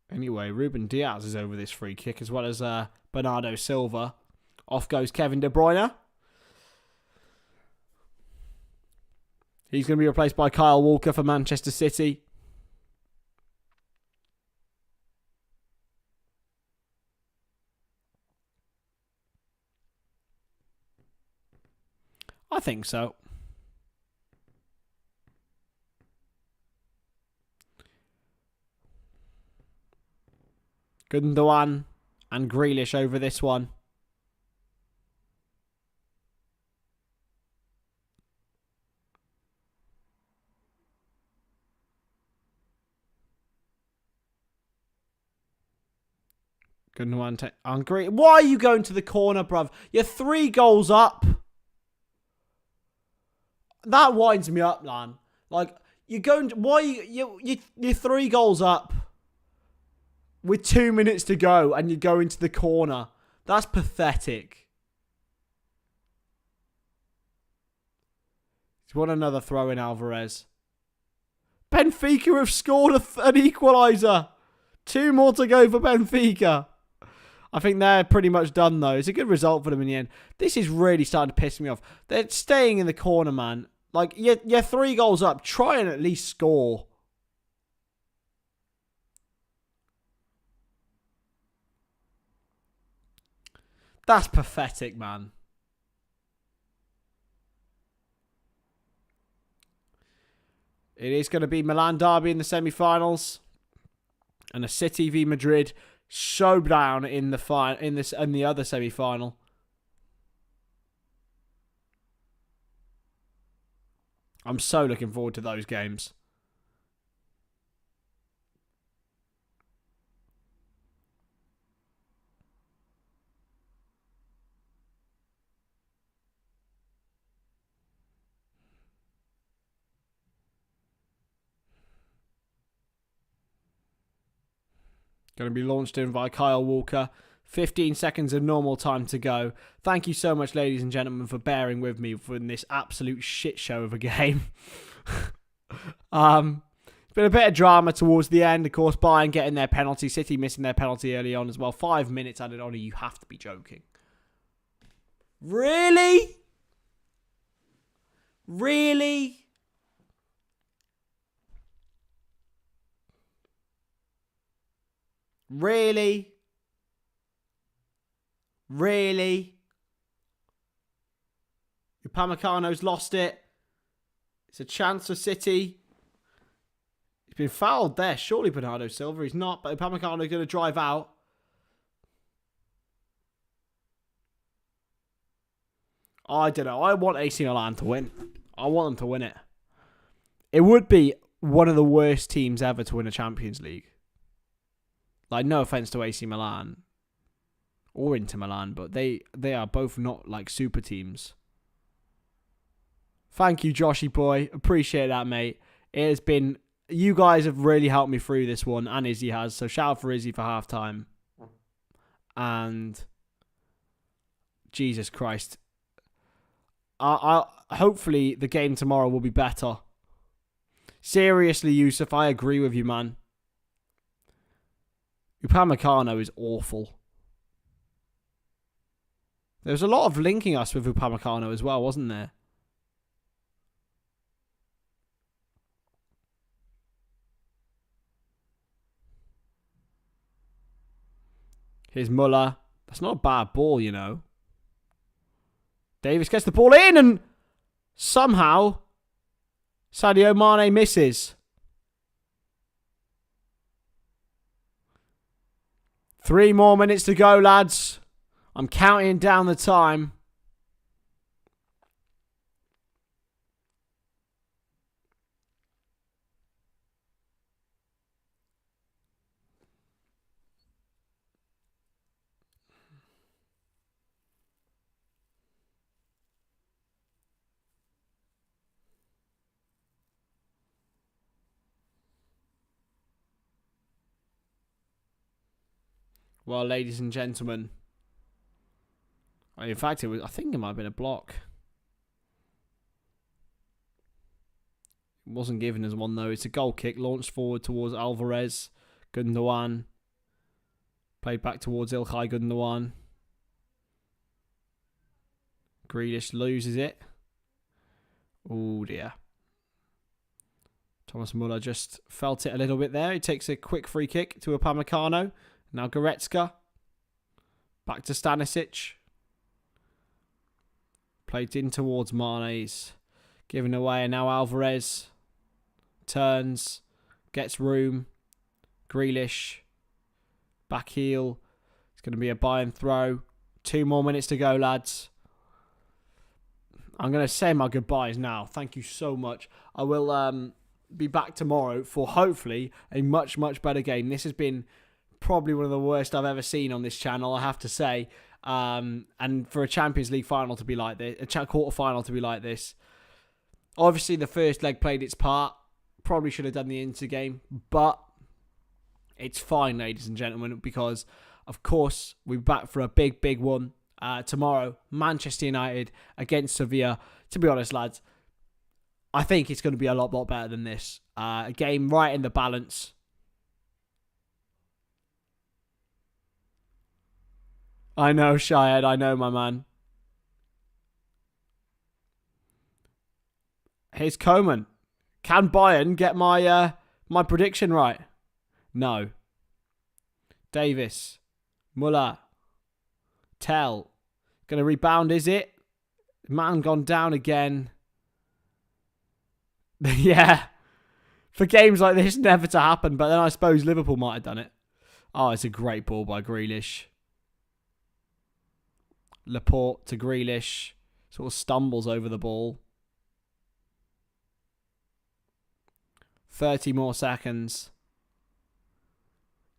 Anyway, Ruben Diaz is over this free kick as well as Bernardo Silva. Off goes Kevin De Bruyne. He's going to be replaced by Kyle Walker for Manchester City. I think so. Gundogan and Grealish over this one. Gundogan and Grealish. Why are you going to the corner, bruv? You're 3 goals up. That winds me up, man. Like, you're going... Why you're 3 goals up with 2 minutes to go and you go into the corner. That's pathetic. He's won another throw in Alvarez. Benfica have scored an equaliser. 2 more to go for Benfica. I think they're pretty much done though. It's a good result for them in the end. This is really starting to piss me off. They're staying in the corner, man. Like, you're 3 goals up. Try and at least score. That's pathetic, man. It is going to be Milan derby in the semi-finals, and a City v Madrid showdown in the other semi-final. I'm so looking forward to those games. Going to be launched in by Kyle Walker. 15 seconds of normal time to go. Thank you so much, ladies and gentlemen, for bearing with me for this absolute shit show of a game. It's been a bit of drama towards the end. Of course, Bayern getting their penalty. City missing their penalty early on as well. 5 minutes added on. You have to be joking. Really? Really? Really? Really? Upamecano's lost it. It's a chance for City. He's been fouled there. Surely Bernardo Silva. He's not, but Upamecano's going to drive out. I don't know. I want AC Milan to win. I want them to win it. It would be one of the worst teams ever to win a Champions League. Like, no offense to AC Milan or Inter Milan, but they are both not like super teams. Thank you, Joshy boy. Appreciate that, mate. It has been... You guys have really helped me through this one, and Izzy has. So shout out for Izzy for halftime. And... Jesus Christ. I hopefully the game tomorrow will be better. Seriously, Yusuf, I agree with you, man. Upamecano is awful. There was a lot of linking us with Upamecano as well, wasn't there? Here's Muller. That's not a bad ball, you know. Davis gets the ball in and somehow Sadio Mane misses. 3 more minutes to go, lads. I'm counting down the time. Well, ladies and gentlemen, in fact, I think it might have been a block. It wasn't given as one, though. It's a goal kick launched forward towards Alvarez. Gundogan. Played back towards Ilkay Gundogan. Grealish loses it. Oh, dear. Thomas Muller just felt it a little bit there. He takes a quick free kick to Upamecano. Now Goretzka. Back to Stanisic. Played in towards Mane's. Given away. And now Alvarez. Turns. Gets room. Grealish. Back heel. It's going to be a Bayern throw. 2 more minutes to go, lads. I'm going to say my goodbyes now. Thank you so much. I will be back tomorrow for hopefully a much, much better game. This has been probably one of the worst I've ever seen on this channel, I have to say. And for a Champions League final to be like this, a quarter final to be like this. Obviously, the first leg played its part. Probably should have done the Inter game, but it's fine, ladies and gentlemen, because of course we're back for a big, big one tomorrow. Manchester United against Sevilla. To be honest, lads, I think it's going to be a lot better than this. A game right in the balance. I know, Shayed. I know, my man. Here's Coman. Can Bayern get my my prediction right? No. Davis. Muller. Tell. Gonna rebound, is it? Man gone down again. Yeah. For games like this, never to happen. But then I suppose Liverpool might have done it. Oh, it's a great ball by Grealish. Laporte to Grealish. Sort of stumbles over the ball. 30 more seconds.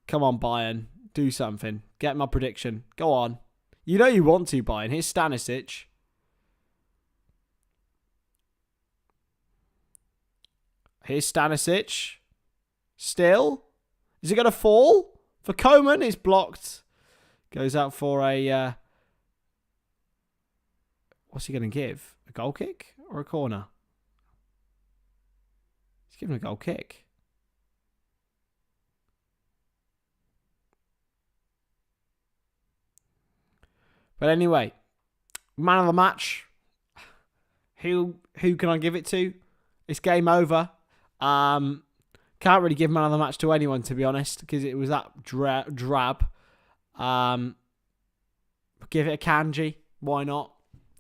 Come on, Bayern. Do something. Get my prediction. Go on. You know you want to, Bayern. Here's Stanisic. Here's Stanisic. Still. Is it going to fall? For Coman, it's blocked. Goes out for a... what's he going to give? A goal kick or a corner? He's giving a goal kick. But anyway, man of the match. Who can I give it to? It's game over. Can't really give man of the match to anyone, to be honest, because it was that drab. Give it a Kanji. Why not?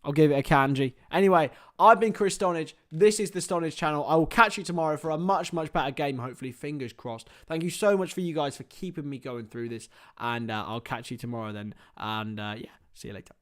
I'll give it a Kanji. Anyway, I've been Chris Stonadge. This is the Stonadge channel. I will catch you tomorrow for a much, much better game, hopefully. Fingers crossed. Thank you so much for you guys for keeping me going through this. And I'll catch you tomorrow then. And yeah, see you later.